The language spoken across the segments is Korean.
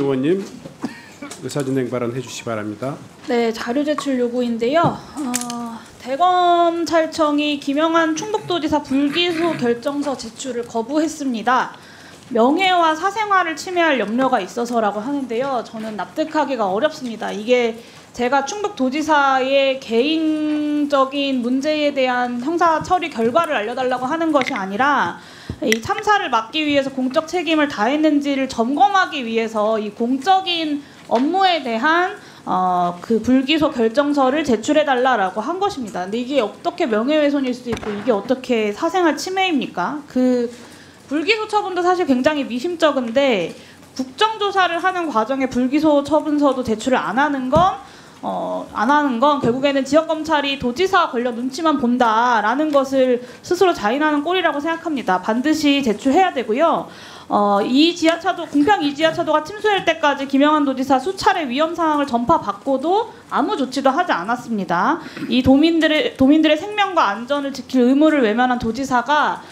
의원님 의사진행 발언해 주시기 바랍니다. 네, 자료 제출 요구인데요. 대검찰청이 김영한 충북도지사 불기소 결정서 제출을 거부했습니다. 명예와 사생활을 침해할 염려가 있어서라고 하는데요. 저는 납득하기가 어렵습니다. 이게 제가 충북도지사의 개인적인 문제에 대한 형사 처리 결과를 알려달라고 하는 것이 아니라 이 참사를 막기 위해서 공적 책임을 다했는지를 점검하기 위해서 이 공적인 업무에 대한 그 불기소 결정서를 제출해달라라고 한 것입니다. 근데 이게 어떻게 명예훼손일 수 있고 이게 어떻게 사생활 침해입니까? 그 불기소 처분도 사실 굉장히 미심쩍은데 국정조사를 하는 과정에 불기소 처분서도 제출을 안 하는 건 결국에는 지역검찰이 도지사 권력 눈치만 본다라는 것을 스스로 자인하는 꼴이라고 생각합니다. 반드시 제출해야 되고요. 이 지하차도 공평 이 지하차도가 침수할 때까지 김영한 도지사 수차례 위험 상황을 전파받고도 아무 조치도 하지 않았습니다. 이 도민들의 생명과 안전을 지킬 의무를 외면한 도지사가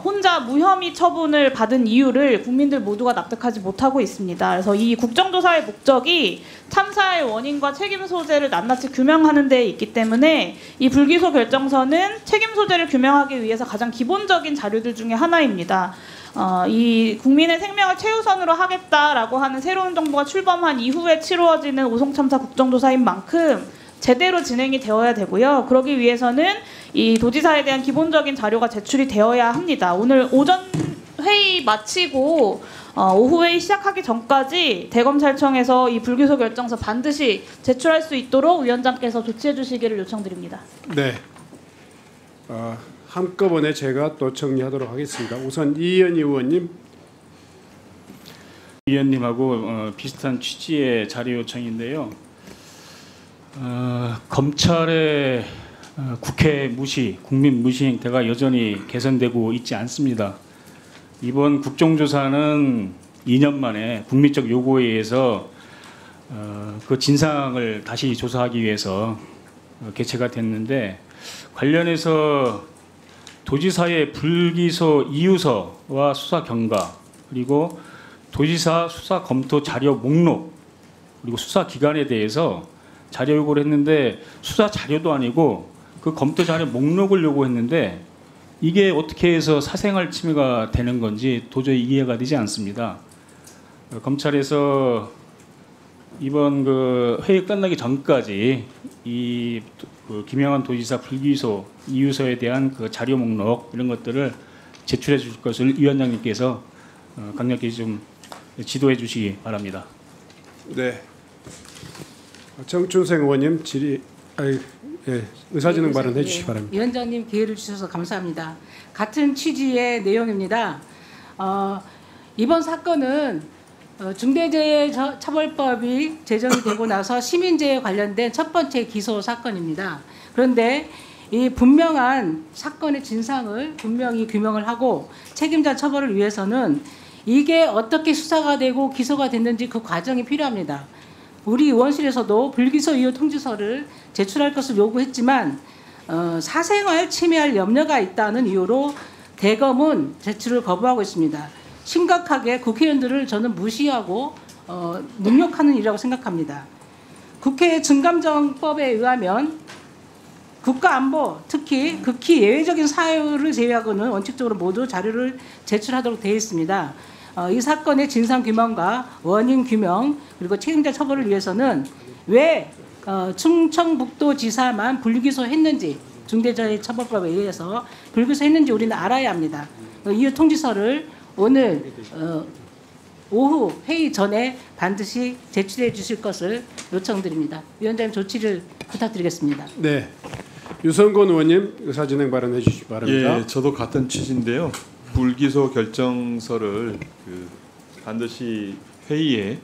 혼자 무혐의 처분을 받은 이유를 국민들 모두가 납득하지 못하고 있습니다. 그래서 이 국정조사의 목적이 참사의 원인과 책임 소재를 낱낱이 규명하는 데 있기 때문에 이 불기소 결정서는 책임 소재를 규명하기 위해서 가장 기본적인 자료들 중에 하나입니다. 이 국민의 생명을 최우선으로 하겠다라고 하는 새로운 정부가 출범한 이후에 치루어지는 오송참사 국정조사인 만큼 제대로 진행이 되어야 되고요. 그러기 위해서는 이 도지사에 대한 기본적인 자료가 제출이 되어야 합니다. 오늘 오전 회의 마치고 오후 회의 시작하기 전까지 대검찰청에서 이 불기소 결정서 반드시 제출할 수 있도록 위원장께서 조치해 주시기를 요청드립니다. 네. 한꺼번에 제가 또 정리하도록 하겠습니다. 우선 이현희 의원님. 위원님하고 비슷한 취지의 자료 요청인데요. 검찰의 국회 무시, 국민 무시 행태가 여전히 개선되고 있지 않습니다. 이번 국정조사는 2년 만에 국민적 요구에 의해서 그 진상을 다시 조사하기 위해서 개최가 됐는데 관련해서 도지사의 불기소 이유서와 수사 경과 그리고 도지사 수사 검토 자료 목록 그리고 수사 기간에 대해서 자료 요구를 했는데 수사 자료도 아니고 그 검토 자료 목록을 요구했는데 이게 어떻게 해서 사생활 침해가 되는 건지 도저히 이해가 되지 않습니다. 검찰에서 이번 그 회의 끝나기 전까지 이 김영한 도지사 불기소 이유서에 대한 그 자료 목록 이런 것들을 제출해 주실 것을 위원장님께서 강력히 좀 지도해 주시기 바랍니다. 네. 정춘생 의원님 의사진행 발언해 주시기 바랍니다. 위원장님 기회를 주셔서 감사합니다. 같은 취지의 내용입니다. 이번 사건은 중대재해처벌법이 제정이 되고 나서 시민재해 관련된 첫 번째 기소 사건입니다. 그런데 이 분명한 사건의 진상을 분명히 규명을 하고 책임자 처벌을 위해서는 이게 어떻게 수사가 되고 기소가 됐는지 그 과정이 필요합니다. 우리 의원실에서도 불기소 이유 통지서를 제출할 것을 요구했지만 사생활 침해할 염려가 있다는 이유로 대검은 제출을 거부하고 있습니다. 심각하게 국회의원들을 저는 무시하고 능욕하는 일이라고 생각합니다. 국회 증감정법에 의하면 국가안보, 특히 극히 예외적인 사유를 제외하고는 원칙적으로 모두 자료를 제출하도록 되어 있습니다. 이 사건의 진상규명과 원인규명 그리고 책임자 처벌을 위해서는 왜 충청북도지사만 불기소했는지 중대재해처벌법에 의해서 불기소했는지 우리는 알아야 합니다. 이유 통지서를 오늘 오후 회의 전에 반드시 제출해 주실 것을 요청드립니다. 위원장님 조치를 부탁드리겠습니다. 네. 유성권 의원님 의사진행 발언해 주시기 바랍니다. 예, 저도 같은 취지인데요. 불기소 결정서를 반드시 회의에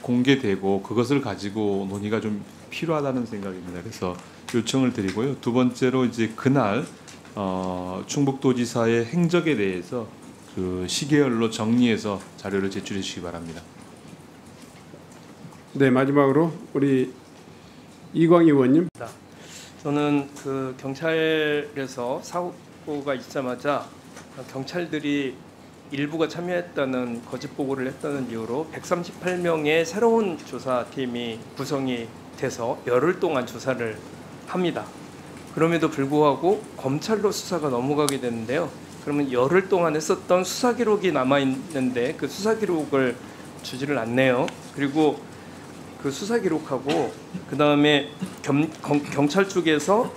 공개되고 그것을 가지고 논의가 좀 필요하다는 생각입니다. 그래서 요청을 드리고요. 두 번째로 이제 그날 충북도지사의 행적에 대해서 그 시계열로 정리해서 자료를 제출해 주시기 바랍니다. 네, 마지막으로 우리 이광희 의원님. 저는 그 경찰에서 사고가 있자마자 경찰들이 일부가 참여했다는 거짓 보고를 했다는 이유로 138명의 새로운 조사팀이 구성이 돼서 열흘 동안 조사를 합니다. 그럼에도 불구하고 검찰로 수사가 넘어가게 되는데요. 그러면 열흘 동안 했었던 수사 기록이 남아 있는데 그 수사 기록을 주지를 않네요. 그리고 그 수사 기록하고 그 다음에 경찰 쪽에서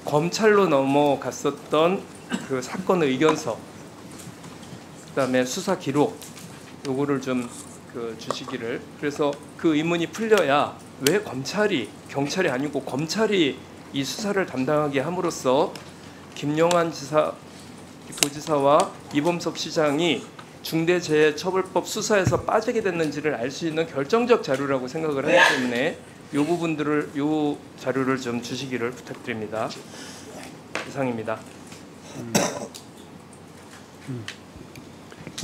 검찰로 넘어갔었던 그 사건 의견서, 그 다음에 수사 기록 요거를 좀 주시기를. 그래서 그 의문이 풀려야 왜 경찰이 아니고 검찰이 이 수사를 담당하게 함으로써 김영환 도지사와 이범석 시장이 중대재해처벌법 수사에서 빠지게 됐는지를 알 수 있는 결정적 자료라고 생각을 하기 때문에 요 자료를 좀 주시기를 부탁드립니다. 이상입니다.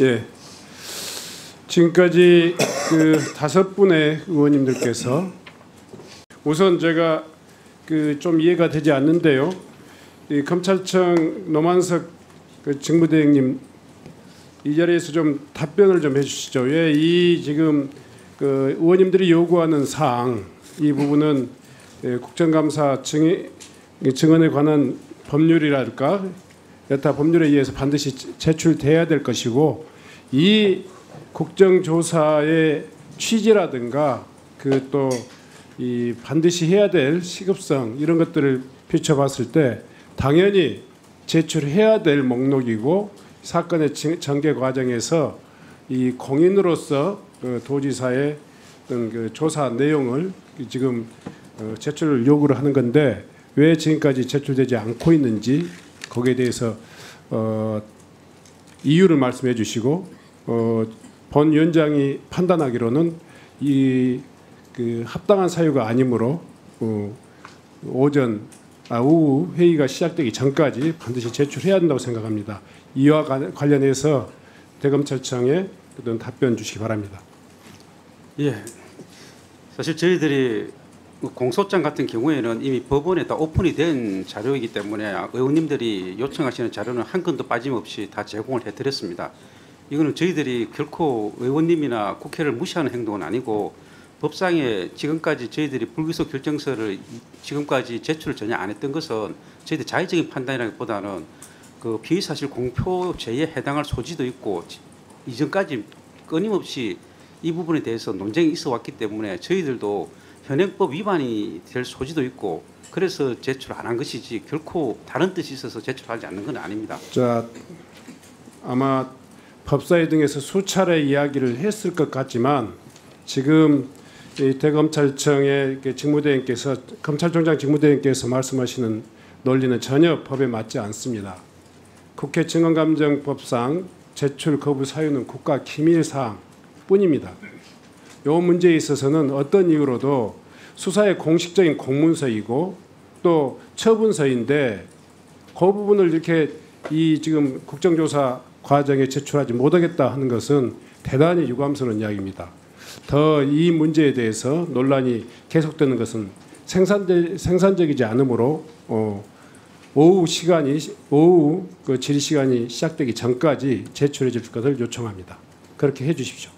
예. 지금까지 그 5분의 의원님들께서 우선 제가 좀 이해가 되지 않는데요. 이 검찰청 노만석 직무대행님 이 자리에서 좀 답변을 좀 해주시죠. 왜 이 지금 의원님들이 요구하는 사항 이 부분은 국정감사 증언에 관한 법률이랄까 여타 법률에 의해서 반드시 제출돼야 될 것이고 이 국정조사의 취지라든가 또 이 반드시 해야 될 시급성 이런 것들을 비춰봤을 때 당연히 제출해야 될 목록이고 사건의 전개 과정에서 이 공인으로서 도지사의 어떤 조사 내용을 지금 제출을 요구를 하는 건데 왜 지금까지 제출되지 않고 있는지 거기에 대해서 이유를 말씀해 주시고 본 위원장이 판단하기로는 이 합당한 사유가 아니므로 오후 회의가 시작되기 전까지 반드시 제출해야 한다고 생각합니다. 이와 관련해서 대검찰청에 어떤 답변 주시기 바랍니다. 예, 사실 저희들이 공소장 같은 경우에는 이미 법원에 다 오픈이 된 자료이기 때문에 의원님들이 요청하시는 자료는 한 건도 빠짐없이 다 제공을 해드렸습니다. 이거는 저희들이 결코 의원님이나 국회를 무시하는 행동은 아니고 법상에 지금까지 저희들이 불기소 결정서를 지금까지 제출을 전혀 안 했던 것은 저희들 자의적인 판단이라기보다는 그 피의사실 공표죄에 해당할 소지도 있고 이전까지 끊임없이 이 부분에 대해서 논쟁이 있어 왔기 때문에 저희들도 현행법 위반이 될 소지도 있고 그래서 제출 안 한 것이지 결코 다른 뜻이 있어서 제출하지 않는 건 아닙니다. 자, 아마 법사위 등에서 수차례 이야기를 했을 것 같지만 지금 이 대검찰청의 직무대행께서 검찰총장 직무대행께서 말씀하시는 논리는 전혀 법에 맞지 않습니다. 국회 증언감정법상 제출 거부 사유는 국가 기밀 사항뿐입니다. 이 문제에 있어서는 어떤 이유로도 수사의 공식적인 공문서이고 또 처분서인데 그 부분을 이렇게 이 지금 국정조사 과정에 제출하지 못하겠다 하는 것은 대단히 유감스러운 이야기입니다. 더 이 문제에 대해서 논란이 계속되는 것은 생산적이지 않으므로 오후 그 질의 시간이 시작되기 전까지 제출해 줄 것을 요청합니다. 그렇게 해 주십시오.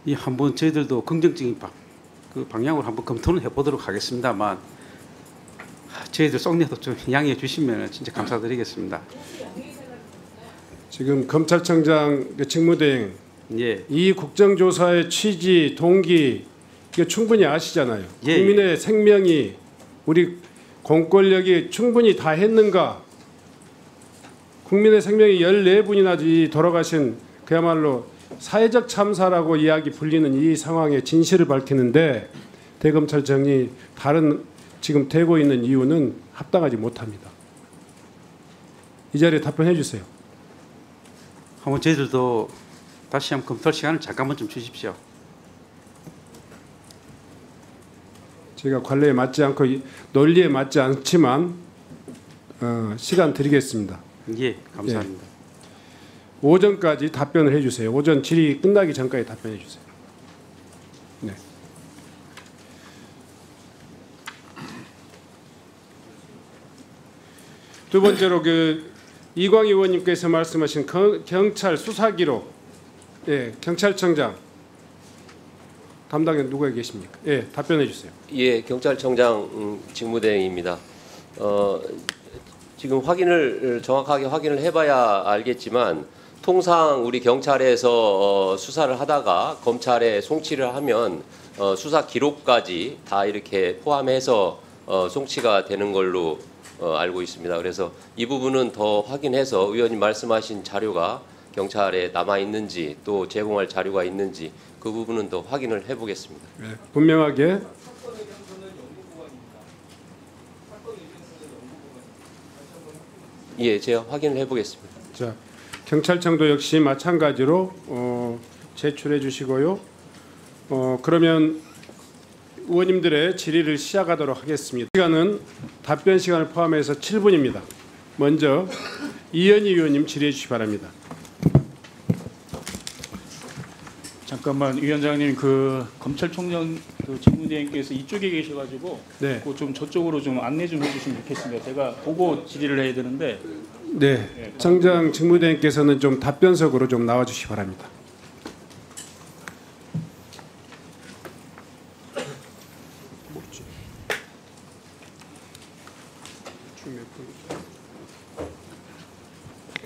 이 한번 저희들도 긍정적인 방향으로 한번 검토는 해보도록 하겠습니다만 저희들 속내도 좀 양해해 주시면 진짜 감사드리겠습니다. 지금 검찰청장 직무대행 예. 이 국정조사의 취지, 동기 이게 충분히 아시잖아요. 예. 국민의 생명이 우리 공권력이 충분히 다 했는가? 국민의 생명이 14분이나 돌아가신 그야말로 사회적 참사라고 이야기 불리는 이 상황의 진실을 밝히는데 대검찰청이 다른 지금 되고 있는 이유는 합당하지 못합니다. 이 자리에 답변해 주세요. 한번 저희들도 다시 한번 검토할 시간을 잠깐만 좀 주십시오. 제가 관례에 맞지 않고 논리에 맞지 않지만 시간 드리겠습니다. 예, 감사합니다. 예. 오전까지 답변을 해주세요. 오전 질의 끝나기 전까지 답변해 주세요. 네. 두 번째로 이광희 의원님께서 말씀하신 경찰 수사 기록, 예, 경찰청장 담당인 누가 계십니까? 예, 답변해 주세요. 예, 경찰청장 직무대행입니다. 지금 정확하게 확인을 해봐야 알겠지만 통상 우리 경찰에서 수사를 하다가 검찰에 송치를 하면 수사 기록까지 다 이렇게 포함해서 송치가 되는 걸로 알고 있습니다. 그래서 이 부분은 더 확인해서 의원님 말씀하신 자료가 경찰에 남아 있는지 또 제공할 자료가 있는지 그 부분은 더 확인을 해보겠습니다. 네, 분명하게. 예, 제가 확인을 해보겠습니다. 자, 경찰청도 역시 마찬가지로 제출해 주시고요. 그러면 의원님들의 질의를 시작하도록 하겠습니다. 시간은 답변 시간을 포함해서 7분입니다. 먼저 이현희 의원님 질의해 주시기 바랍니다. 잠깐만 위원장님, 그 검찰총장 그 직무대행께서 이쪽에 계셔가지고 네. 좀 저쪽으로 좀 안내 좀 해주시면 좋겠습니다. 제가 보고 질의를 해야 되는데. 네, 청장 직무대행께서는 좀 답변석으로 좀 나와 주시기 바랍니다.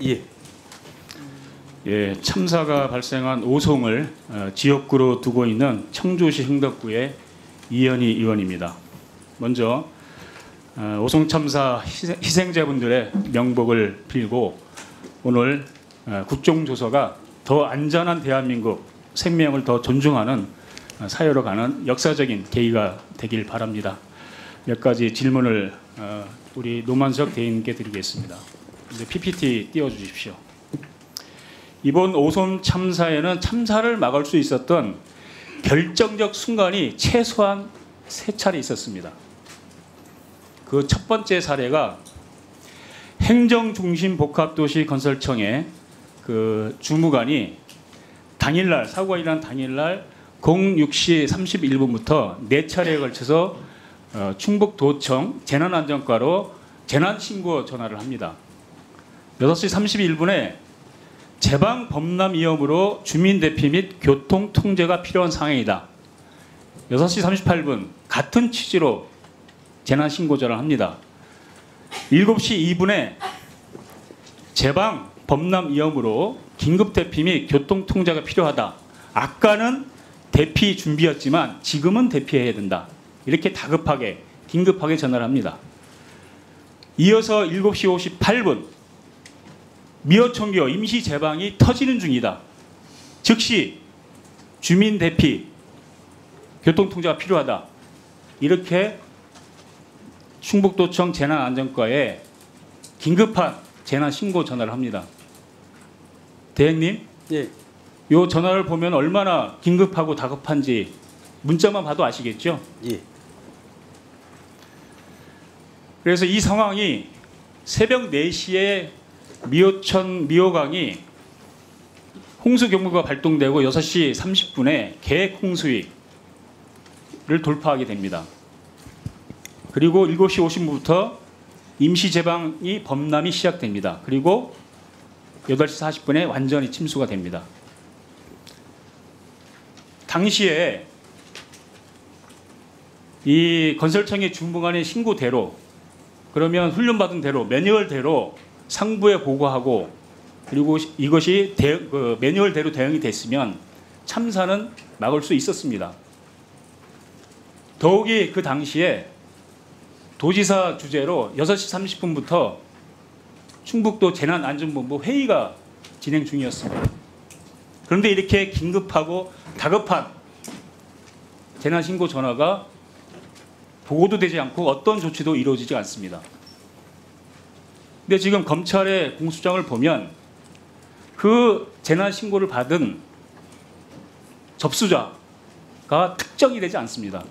예. 예, 참사가 발생한 오송을 지역구로 두고 있는 청주시 흥덕구의 이현희 의원입니다. 먼저 오송 참사 희생자분들의 명복을 빌고 오늘 국정조사가 더 안전한 대한민국 생명을 더 존중하는 사회로 가는 역사적인 계기가 되길 바랍니다. 몇 가지 질문을 우리 노만석 대행님께 드리겠습니다. 이제 PPT 띄워주십시오. 이번 오송 참사에는 참사를 막을 수 있었던 결정적 순간이 최소한 3차례 있었습니다. 그 첫 번째 사례가 행정중심복합도시 건설청의 그 주무관이 당일날, 사고가 일어난 당일날 06시 31분부터 4차례에 걸쳐서 충북도청 재난안전과로 재난신고 전화를 합니다. 6시 31분에 제방 범람 위험으로 주민 대피 및 교통 통제가 필요한 상황이다. 6시 38분 같은 취지로 재난신고 전화를 합니다. 7시 2분에 제방 범람 위험으로 긴급 대피 및 교통 통제가 필요하다. 아까는 대피 준비였지만 지금은 대피해야 된다. 이렇게 다급하게 긴급하게 전화를 합니다. 이어서 7시 58분 미어천교 임시 제방이 터지는 중이다. 즉시 주민 대피, 교통 통제가 필요하다. 이렇게 충북도청 재난안전과에 긴급한 재난 신고 전화를 합니다. 대행님, 예. 이 전화를 보면 얼마나 긴급하고 다급한지 문자만 봐도 아시겠죠? 예. 그래서 이 상황이 새벽 4시에 미호천 미호강이 홍수경보가 발동되고 6시 30분에 계획 홍수위를 돌파하게 됩니다. 그리고 7시 50분부터 임시 제방이 범람이 시작됩니다. 그리고 8시 40분에 완전히 침수가 됩니다. 당시에 이 건설청의 주무관의 신고대로, 그러면 훈련받은 대로 매뉴얼대로 상부에 보고하고, 그리고 이것이 매뉴얼대로 대응이 됐으면 참사는 막을 수 있었습니다. 더욱이 그 당시에 도지사 주재로 6시 30분부터 충북도 재난안전본부 회의가 진행 중이었습니다. 그런데 이렇게 긴급하고 다급한 재난신고 전화가 보고도 되지 않고 어떤 조치도 이루어지지 않습니다. 근데 지금 검찰의 공소장을 보면 그 재난신고를 받은 접수자가 특정이 되지 않습니다.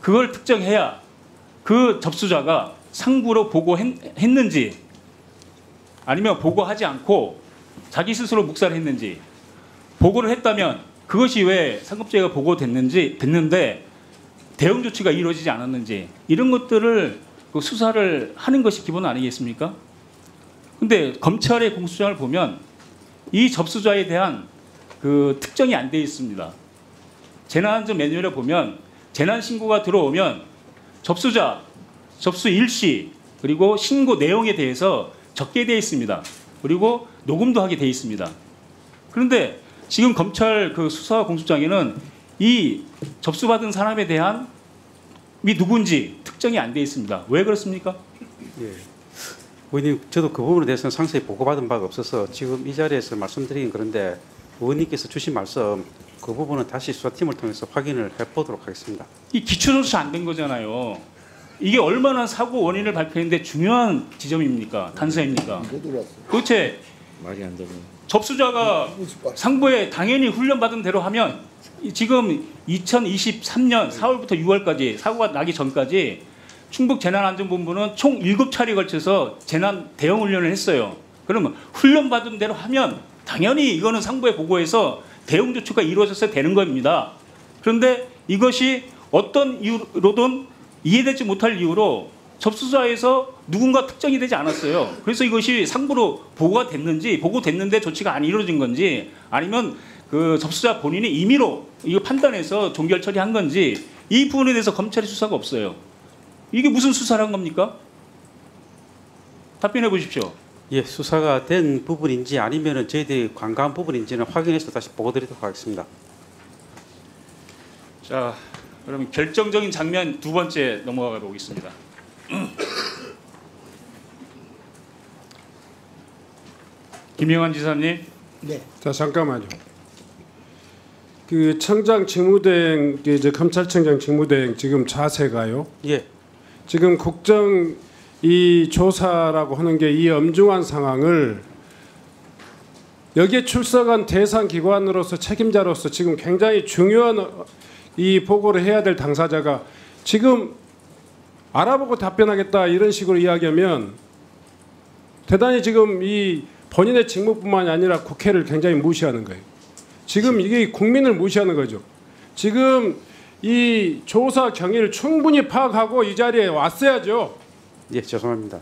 그걸 특정해야 그 접수자가 상부로 보고했는지 아니면 보고하지 않고 자기 스스로 묵살을 했는지, 보고를 했다면 그것이 왜 상급자가 됐는데 대응 조치가 이루어지지 않았는지, 이런 것들을 수사를 하는 것이 기본 아니겠습니까? 근데 검찰의 공소장을 보면 이 접수자에 대한 그 특정이 안 돼 있습니다. 재난안전 매뉴얼에 보면 재난 신고가 들어오면 접수자, 접수 일시, 그리고 신고 내용에 대해서 적게 되어 있습니다. 그리고 녹음도 하게 되어 있습니다. 그런데 지금 검찰 그 수사 공소장에는 이 접수받은 사람에 대한 이 누군지 특정이 안 되어 있습니다. 왜 그렇습니까? 예. 의원님, 저도 그 부분에 대해서는 상세히 보고받은 바가 없어서 지금 이 자리에서 말씀드리긴 그런데 의원님께서 주신 말씀 그 부분은 다시 수사팀을 통해서 확인을 해보도록 하겠습니다. 이 기초조차 안 된 거잖아요. 이게 얼마나 사고 원인을 발표했는데 중요한 지점입니까? 단서입니까? 도대체 말이 안 되네. 접수자가 상부에 당연히 훈련받은 대로 하면 지금 2023년 4월부터 6월까지 사고가 나기 전까지 충북재난안전본부는 총 7차례에 걸쳐서 재난 대응 훈련을 했어요. 그러면 훈련받은 대로 하면 당연히 이거는 상부에 보고해서 대응 조치가 이루어져서 되는 겁니다. 그런데 이것이 어떤 이유로든 이해되지 못할 이유로 접수자에서 누군가 특정이 되지 않았어요. 그래서 이것이 상부로 보고가 됐는지, 보고됐는데 조치가 안 이루어진 건지, 아니면 그 접수자 본인이 임의로 이거 판단해서 종결 처리한 건지, 이 부분에 대해서 검찰이 수사가 없어요. 이게 무슨 수사를 한 겁니까? 답변해 보십시오. 예, 수사가 된 부분인지 아니면은 저희들이 관가한 부분인지는 확인해서 다시 보고드리도록 하겠습니다. 자, 그럼 결정적인 장면 두 번째 넘어가 보겠습니다. 김영환 지사님. 자, 잠깐만요. 그 청장 직무대행, 이제 검찰청장 직무대행 지금 자세가요. 예, 지금 국정 이 조사라고 하는 게 이 엄중한 상황을 여기에 출석한 대상 기관으로서 책임자로서 지금 굉장히 중요한 이 보고를 해야 될 당사자가 지금 알아보고 답변하겠다 이런 식으로 이야기하면 대단히 지금 이 본인의 직무뿐만이 아니라 국회를 굉장히 무시하는 거예요. 지금 이게 국민을 무시하는 거죠. 지금 이 조사 경위를 충분히 파악하고 이 자리에 왔어야죠. 예, 죄송합니다.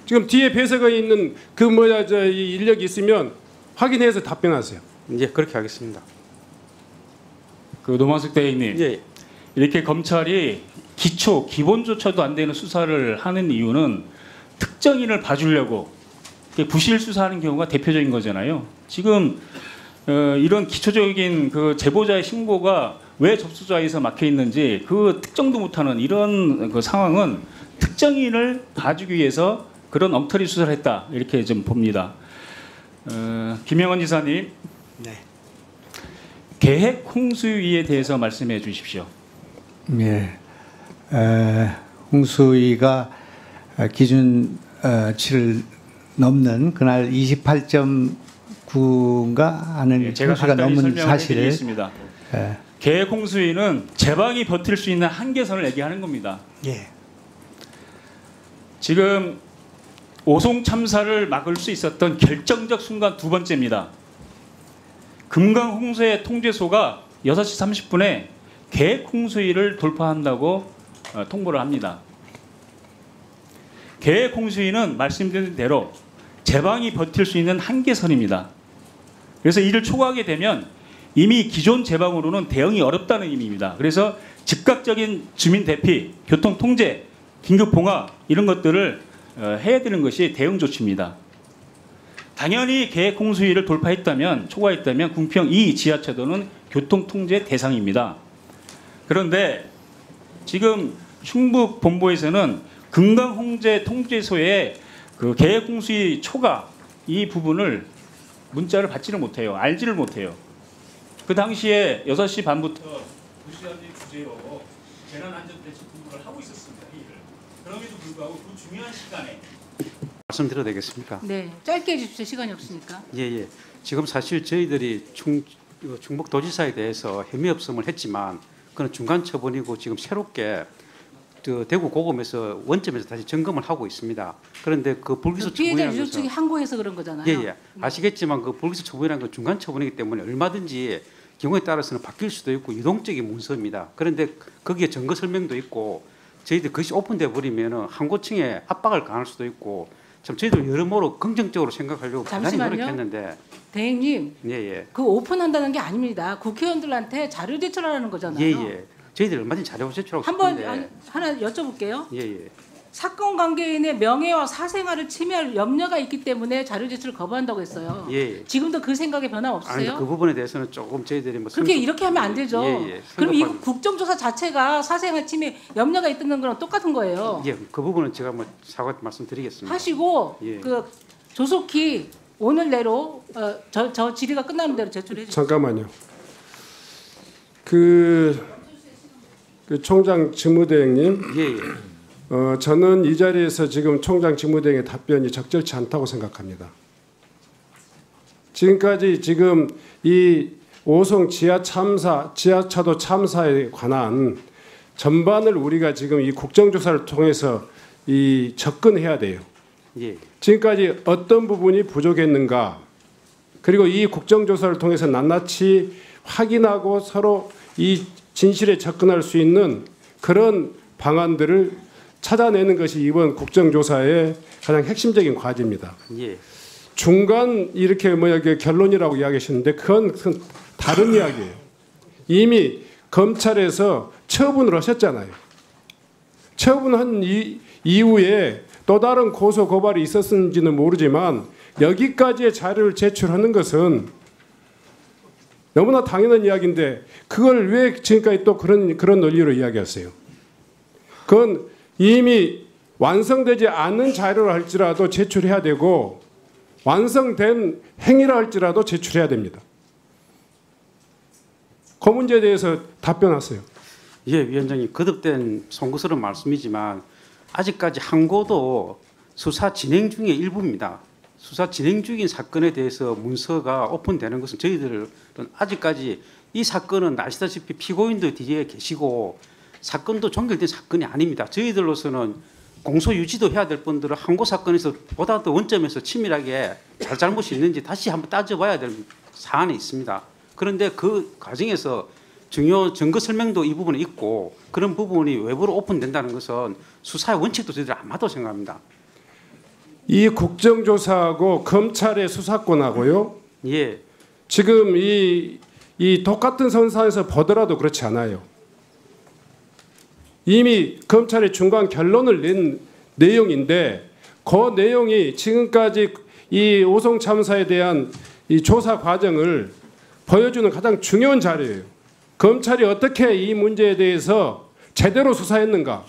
지금 뒤에 배석에 있는 그 이 인력이 있으면 확인해서 답변하세요. 예, 그렇게 하겠습니다. 그 노만석 대행님. 예, 이렇게 검찰이 기본조차도 안 되는 수사를 하는 이유는 특정인을 봐주려고 부실 수사하는 경우가 대표적인 거잖아요. 지금 이런 기초적인 그 제보자의 신고가 왜 접수자에서 막혀 있는지 그 특정도 못하는 이런 그 상황은 특정인을 봐주기 위해서 그런 엉터리 수사를 했다 이렇게 좀 봅니다. 김영환 지사님. 네. 계획 홍수위에 대해서 말씀해 주십시오. 예. 홍수위가 기준치를 넘는 그날 28.9인가 하는 제가 홍수가 간단히 넘은 설명을 사실을 해드리겠습니다. 예. 계획 홍수위는 제방이 버틸 수 있는 한계선을 얘기하는 겁니다. 예. 지금 오송 참사를 막을 수 있었던 결정적 순간 두 번째입니다. 금강 홍수의 통제소가 6시 30분에 계획 홍수위를 돌파한다고 통보를 합니다. 계획 홍수위는 말씀드린 대로 제방이 버틸 수 있는 한계선입니다. 그래서 이를 초과하게 되면 이미 기존 제방으로는 대응이 어렵다는 의미입니다. 그래서 즉각적인 주민 대피, 교통 통제, 긴급 봉화 이런 것들을 해야 되는 것이 대응 조치입니다. 당연히 계획 홍수위를 돌파했다면, 초과했다면 궁평 2 지하차도는 교통 통제 대상입니다. 그런데 지금 충북 본부에서는 금강 홍제 통제소의 그 계획 홍수위 초과 이 부분을 문자를 받지를 못해요. 알지를 못해요. 그 당시에 6시 반부터 2시간의 주제로 재난안전대책본부를 하고 있었습니다. 그럼에도 불구하고 그 중요한 시간에 말씀드려도 되겠습니까? 네, 짧게 해주십시오. 시간이 없으니까. 예, 예. 지금 사실 저희들이 충북도지사에 대해서 혐의 없음을 했지만 그건 중간 처분이고 지금 새롭게 대구 고검에서 원점에서 다시 점검을 하고 있습니다. 그런데 그 불기소 피해자 처분이라는 유족 측이 것은 항고해서 그런 거잖아요. 예, 예. 아시겠지만 그 불기소 처분이라는 건 중간 처분이기 때문에 얼마든지 경우에 따라서는 바뀔 수도 있고 유동적인 문서입니다. 그런데 거기에 증거 설명도 있고 저희들 그것이 오픈돼 버리면은 항고층에 압박을 가할 수도 있고 참 저희도 여러모로 긍정적으로 생각하려고 대단히 잠시만요. 노력했는데 대행님, 예예 그 오픈한다는 게 아닙니다. 국회의원들한테 자료 제출하라는 거잖아요. 예예 저희들 얼마든지 자료 제출하고 한번 싶은데 하나 여쭤볼게요. 예예 사건 관계인의 명예와 사생활을 침해할 염려가 있기 때문에 자료 제출을 거부한다고 했어요. 예. 지금도 그 생각에 변화 아니 없으세요? 그 부분에 대해서는 조금 저희들이 뭐 그렇게 생각- 이렇게 하면 안 되죠. 예, 예. 그럼 이 생각하기- 국정조사 자체가 사생활 침해 염려가 있다는 거랑 똑같은 거예요. 예, 그 부분은 제가 뭐 사과 말씀드리겠습니다. 하시고 예. 그 조속히 오늘 내로 저 질의가 끝나는 대로 제출해 주세요. 잠깐만요. 그 총장 직무대행님, 예예 저는 이 자리에서 지금 총장 직무대행의 답변이 적절치 않다고 생각합니다. 지금까지 지금 이 오송 지하차도 참사에 관한 전반을 우리가 지금 이 국정조사를 통해서 이 접근해야 돼요. 예. 지금까지 어떤 부분이 부족했는가, 그리고 이 국정조사를 통해서 낱낱이 확인하고 서로 이 진실에 접근할 수 있는 그런 방안들을 찾아내는 것이 이번 국정조사의 가장 핵심적인 과제입니다. 예. 중간 이렇게 결론이라고 이야기하셨는데 그건 다른 이야기예요. 이미 검찰에서 처분을 하셨잖아요. 처분한 이후에 또 다른 고소 고발이 있었는지는 모르지만 여기까지의 자료를 제출하는 것은 너무나 당연한 이야기인데 그걸 왜 지금까지 또 그런 논리로 이야기하세요? 그건 이미 완성되지 않은 자료라 할지라도 제출해야 되고 완성된 행위라 할지라도 제출해야 됩니다. 그 문제에 대해서 답변하세요. 예, 위원장님 거듭된 송구스러운 말씀이지만 아직까지 항고도 수사 진행 중의 일부입니다. 수사 진행 중인 사건에 대해서 문서가 오픈되는 것은 저희들은 아직까지 이 사건은 아시다시피 피고인도 뒤에 계시고 사건도 종결된 사건이 아닙니다. 저희들로서는 공소 유지도 해야 될 분들은 항고 사건에서 보다 더 원점에서 치밀하게 잘못이 있는지 다시 한번 따져봐야 될 사안이 있습니다. 그런데 그 과정에서 중요 증거 설명도 이 부분에 있고 그런 부분이 외부로 오픈된다는 것은 수사의 원칙도 저희들 안 맞다고 생각합니다. 이 국정조사하고 검찰의 수사권하고요. 예, 지금 이 똑같은 선상에서 보더라도 그렇지 않아요. 이미 검찰이 중간 결론을 낸 내용인데 그 내용이 지금까지 이 오송 참사에 대한 이 조사 과정을 보여주는 가장 중요한 자료예요. 검찰이 어떻게 이 문제에 대해서 제대로 수사했는가,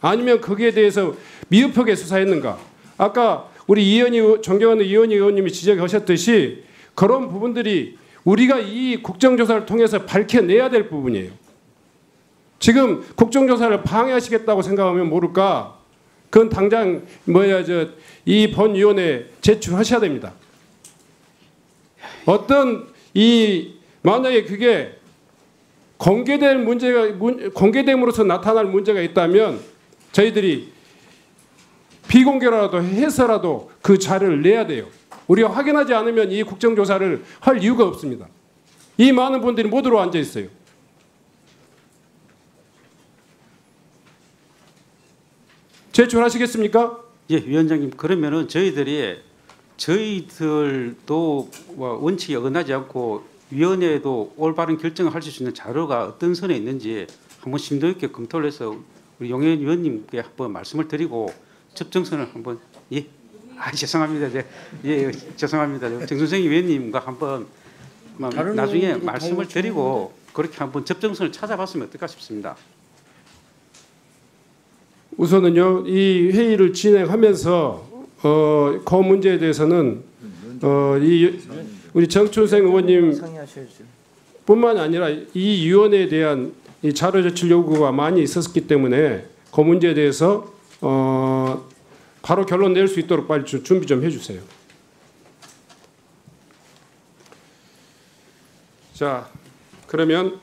아니면 거기에 대해서 미흡하게 수사했는가. 아까 우리 존경하는 이현희 의원님이 지적하셨듯이 그런 부분들이 우리가 이 국정조사를 통해서 밝혀내야 될 부분이에요. 지금 국정조사를 방해하시겠다고 생각하면 모를까? 그건 당장 이 본위원회에 제출하셔야 됩니다. 만약에 그게 공개됨으로써 나타날 문제가 있다면 저희들이 비공개라도 해서라도 그 자료를 내야 돼요. 우리가 확인하지 않으면 이 국정조사를 할 이유가 없습니다. 이 많은 분들이 못 들어 앉아 있어요. 제출하시겠습니까? 예, 위원장님 그러면은 저희들도 원칙에 어긋나지 않고 위원회에도 올바른 결정을 할 수 있는 자료가 어떤 선에 있는지 한번 심도 있게 검토를 해서 우리 용현 위원님께 한번 말씀을 드리고 접정선을 한번 죄송합니다. 죄송합니다. 정순생 위원님과 한번 나중에 말씀을 드리고 그렇게 한번 접정선을 찾아봤으면 어떨까 싶습니다. 우선은요, 이 회의를 진행하면서 그 문제에 대해서는 우리 정춘생 의원님 뿐만 아니라 이 위원회에 대한 이 자료 제출 요구가 많이 있었기 때문에 그 문제에 대해서 바로 결론 낼 수 있도록 빨리 준비 좀 해주세요. 자, 그러면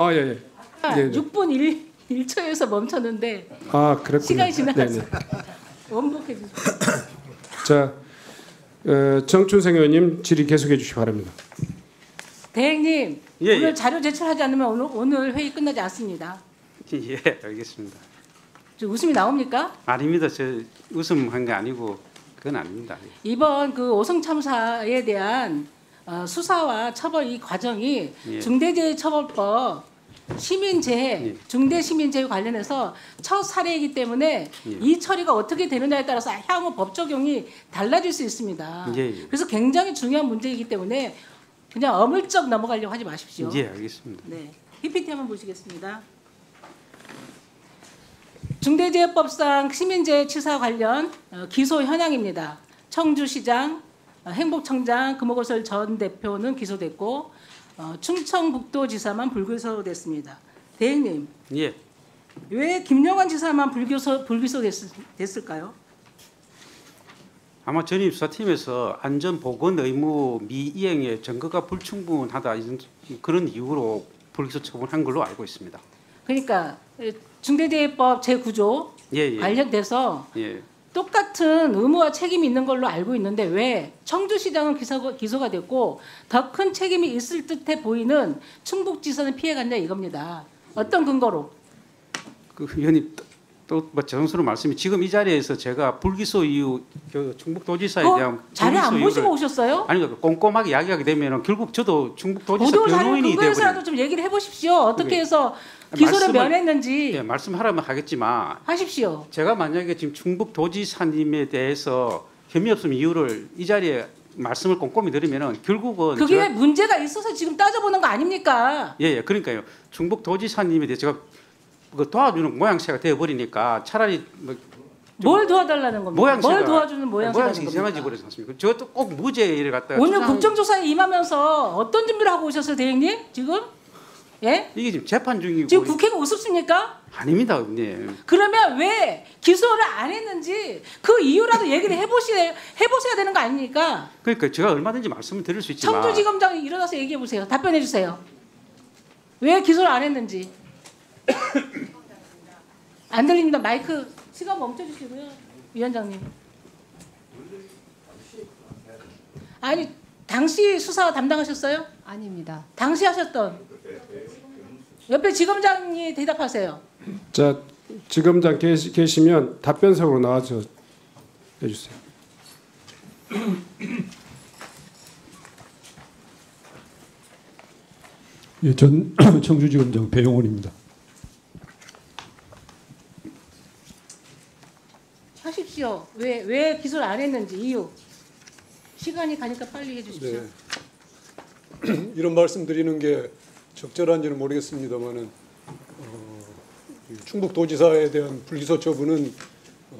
예. 6분 1초에서 멈췄는데 그랬군요. 시간이 지나서 네네. 원복해 주세요. 자, 정춘생 의원님 질의 계속해 주시기 바랍니다. 대행님, 예. 오늘 자료 제출하지 않으면 오늘 회의 끝나지 않습니다. 예, 알겠습니다. 저 웃음이 나옵니까? 아닙니다. 저 웃음한 게 아니고 그건 아닙니다. 이번 그 오성 참사에 대한 수사와 처벌 이 과정이 예. 중대재해처벌법 시민재해, 예. 중대시민재해 관련해서 첫 사례이기 때문에 예. 이 처리가 어떻게 되느냐에 따라서 향후 법 적용이 달라질 수 있습니다. 예, 예. 그래서 굉장히 중요한 문제이기 때문에 그냥 어물쩍 넘어가려고 하지 마십시오. 예, 알겠습니다. 네, PPT 한번 보시겠습니다. 중대재해법상 시민재해치사 관련 기소 현황입니다. 청주시장, 행복청장 금호고설 전 대표는 기소됐고 충청북도지사만 불기소됐습니다. 대행님, 예. 왜 김용환 지사만 불기소됐을까요? 아마 전임 수사팀에서 안전보건 의무 미이행에 증거가 불충분하다 이런 그런 이유로 불기소 처분한 걸로 알고 있습니다. 그러니까 중대재해법 제9조 예, 예. 관련돼서 예. 똑같은 의무와 책임이 있는 걸로 알고 있는데 왜 청주시장은 기소가 됐고 더 큰 책임이 있을 듯해 보이는 충북지사는 피해갔냐 이겁니다. 어떤 근거로? 그 의원님 또뭐 정수로 말씀이 지금 이 자리에서 제가 불기소 이유 그 충북도지사에 대한 자료 안 불기소 보시고 이유를 오셨어요? 아니 꼼꼼하게 이야기하게 되면은 결국 저도 충북도지사 보도 자료 변호인이 근거에서라도 되고 좀 얘기를 해보십시오. 어떻게 네. 해서 기소를 말씀을- 면했는지 예, 말씀하라면 하겠지만 하십시오. 제가 만약에 지금 충북도지사님에 대해서 혐의 없음 이유를 이 자리에 말씀을 꼼꼼히 드리면은 결국은 그게 문제가 있어서 지금 따져보는 거 아닙니까? 예, 그러니까요. 충북도지사님에 대해 제가 그 도와주는 모양새가 되어버리니까 차라리 뭘 도와달라는 겁니까? 모양새가 뭘 도와주는 모양새라는 이상해지 겁니까? 버리지 않습니까? 저것도 꼭 무죄를 갖다가 오늘 주장하는- 국정조사에 임하면서 어떤 준비를 하고 오셨어요, 대행님? 지금? 예? 이게 지금 재판 중이고 지금 국회가 우습습니까? 아닙니다, 의원님. 그러면 왜 기소를 안 했는지 그 이유라도 얘기를 해보셔야 되는 거 아닙니까? 그러니까 제가 얼마든지 말씀을 드릴 수 있지만 청주지검장이 일어나서 얘기해 보세요. 답변해 주세요. 왜 기소를 안 했는지. 안 들립니다. 마이크 시간 멈춰주시고요, 위원장님. 아니 당시 수사 담당하셨어요? 아닙니다. 당시 하셨던 옆에 지검장이 대답하세요. 자, 지검장 계시면 답변석으로 나와서 해주세요. 예, 전 청주지검장 배용원입니다. 하십시오. 왜 기소를 안 했는지 이유. 시간이 가니까 빨리 해주십시오. 네. 이런 말씀드리는 게 적절한지는 모르겠습니다만은 충북도지사에 대한 불기소 처분은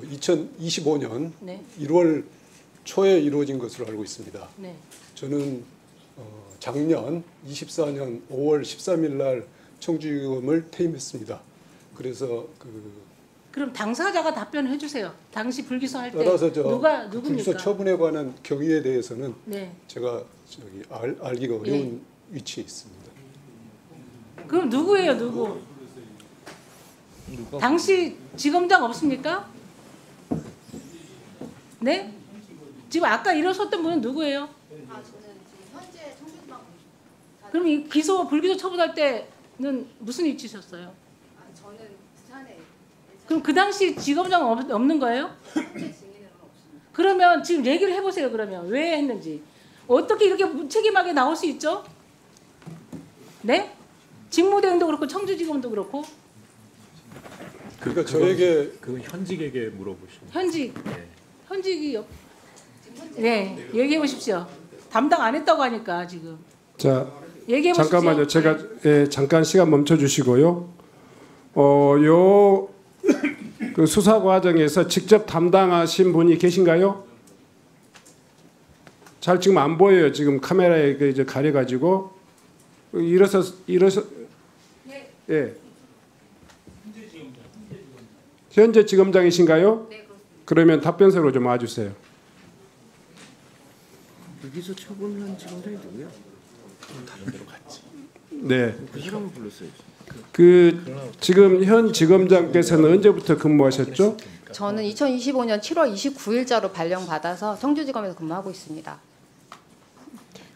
2025년 네. 1월 초에 이루어진 것으로 알고 있습니다. 네. 저는 작년 24년 5월 13일 날 청주지검을 퇴임했습니다. 그래서 그럼 당사자가 답변을 해주세요. 당시 불기소할 때 따라서 누굽니까? 불기소 처분에 관한 경위에 대해서는 네. 제가 알기가 어려운 위치에 있습니다. 그럼 누구예요, 누구? 당시 지검장 없습니까? 네? 지금 아까 일어섰던 분은 누구예요? 그럼 이 불기소 처분할 때는 무슨 위치셨어요? 저는 부산에 그럼 그 당시 지검장 없는 거예요? 그러면 지금 얘기를 해보세요. 그러면 왜 했는지 어떻게 이렇게 무책임하게 나올 수 있죠? 네? 직무대행도 그렇고 청주지검도 그렇고 그러니까 저에게 그 현직에게 물어보시면 현직이 네 얘기해 보십시오. 담당 안 했다고 하니까 지금 자, 얘기해 보십시오. 잠깐만요. 제가 잠깐 시간 멈춰 주시고요. 그 수사 과정에서 직접 담당하신 분이 계신가요? 잘 지금 안 보여요. 지금 카메라에 이제 가려 가지고 일어서 예. 현재 지검장이신가요? 네, 그렇습니다. 그러면 답변서로 좀 와주세요. 불기소 처분한 지검장이 누구야? 다른 데로 갔지. 네. 그 사람을 불렀어야지. 지금 현 지검장께서는 언제부터 근무하셨죠? 저는 2025년 7월 29일자로 발령받아서 청주지검에서 근무하고 있습니다.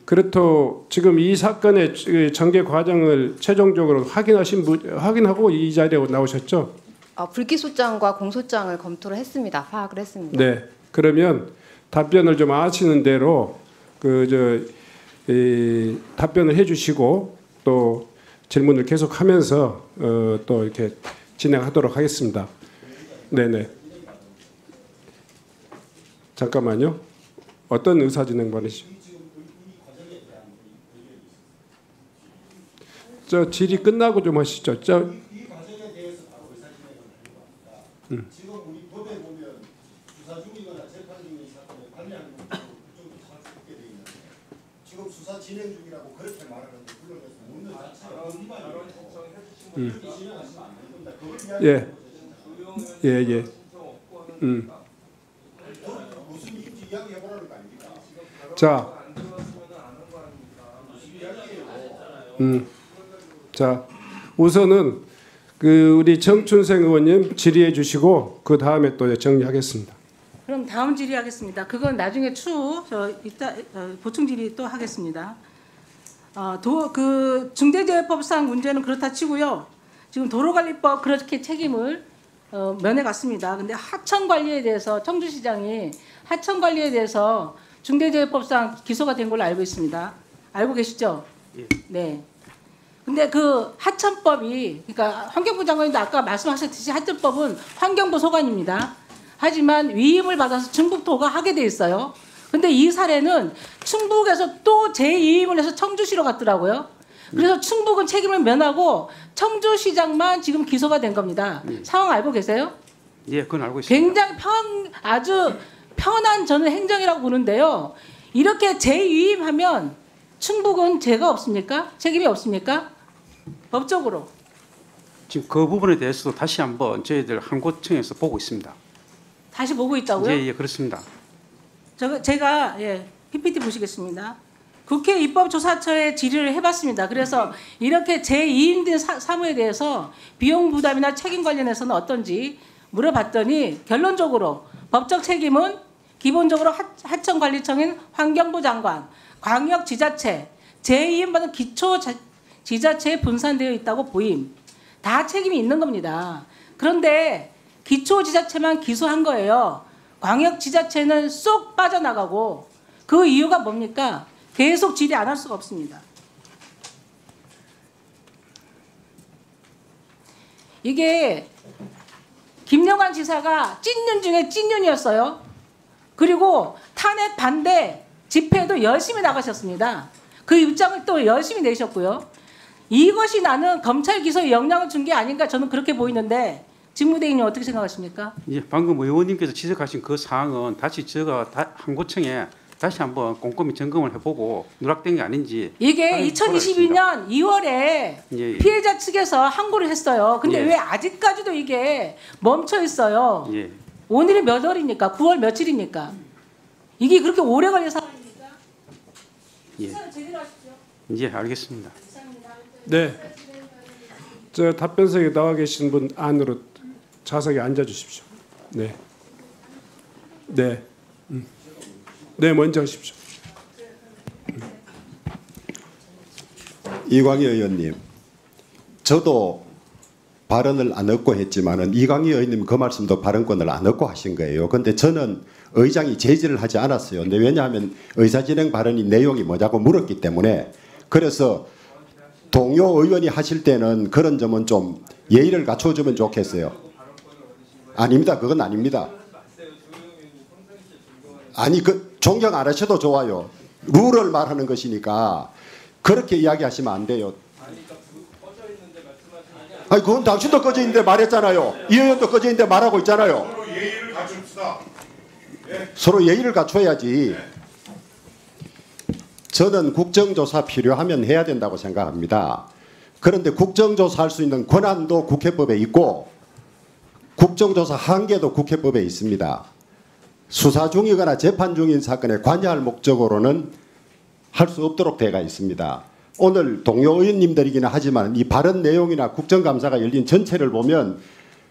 그렇도 지금 이 사건의 전개 과정을 최종적으로 확인하고 이 자리에 나오셨죠? 불기소장과 공소장을 검토를 했습니다. 파악을 했습니다. 네. 그러면 답변을 좀 아시는 대로 답변을 해주시고 또 질문을 계속하면서 또 이렇게 진행하도록 하겠습니다. 네네. 잠깐만요. 어떤 의사진행반이시죠? 저 질의 끝나고 좀 하시죠. 이 과정에 대해서 바로 의사진행을 하려고 합니다. 지금 우리 법에 보면 수사 중이거나 재판 중인 사건에 관여하는 국정조사를 하게 돼 있는데 지금 수사 진행 중이라고 그렇게 말하는데 불러내서 묻는 자체가 위반이고 진행하시면 안 됩니다. 그걸 예. 예. 무슨 일인지 이야기해보라는 거 아닙니까? 자. 자, 우선은 우리 정춘생 의원님 질의해 주시고 그 다음에 또 정리하겠습니다. 그럼 다음 질의하겠습니다. 그건 나중에 이따 보충 질의 또 하겠습니다. 그 중대재해법상 문제는 그렇다 치고요. 지금 도로관리법 그렇게 책임을 면해갔습니다. 근데 하천 관리에 대해서 청주시장이 하천 관리에 대해서 중대재해법상 기소가 된 걸로 알고 있습니다. 알고 계시죠? 네. 근데 그 하천법이, 그러니까 환경부 장관님도 아까 말씀하셨듯이 하천법은 환경부 소관입니다. 하지만 위임을 받아서 충북도가 하게 돼 있어요. 근데 이 사례는 충북에서 또 재위임을 해서 청주시로 갔더라고요. 그래서 충북은 책임을 면하고 청주시장만 지금 기소가 된 겁니다. 상황 알고 계세요? 예, 그건 알고 있습니다. 굉장히 아주 편한 저는 행정이라고 보는데요. 이렇게 재위임하면 충북은 죄가 없습니까? 책임이 없습니까? 법적으로. 지금 그 부분에 대해서도 다시 한번 저희들 한고청에서 보고 있습니다. 다시 보고 있다고요? 예, 그렇습니다. 제가 PPT 보시겠습니다. 국회 입법조사처에 질의를 해봤습니다. 그래서 이렇게 제2임대 사무에 대해서 비용 부담이나 책임 관련해서는 어떤지 물어봤더니 결론적으로 법적 책임은 기본적으로 하천관리청인 환경부 장관, 광역지자체, 제2임받은 기초지자체에 분산되어 있다고 보임. 다 책임이 있는 겁니다. 그런데 기초지자체만 기소한 거예요. 광역지자체는 쏙 빠져나가고 그 이유가 뭡니까? 계속 질의 안 할 수가 없습니다. 이게 김영환 지사가 찐윤 중에 찐윤이었어요. 그리고 탄핵 반대 집회도 열심히 나가셨습니다. 그 입장을 또 열심히 내셨고요. 이것이 나는 검찰 기소에 영향을 준 게 아닌가 저는 그렇게 보이는데 직무대행님 어떻게 생각하십니까? 예, 방금 의원님께서 지적하신 그 사항은 다시 제가 한고청에 다시 한번 꼼꼼히 점검을 해보고 누락된 게 아닌지. 이게 2022년 2월에 피해자 측에서 항고를 했어요. 근데 왜 아직까지도 이게 멈춰 있어요? 오늘이 몇 월입니까? 9월 며칠입니까? 이게 그렇게 오래 걸릴 상황입니까? 수사를 제대로 하십시오. 예, 알겠습니다. 네. 저 답변석에 나와 계신 분 안으로 좌석에 앉아 주십시오. 네. 네. 네, 먼저 하십시오. 이광희 의원님, 저도 발언을 안 얻고 했지만은 이광희 의원님 그 말씀도 발언권을 안 얻고 하신 거예요. 그런데 저는 의장이 제지를 하지 않았어요. 근데 왜냐하면 의사진행 발언이 내용이 뭐냐고 물었기 때문에. 그래서 동료 의원이 하실 때는 그런 점은 좀 예의를 갖춰주면 좋겠어요. 아닙니다. 그건 아닙니다. 아니 존경 안 하셔도 좋아요. 룰을 말하는 것이니까 그렇게 이야기하시면 안 돼요. 아니 그건 당신도 꺼져 있는데 말했잖아요. 이 의원도 꺼져 있는데 말하고 있잖아요. 서로 예의를 갖춥시다. 서로 예의를 갖춰야지. 저는 국정조사 필요하면 해야 된다고 생각합니다. 그런데 국정조사할 수 있는 권한도 국회법에 있고 국정조사 한계도 국회법에 있습니다. 수사 중이거나 재판 중인 사건에 관여할 목적으로는 할 수 없도록 되어 있습니다. 오늘 동료 의원님들이기는 하지만 이 발언 내용이나 국정감사가 열린 전체를 보면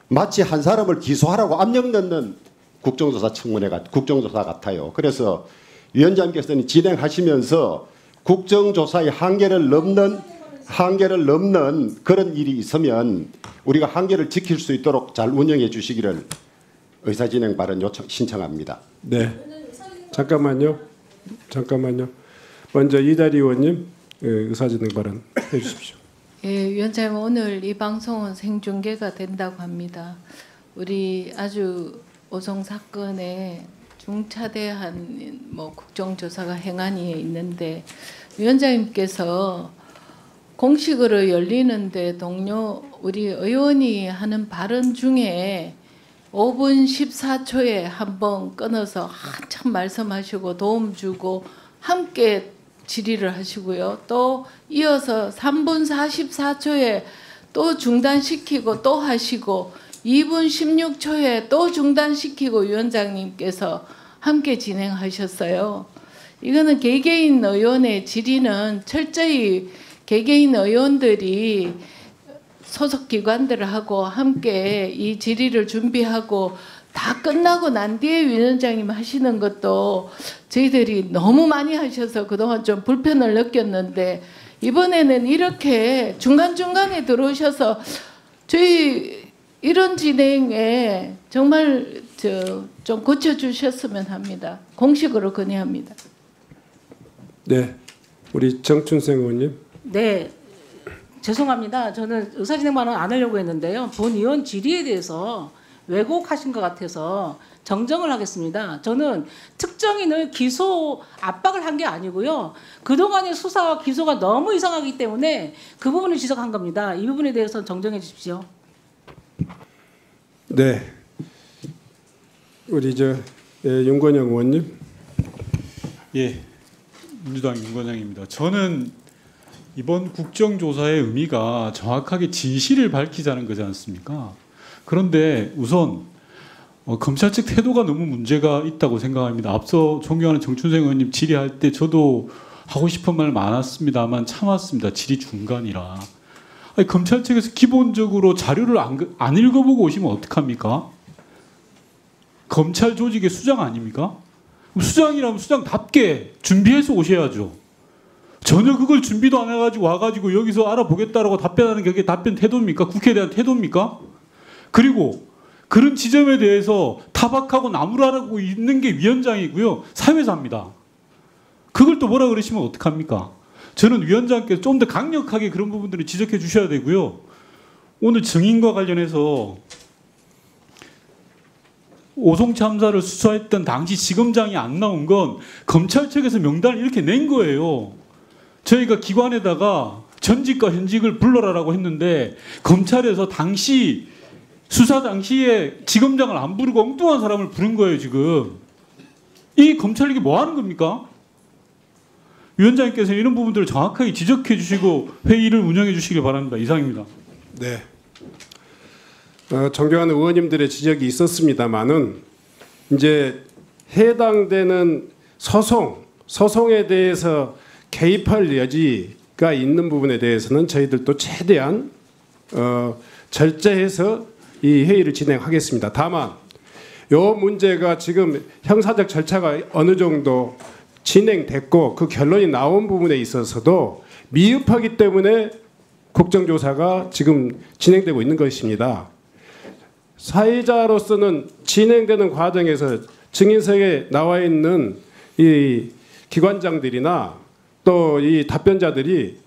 마치 한 사람을 기소하라고 압력 넣는 국정조사 같아요. 그래서 위원장께서는 진행하시면서 국정조사의 한계를 넘는 한계를 넘는 그런 일이 있으면 우리가 한계를 지킬 수 있도록 잘 운영해 주시기를 의사진행 발언 신청합니다. 네. 잠깐만요. 먼저 이다리 의원님 의사진행 발언 해주십시오. 예, 위원장님 오늘 이 방송은 생중계가 된다고 합니다. 우리 아주 오송 사건에 중차대한 국정조사가 행안위에 있는데 위원장님께서 공식으로 열리는데 동료 우리 의원이 하는 발언 중에 5분 14초에 한번 끊어서 한참 말씀하시고 도움 주고 함께 질의를 하시고요. 또 이어서 3분 44초에 또 중단시키고 또 하시고 2분 16초에 또 중단시키고 위원장님께서 함께 진행하셨어요. 이거는 개개인 의원의 질의는 철저히 개개인 의원들이 소속 기관들하고 함께 이 질의를 준비하고 다 끝나고 난 뒤에 위원장님 하시는 것도 저희들이 너무 많이 하셔서 그동안 좀 불편을 느꼈는데 이번에는 이렇게 중간중간에 들어오셔서 저희 이런 진행에 정말 좀 고쳐주셨으면 합니다. 공식으로 건의합니다. 네, 우리 정춘생 의원님. 네, 죄송합니다. 저는 의사진행 발언 안 하려고 했는데요. 본 의원 질의에 대해서 왜곡하신 것 같아서 정정을 하겠습니다. 저는 특정인을 기소 압박을 한 게 아니고요. 그동안의 수사와 기소가 너무 이상하기 때문에 그 부분을 지적한 겁니다. 이 부분에 대해서 정정해 주십시오. 네, 우리 윤건영 의원님. 예, 민주당 윤건영입니다. 저는 이번 국정조사의 의미가 정확하게 진실을 밝히자는 거지 않습니까? 그런데 우선 검찰 측 태도가 너무 문제가 있다고 생각합니다. 앞서 존경하는 정춘생 의원님 질의할 때 저도 하고 싶은 말 많았습니다만 참았습니다. 질의 중간이라. 아니, 검찰 측에서 기본적으로 자료를 안 읽어보고 오시면 어떡합니까? 검찰 조직의 수장 아닙니까? 수장이라면 수장답게 준비해서 오셔야죠. 전혀 그걸 준비도 안 해가지고 와가지고 여기서 알아보겠다라고 답변하는 게 답변 태도입니까? 국회에 대한 태도입니까? 그리고 그런 지점에 대해서 타박하고 나무라고 있는 게 위원장이고요. 사회자입니다. 그걸 또 뭐라 그러시면 어떡합니까? 저는 위원장께서 좀 더 강력하게 그런 부분들을 지적해 주셔야 되고요. 오늘 증인과 관련해서 오송 참사를 수사했던 당시 지검장이 안 나온 건 검찰 측에서 명단을 이렇게 낸 거예요. 저희가 기관에다가 전직과 현직을 불러라라고 했는데 검찰에서 당시 수사 당시에 지검장을 안 부르고 엉뚱한 사람을 부른 거예요. 지금 이 검찰이 뭐 하는 겁니까? 위원장님께서 이런 부분들을 정확하게 지적해 주시고 회의를 운영해 주시길 바랍니다. 이상입니다. 네. 존경하는 의원님들의 지적이 있었습니다만은 이제 해당되는 소송에 대해서 개입할 여지가 있는 부분에 대해서는 저희들도 최대한 절제해서 이 회의를 진행하겠습니다. 다만 이 문제가 지금 형사적 절차가 어느 정도 진행됐고 그 결론이 나온 부분에 있어서도 미흡하기 때문에 국정조사가 지금 진행되고 있는 것입니다. 사회자로서는 진행되는 과정에서 증인석에 나와 있는 이 기관장들이나 또 이 답변자들이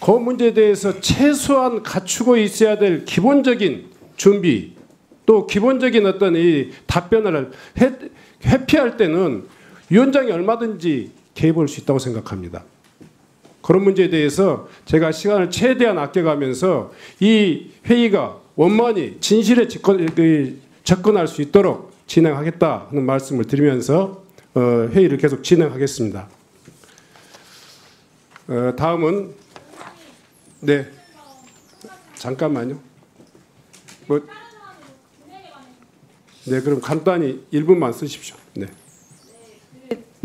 그 문제에 대해서 최소한 갖추고 있어야 될 기본적인 준비 또 기본적인 어떤 이 답변을 회피할 때는 위원장이 얼마든지 개입할 수 있다고 생각합니다. 그런 문제에 대해서 제가 시간을 최대한 아껴가면서 이 회의가 원만히 진실에 접근할 수 있도록 진행하겠다 하는 말씀을 드리면서 회의를 계속 진행하겠습니다. 다음은 네 잠깐만요. 네 그럼 간단히 1분만 쓰십시오. 네.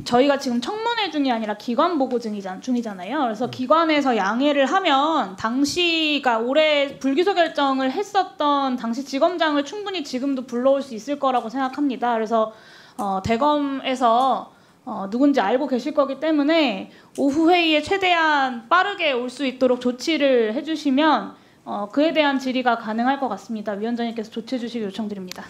저희가 지금 청문회 중이 아니라 기관 보고 중이잖아요. 그래서 기관에서 양해를 하면 당시가 올해 불기소 결정을 했었던 당시 지검장을 충분히 지금도 불러올 수 있을 거라고 생각합니다. 그래서 대검에서 누군지 알고 계실 거기 때문에 오후 회의에 최대한 빠르게 올 수 있도록 조치를 해주시면 그에 대한 질의가 가능할 것 같습니다. 위원장님께서 조치해 주시기 요청드립니다.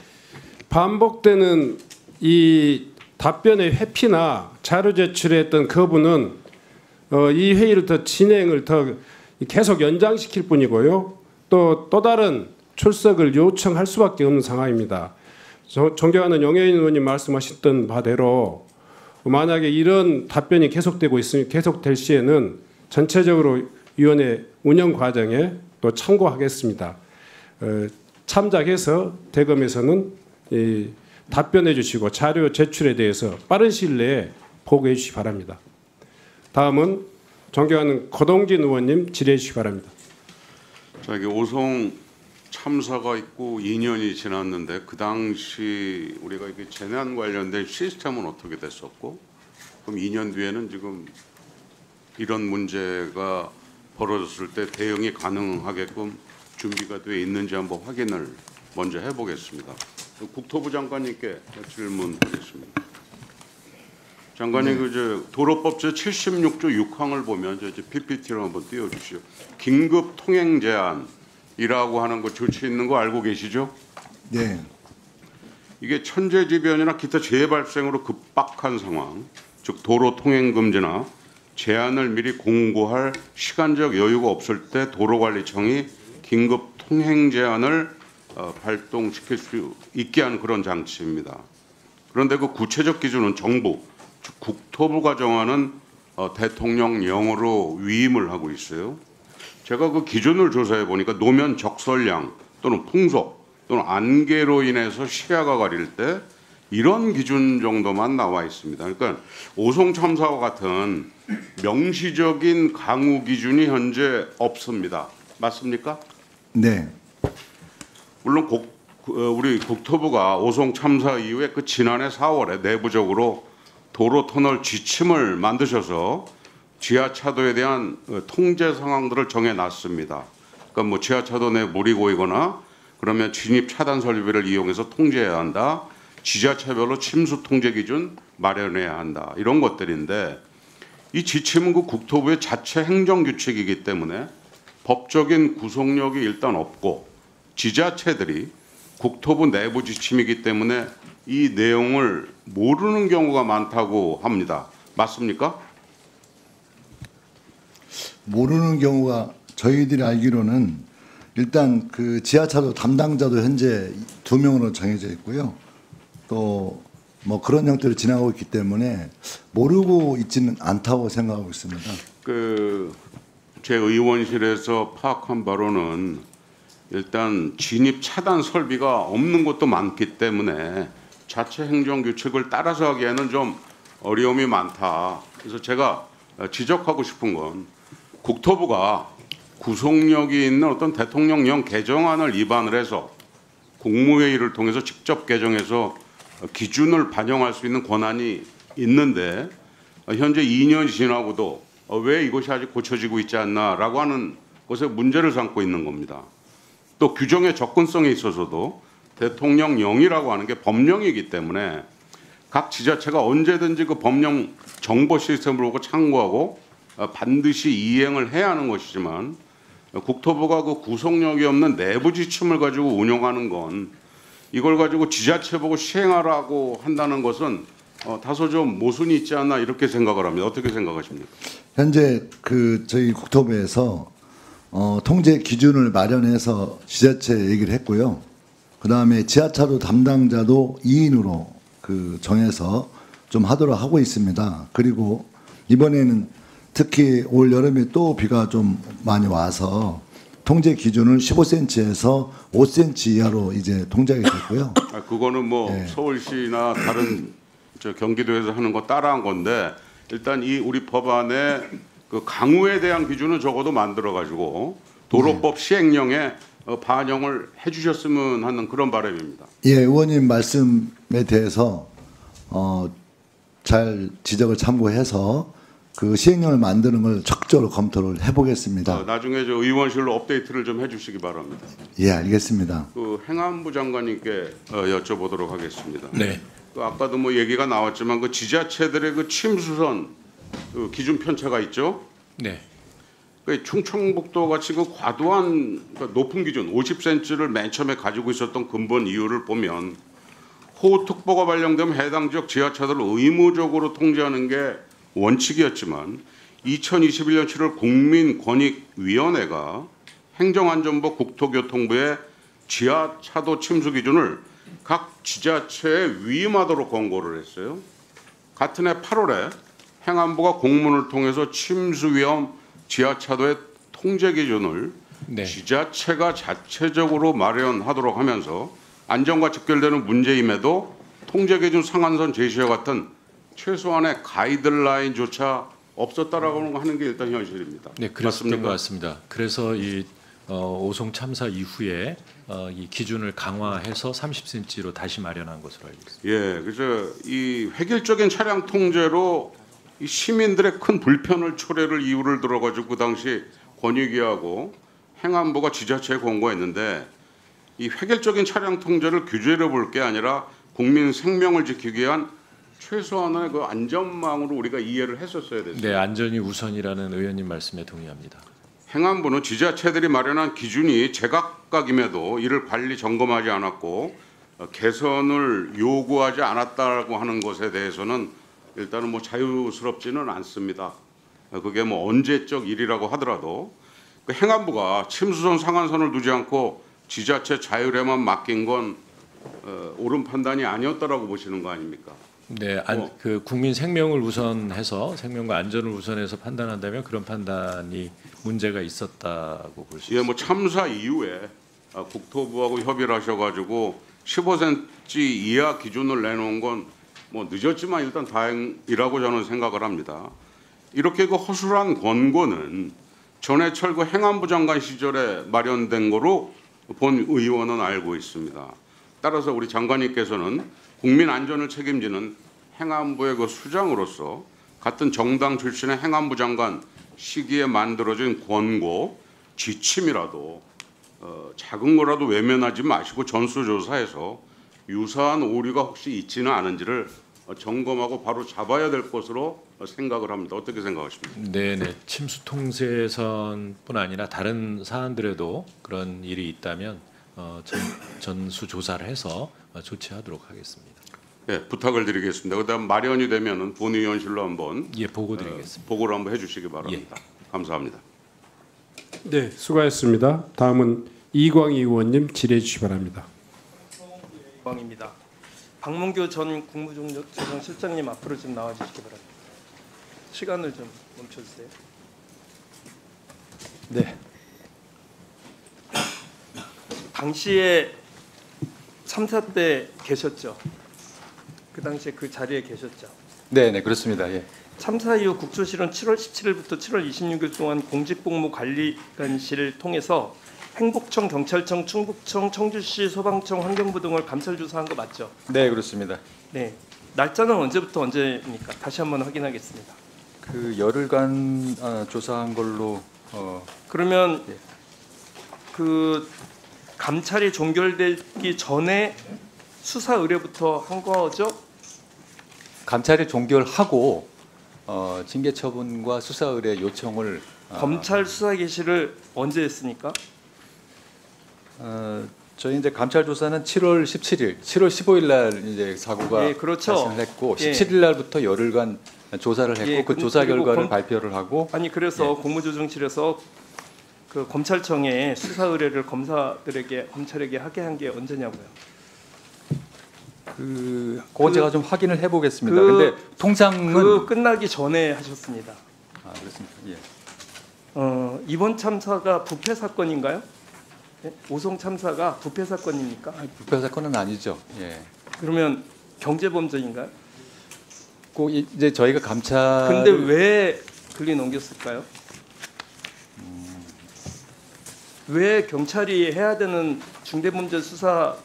반복되는 이 답변의 회피나 자료 제출에 했던 거부는 이 회의를 더 진행을 더 계속 연장시킬 뿐이고요. 또 다른 출석을 요청할 수밖에 없는 상황입니다. 존경하는 용해인 의원님 말씀하셨던 바대로 만약에 이런 답변이 계속되고 있으면 계속될 시에는 전체적으로 위원회 운영 과정에 또 참고하겠습니다. 참작해서 대검에서는 답변해 주시고 자료 제출에 대해서 빠른 시일 내에 보고해 주시기 바랍니다. 다음은 존경하는 고동진 의원님 질의해 주시기 바랍니다. 저기 오송 참사가 있고 2년이 지났는데 그 당시 우리가 이게 재난 관련된 시스템은 어떻게 됐었고, 그럼 2년 뒤에는 지금 이런 문제가 벌어졌을 때 대응이 가능하게끔 준비가 돼 있는지 한번 확인을 먼저 해보겠습니다. 국토부 장관님께 질문하겠습니다. 장관님, 그 도로법 제 76조 6항을 보면 저 PPT로 한번 띄워주시죠. 긴급 통행 제한이라고 하는 거 조치 있는 거 알고 계시죠? 네. 이게 천재지변이나 기타 재해 발생으로 급박한 상황, 즉 도로 통행 금지나 제한을 미리 공고할 시간적 여유가 없을 때 도로관리청이 긴급 통행 제한을 발동시킬 수 있게 하는 그런 장치입니다. 그런데 그 구체적 기준은 정부, 즉 국토부가 정하는 대통령령으로 위임을 하고 있어요. 제가 그 기준을 조사해 보니까 노면 적설량 또는 풍속 또는 안개로 인해서 시야가 가릴 때 이런 기준 정도만 나와 있습니다. 그러니까 오송 참사와 같은 명시적인 강우 기준이 현재 없습니다. 맞습니까? 네. 물론 우리 국토부가 오송 참사 이후에 그 지난해 4월에 내부적으로 도로 터널 지침을 만드셔서 지하차도에 대한 통제 상황들을 정해놨습니다. 그러니까 뭐 지하차도 내 물이 고이거나 그러면 진입 차단 설비를 이용해서 통제해야 한다. 지자체별로 침수 통제 기준 마련해야 한다. 이런 것들인데 이 지침은 그 국토부의 자체 행정 규칙이기 때문에 법적인 구속력이 일단 없고 지자체들이 국토부 내부 지침이기 때문에 이 내용을 모르는 경우가 많다고 합니다. 맞습니까? 모르는 경우가 저희들이 알기로는 일단 그 지하차도 담당자도 현재 2명으로 정해져 있고요. 또 뭐 그런 형태로 지나가고 있기 때문에 모르고 있지는 않다고 생각하고 있습니다. 제 의원실에서 파악한 바로는 일단 진입 차단 설비가 없는 곳도 많기 때문에 자체 행정 규칙을 따라서 하기에는 좀 어려움이 많다. 그래서 제가 지적하고 싶은 건 국토부가 구속력이 있는 어떤 대통령령 개정안을 위반을 해서 국무회의를 통해서 직접 개정해서 기준을 반영할 수 있는 권한이 있는데 현재 2년이 지나고도 왜 이것이 아직 고쳐지고 있지 않나라고 하는 것에 문제를 삼고 있는 겁니다. 또 규정의 접근성에 있어서도 대통령령이라고 하는 게 법령이기 때문에 각 지자체가 언제든지 그 법령 정보 시스템을 보고 참고하고 반드시 이행을 해야 하는 것이지만 국토부가 그 구속력이 없는 내부 지침을 가지고 운영하는 건 이걸 가지고 지자체 보고 시행하라고 한다는 것은 다소 좀 모순이 있지 않나 이렇게 생각을 합니다. 어떻게 생각하십니까? 현재 저희 국토부에서 통제 기준을 마련해서 지자체 얘기를 했고요. 그 다음에 지하차도 담당자도 2인으로 정해서 좀 하도록 하고 있습니다. 그리고 이번에는 특히 올 여름에 또 비가 좀 많이 와서 통제 기준을 15cm에서 5cm 이하로 이제 통제하게 됐고요. 그거는 뭐 네. 서울시나 다른 경기도에서 하는 거 따라한 건데 일단 이 우리 법안에 그 강우에 대한 기준은 적어도 만들어 가지고 도로법 시행령에 반영을 해주셨으면 하는 그런 바람입니다. 예, 의원님 말씀에 대해서 잘 지적을 참고해서 그 시행령을 만드는 걸 적극적으로 검토를 해보겠습니다. 나중에 저 의원실로 업데이트를 좀 해주시기 바랍니다. 예, 알겠습니다. 그 행안부 장관님께 여쭤보도록 하겠습니다. 네. 그 아까도 뭐 얘기가 나왔지만 그 지자체들의 그 침수선 그 기준 편차가 있죠. 네. 그 충청북도 같이 그 과도한 그 높은 기준 50cm를 맨 처음에 가지고 있었던 근본 이유를 보면 호우특보가 발령되면 해당 지역 지하차도를 의무적으로 통제하는 게 원칙이었지만 2021년 7월 국민권익위원회가 행정안전부 국토교통부의 지하차도 침수 기준을 각 지자체에 위임하도록 권고를 했어요. 같은 해 8월에 행안부가 공문을 통해서 침수 위험 지하차도의 통제 기준을 네. 지자체가 자체적으로 마련하도록 하면서 안전과 직결되는 문제임에도 통제 기준 상한선 제시와 같은 최소한의 가이드라인조차 없었다라고 하는 게 일단 현실입니다. 네, 그랬던 맞습니까? 것 같습니다. 그래서 이 오송 참사 이후에 이 기준을 강화해서 30cm로 다시 마련한 것으로 알고 있습니다. 예, 그래서 이 획일적인 차량 통제로 이 시민들의 큰 불편을 초래를 이유를 들어가지고 그 당시 권익위하고 행안부가 지자체에 권고했는데 이 획일적인 차량 통제를 규제를 볼 게 아니라 국민 생명을 지키기 위한 최소한의 그 안전망으로 우리가 이해를 했었어야 됐어요. 네, 안전이 우선이라는 의원님 말씀에 동의합니다. 행안부는 지자체들이 마련한 기준이 제각각임에도 이를 관리 점검하지 않았고 개선을 요구하지 않았다고 하는 것에 대해서는 일단은 뭐 자유스럽지는 않습니다. 그게 뭐 언제적 일이라고 하더라도 그 행안부가 침수선 상한선을 두지 않고 지자체 자율에만 맡긴 건 옳은 판단이 아니었다라고 보시는 거 아닙니까? 네, 그 국민 생명을 우선해서 생명과 안전을 우선해서 판단한다면 그런 판단이 문제가 있었다고 볼 수 예, 있습니다. 뭐 참사 이후에 국토부하고 협의를 하셔가지고 15cm 이하 기준을 내놓은 건 뭐 늦었지만 일단 다행이라고 저는 생각을 합니다. 이렇게 그 허술한 권고는 전해철 그 행안부 장관 시절에 마련된 거로 본 의원은 알고 있습니다. 따라서 우리 장관님께서는 국민 안전을 책임지는 행안부의 그 수장으로서 같은 정당 출신의 행안부 장관 시기에 만들어진 권고 지침이라도 작은 거라도 외면하지 마시고 전수조사해서 유사한 오류가 혹시 있지는 않은지를 점검하고 바로 잡아야 될 것으로 생각을 합니다. 어떻게 생각하십니까? 네, 침수 통제선뿐 아니라 다른 사안들에도 그런 일이 있다면 전수 조사를 해서 조치하도록 하겠습니다. 네, 부탁을 드리겠습니다. 그다음 마련이 되면은 본의원실로 한번 보고 드리겠습니다. 보고를 한번 해주시기 바랍니다. 감사합니다. 네, 수고하셨습니다. 다음은 이광희 의원님 질의해 주시기 바랍니다. 입니다. 박문규 전 국무조정실장님 앞으로 좀 나와주시기 바랍니다. 시간을 좀 멈춰주세요. 네. 당시에 참사 때 계셨죠? 그 당시에 그 자리에 계셨죠? 네, 그렇습니다. 예. 참사 이후 국조실은 7월 17일부터 7월 26일 동안 공직복무관리관실을 통해서 행복청, 경찰청, 충북청, 청주시, 소방청, 환경부 등을 감찰 조사한 거 맞죠? 네, 그렇습니다. 네. 날짜는 언제부터 언제입니까? 다시 한번 확인하겠습니다. 그 열흘간 조사한 걸로 그러면 그 감찰이 종결되기 전에 수사 의뢰부터 한 거죠? 감찰이 종결하고 징계 처분과 수사 의뢰 요청을 검찰 수사 개시를 언제 했습니까? 저희 이제 감찰 조사는 7월 17일, 7월 15일 날 이제 사고가 예, 그렇죠. 발생했고 예. 17일 날부터 열흘간 조사를 했고 예, 그 조사 그리고 결과를 발표를 하고 아니 그래서 공무조정실에서 그 검찰청에 수사 의뢰를 검찰에게 하게 한 게 언제냐고요? 그건 제가 좀 확인을 해보겠습니다. 근데 통상은 그 끝나기 전에 하셨습니다. 아, 그렇습니다. 예. 이번 참사가 부패 사건인가요? 네? 오송 참사가 부패 사건입니까? 부패 사건은 아니죠. 예. 그러면 경제 범죄인가요? 꼭 이제 저희가 감찰. 근데 왜 글리 넘겼을까요? 왜 경찰이 해야 되는 중대범죄 수사를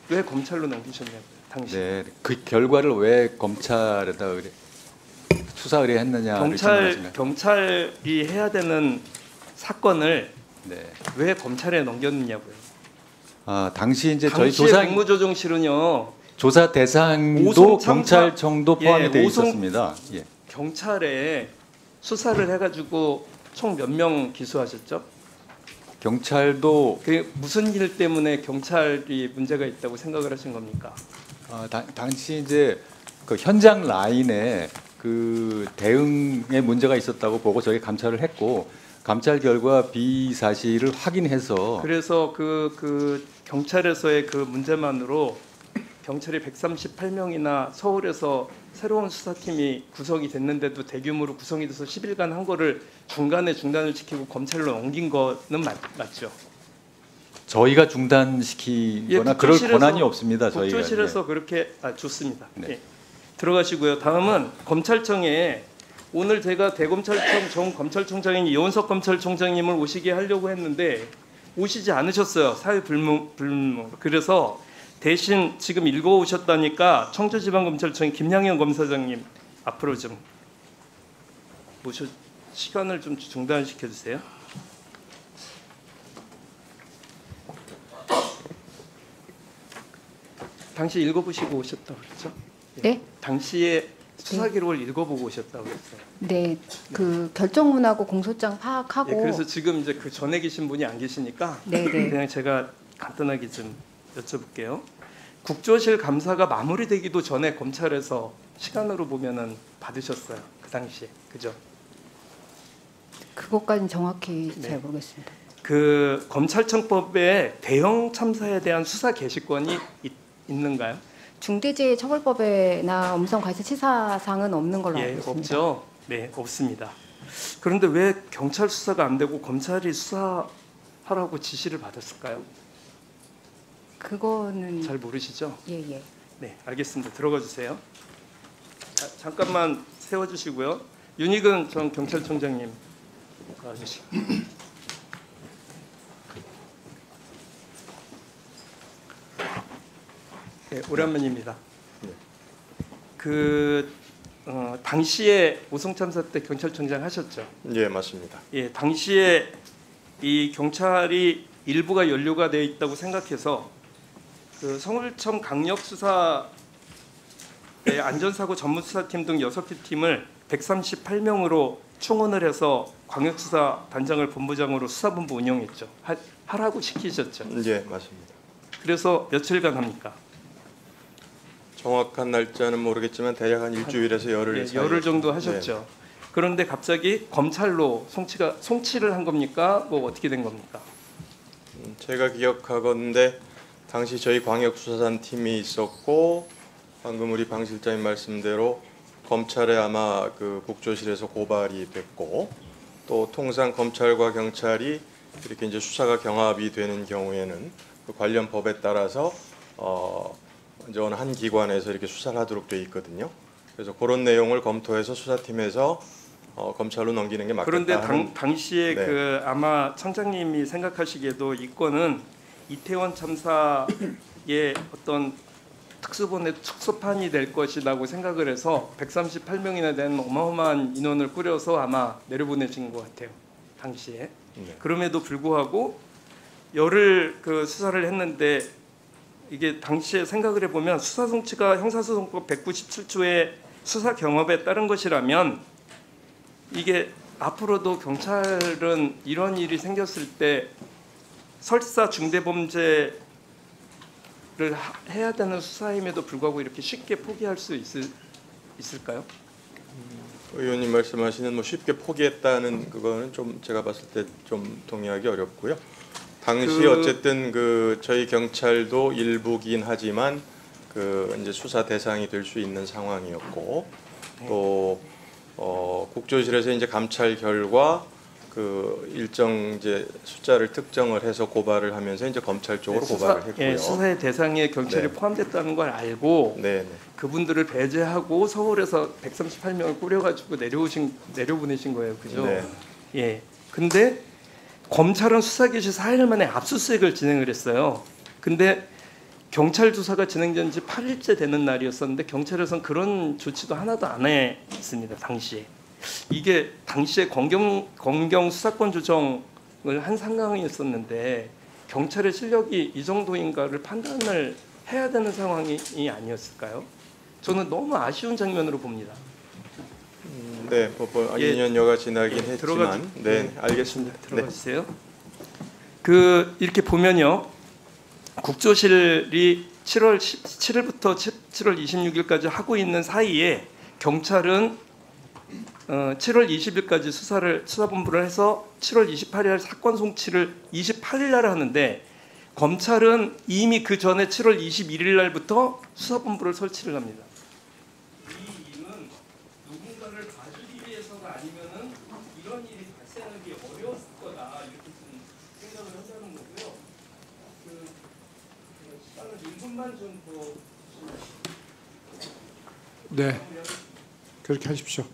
왜 검찰로 넘기셨냐고요, 당시? 네, 그 결과를 왜 검찰에다 수사 의뢰했느냐? 경찰이 해야 되는 사건을 네. 왜 검찰에 넘겼느냐고요? 아, 당시 이제 저희 당시에 조사 국무조정실은요 조사 대상도 오송 참사- 경찰청도 포함이 예, 되어 오송- 있었습니다. 예. 경찰에 수사를 해가지고 총 몇 명 기소하셨죠? 경찰도 그 무슨 일 때문에 경찰이 문제가 있다고 생각을 하신 겁니까? 당시 이제 그 현장 라인에 그 대응에 문제가 있었다고 보고 저희 감찰을 했고 감찰 결과 비사실을 확인해서 그래서 그 경찰에서의 그 문제만으로 경찰이 138명이나 서울에서 새로운 수사팀이 구성이 됐는데도 대규모로 구성이 돼서 10일간 한 거를 중간에 중단을 시키고 검찰로 넘긴 거는 맞죠? 저희가 중단시키거나 그럴 권한이 없습니다. 저희가. 국조실에서 그렇게 좋습니다. 예. 들어가시고요. 다음은 검찰청에 오늘 제가 대검찰청 전 검찰총장인 이원석 검찰총장님을 오시게 하려고 했는데 오시지 않으셨어요. 사회불문. 그래서 대신 지금 읽어오셨다니까 청주지방검찰청 김양현 검사장님 앞으로 좀 모셔 시간을 좀 중단시켜 주세요. 당시 읽어보시고 오셨다고 그랬죠? 네? 당시에 수사 기록을 읽어보고 오셨다고 그랬어요. 네, 그 결정문하고 공소장 파악하고. 예, 그래서 지금 이제 그 전에 계신 분이 안 계시니까 네네. 그냥 제가 간단하게 좀 여쭤볼게요. 국조실 감사가 마무리되기도 전에 검찰에서 시간으로 보면은 받으셨어요. 그 당시에 그죠? 그것까지는 정확히 네. 잘 모르겠습니다. 그 검찰청법에 대형 참사에 대한 수사 개시권이 있는가요? 중대재해처벌법에나 음성과실치사상은 없는 걸로 알고 예, 있습니다. 없죠. 네, 없습니다. 그런데 왜 경찰 수사가 안 되고 검찰이 수사하라고 지시를 받았을까요? 그거는 잘 모르시죠? 예. 네, 알겠습니다. 들어가 주세요. 잠깐만 세워 주시고요. 윤희근 전 경찰청장님 나와주시고. 네, 오랜만입니다. 당시에 오송 참사 때 경찰청장 하셨죠? 예, 맞습니다. 예, 당시에 이 경찰이 일부가 연루가 되어 있다고 생각해서 그 서울청 강력수사의 안전사고 전문수사팀 등 6개 팀을 138명으로 충원을 해서 광역수사 단장을 본부장으로 수사본부 운영했죠. 하라고 시키셨죠? 예, 맞습니다. 그래서 며칠간 합니까? 정확한 날짜는 모르겠지만 대략 한 일주일에서 열흘 예, 사이. 열흘 정도 하셨죠. 그런데 갑자기 검찰로 송치를 한 겁니까? 뭐 어떻게 된 겁니까? 제가 기억하건대 당시 저희 광역수사단 팀이 있었고 방금 우리 방 실장님 말씀대로 검찰에 아마 그 국조실에서 고발이 됐고 또 통상 검찰과 경찰이 이렇게 이제 수사가 경합이 되는 경우에는 그 관련 법에 따라서 이제 어느 한 기관에서 이렇게 수사를 하도록 돼 있거든요. 그래서 그런 내용을 검토해서 수사팀에서 검찰로 넘기는 게 맞겠다. 그런데 당시에 네. 그 아마 청장님이 생각하시기에도 이 건은 이태원 참사의 어떤 특수본의 특수판이 될 것이라고 생각을 해서 138명이나 되는 어마어마한 인원을 꾸려서 아마 내려보내신 것 같아요. 당시에. 네. 그럼에도 불구하고 열흘 그 수사를 했는데 이게 당시에 생각을 해보면 수사 송치가 형사소송법 197조의 수사 경험에 따른 것이라면 이게 앞으로도 경찰은 이런 일이 생겼을 때 설사 중대범죄를 해야 되는 수사임에도 불구하고 이렇게 쉽게 포기할 수 있을까요? 의원님 말씀하시는 뭐 쉽게 포기했다는 그거는 좀 제가 봤을 때 좀 동의하기 어렵고요. 당시 어쨌든 그 저희 경찰도 일부긴 하지만 그 이제 수사 대상이 될 수 있는 상황이었고 또 국조실에서 이제 감찰 결과 그 일정 이제 숫자를 특정을 해서 고발을 하면서 이제 검찰 쪽으로 고발을 했고요. 예, 수사의 대상에 경찰이 네. 포함됐다는 걸 알고 네. 그분들을 배제하고 서울에서 138명을 꾸려가지고 내려보내신 거예요, 그죠? 네. 예. 근데 검찰은 수사 개시 4일 만에 압수수색을 진행을 했어요. 근데 경찰 조사가 진행된 지 8일째 되는 날이었었는데 경찰에서는 그런 조치도 하나도 안 했습니다, 당시에. 이게 당시에 검경 수사권 조정을 한 상황이었었는데 경찰의 실력이 이 정도인가를 판단을 해야 되는 상황이 아니었을까요? 저는 너무 아쉬운 장면으로 봅니다. 네, 법원 2년여가 지나긴 했지만, 네, 알겠습니다. 들어가 주세요. 이렇게 보면요, 국조실이 7월 7일부터 7월 26일까지 하고 있는 사이에 경찰은 7월 20일까지 수사본부를 해서 7월 28일 사건 송치를 28일 날 하는데, 검찰은 이미 그 전에 7월 21일 날부터 수사본부를 설치를 합니다. 이 일은 누군가를 봐주기 위해서가 아니면은 이런 일이 발생하기 어려웠을 거다, 이렇게 좀 생각을 한다는 거고요. 시간을 1분만 좀 더. 네, 그렇게 하십시오.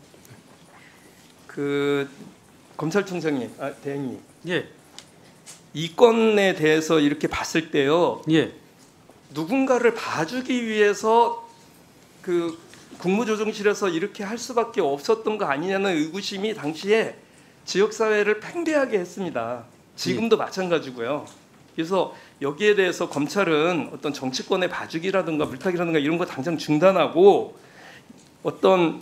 검찰총장님, 대행님. 예. 이 건에 대해서 이렇게 봤을 때요. 예. 누군가를 봐주기 위해서 국무조정실에서 이렇게 할 수밖에 없었던 거 아니냐는 의구심이 당시에 지역사회를 팽배하게 했습니다. 지금도 마찬가지고요. 그래서 여기에 대해서 검찰은 어떤 정치권의 봐주기라든가 물타기라든가 이런 거 당장 중단하고 어떤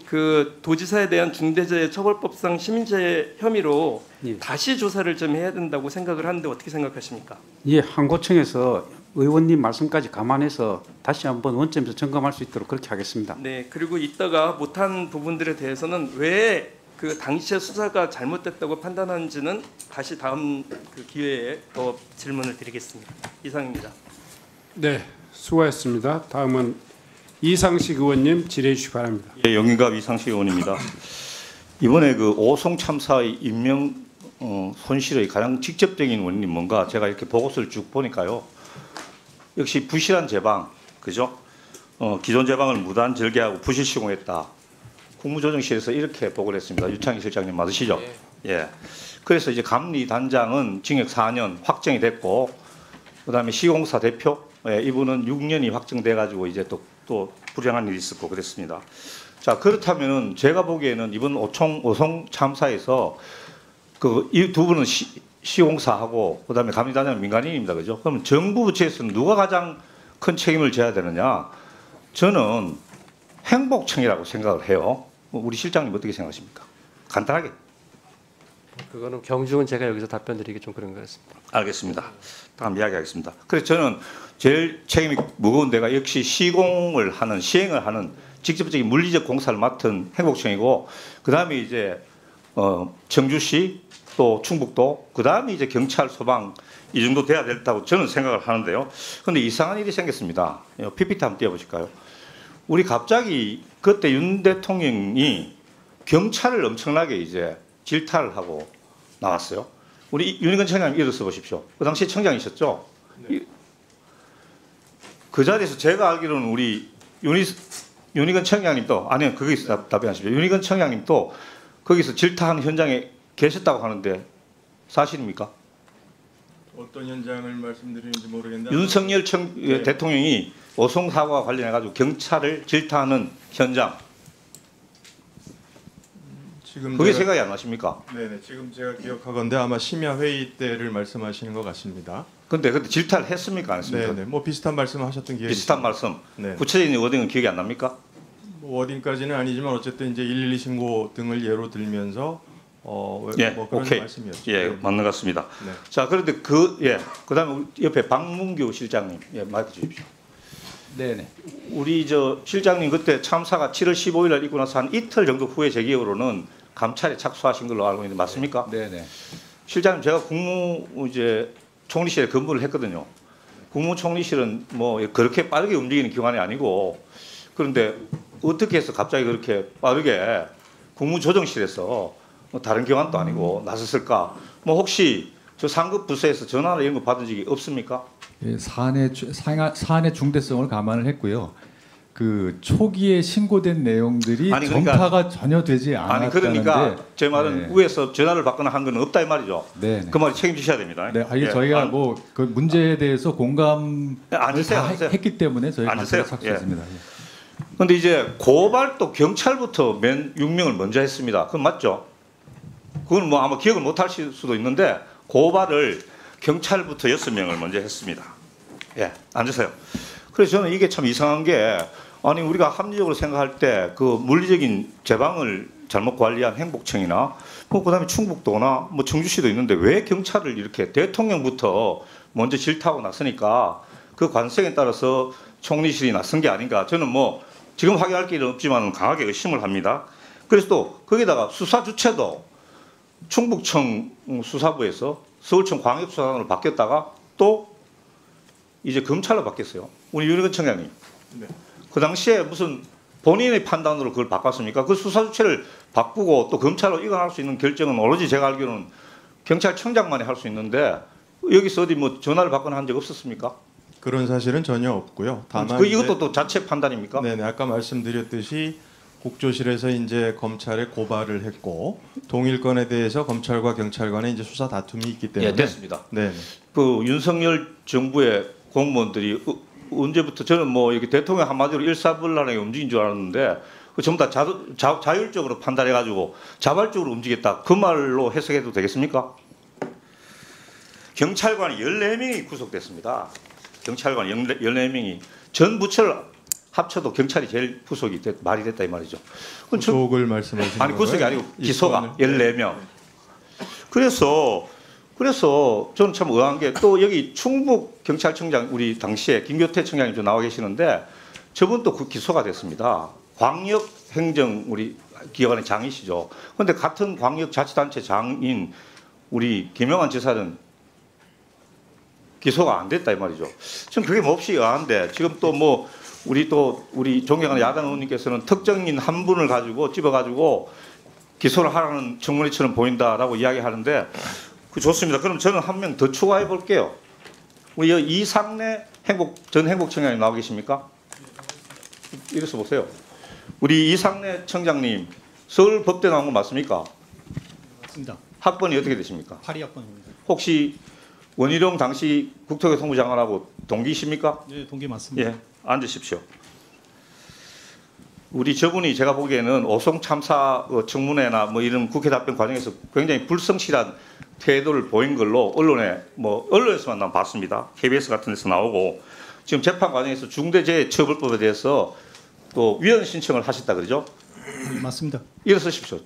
도지사에 대한 중대재해처벌법상 시민재해 혐의로 다시 조사를 좀 해야 된다고 생각을 하는데 어떻게 생각하십니까? 예, 항고청에서 의원님 말씀까지 감안해서 다시 한번 원점에서 점검할 수 있도록 그렇게 하겠습니다. 네, 그리고 이따가 못한 부분들에 대해서는 왜 당시에 수사가 잘못됐다고 판단하는지는 다시 다음 기회에 더 질문을 드리겠습니다. 이상입니다. 네, 수고하셨습니다. 다음은 이상식 의원님 질의해 주시기 바랍니다. 예, 영인갑 이상식 의원입니다. 이번에 오송 참사의 인명 손실의 가장 직접적인 원인이 뭔가 제가 이렇게 보고서를 쭉 보니까요. 역시 부실한 제방, 그죠? 기존 제방을 무단 절개하고 부실 시공했다. 국무조정실에서 이렇게 보고를 했습니다. 유창희 실장님 맞으시죠? 예. 그래서 이제 감리단장은 징역 4년 확정이 됐고, 그다음에 시공사 대표, 이분은 6년이 확정돼 가지고 이제 또 불행한 일이 있었고 그랬습니다. 자, 그렇다면은 제가 보기에는 이번 오송 참사에서 이 두 분은 시공사하고 그다음에 감리단장은 민간인입니다, 그죠? 그럼 정부 부처에서는 누가 가장 큰 책임을 져야 되느냐? 저는 행복청이라고 생각을 해요. 우리 실장님 어떻게 생각하십니까? 간단하게. 그거는 경중은 제가 여기서 답변드리기 좀 그런 것 같습니다. 알겠습니다. 다음 이야기하겠습니다. 그래서 저는 제일 책임이 무거운 데가 역시 시행을 하는 직접적인 물리적 공사를 맡은 행복청이고, 그 다음에 이제 청주시 또 충북도, 그 다음에 이제 경찰, 소방 이 정도 돼야 된다고 저는 생각을 하는데요. 그런데 이상한 일이 생겼습니다. PPT 한번 띄워보실까요? 우리 갑자기 그때 윤 대통령이 경찰을 엄청나게 이제 질타를 하고 나왔어요. 우리 윤희근 청장님 일어서 보십시오. 그 당시 청장이셨죠? 네. 그 자리에서 제가 알기로는 우리 윤희근 청장님도, 아니요, 거기서 답변하십시오. 윤희근 청장님도 거기서 질타하는 현장에 계셨다고 하는데 사실입니까? 어떤 현장을 말씀드리는지 모르겠는데 윤석열 네. 대통령이 오송 사고와 관련해 가지고 경찰을 질타하는 현장, 지금 그게 생각이 안 나십니까? 네네, 지금 제가 기억하건데 아마 심야 회의 때를 말씀하시는 것 같습니다. 근데 그때 질타를 했습니까, 안 했습니까? 네네, 뭐 비슷한 말씀하셨던 기억이 비슷한 있습니다. 말씀. 네. 구체적인 워딩은 기억이 안 납니까? 뭐 워딩까지는 아니지만 어쨌든 이제 112 신고 등을 예로 들면서 예, 뭐 그런 오케이. 말씀이었죠. 예, 네. 맞는 것 같습니다. 네. 자, 그런데 그다음에 옆에 박문규 실장님, 예, 마이크 주십시오. 네네. 우리 실장님 그때 참사가 7월 15일 날 있고 나서 한 이틀 정도 후에 제 기억으로는 감찰에 착수하신 걸로 알고 있는데 맞습니까? 네네. 실장님, 제가 국무총리실에 근무를 했거든요. 국무총리실은 뭐 그렇게 빠르게 움직이는 기관이 아니고, 그런데 어떻게 해서 갑자기 그렇게 빠르게 국무조정실에서 뭐 다른 기관도 아니고 나섰을까? 뭐 혹시 저 상급 부서에서 전화나 이런 거 받은 적이 없습니까? 예, 사안의 중대성을 감안을 했고요. 그 초기에 신고된 내용들이 전파가 전혀 되지 않았다는데. 아니 그러니까 제 말은 위에서 전화를 받거나 한 건 없다 이 말이죠. 네. 그 말이 책임지셔야 됩니다. 네, 이게 저희가 뭐 그 문제에 대해서 공감을 다 했기 때문에 저희가 감찰에 착수했습니다. 그런데 이제 고발도 경찰부터 6명을 먼저 했습니다. 그건 맞죠? 그건 뭐 아마 기억을 못 하실 수도 있는데 고발을 경찰부터 6명을 먼저 했습니다. 예, 앉으세요. 그래서 저는 이게 참 이상한 게 아니 우리가 합리적으로 생각할 때 그 물리적인 제방을 잘못 관리한 행복청이나 뭐 그다음에 충북도나 뭐 청주시도 있는데 왜 경찰을 이렇게 대통령부터 먼저 질타하고 나서니까 그 관성에 따라서 총리실이 나선 게 아닌가. 저는 뭐 지금 확인할 길은 없지만 강하게 의심을 합니다. 그래서 또 거기다가 수사 주체도 충북청 수사부에서 서울청 광역수사단으로 바뀌었다가 또 이제 검찰로 바뀌었어요. 우리 윤희근 청장님. 네. 그 당시에 무슨 본인의 판단으로 그걸 바꿨습니까? 그 수사 주체를 바꾸고 또 검찰로 이관할 수 있는 결정은 오로지 제가 알기로는 경찰청장만이 할 수 있는데 여기서 어디 뭐 전화를 받거나 한 적 없었습니까? 그런 사실은 전혀 없고요. 다만 그 이것도 또 자체 판단입니까? 네, 아까 말씀드렸듯이 국조실에서 이제 검찰에 고발을 했고 동일건에 대해서 검찰과 경찰 간에 이제 수사 다툼이 있기 때문에 예, 됐습니다. 네. 그 윤석열 정부의 공무원들이 언제부터 저는 뭐 여기 대통령 한마디로 일사불란하게 움직인 줄 알았는데 그 전부 다 자율적으로 판단해가지고 자발적으로 움직였다. 그 말로 해석해도 되겠습니까? 경찰관이 14명이 구속됐습니다. 경찰관 14명이 전 부처를 합쳐도 경찰이 제일 구속이 말이 됐다 이 말이죠. 구속을 말씀하시는 아니 구속이 건가요? 아니고 기소가 14명. 그래서 저는 참 의아한 게 또 여기 충북 경찰청장 우리 당시에 김교태 청장님 좀 나와 계시는데 저분도 그 기소가 됐습니다. 광역행정 우리 기관의 장이시죠. 그런데 같은 광역자치단체 장인 우리 김영환 지사는 기소가 안 됐다 이 말이죠. 지금 그게 몹시 의아한데 지금 또 뭐 우리 존경하는 야당 의원님께서는 특정인 한 분을 가지고 집어가지고 기소를 하라는 청문회처럼 보인다라고 이야기하는데 그 좋습니다. 그럼 저는 한 명 더 추가해 볼게요. 우리 이상래 전 행복청장님 나와 계십니까? 이래서 보세요. 우리 이상래 청장님 서울 법대 나온 거 맞습니까? 맞습니다. 학번이 어떻게 되십니까? 82학번입니다. 혹시 원희룡 당시 국토교통부 장관하고 동기십니까? 네, 동기 맞습니다. 예, 앉으십시오. 우리 저분이 제가 보기에는 오송 참사 청문회나 뭐 이런 국회 답변 과정에서 굉장히 불성실한 태도를 보인 걸로 언론에서만 난 봤습니다. KBS 같은 데서 나오고 지금 재판 과정에서 중대재해처벌법에 대해서 또 위헌 신청을 하셨다 그러죠? 맞습니다. 일어서십시오.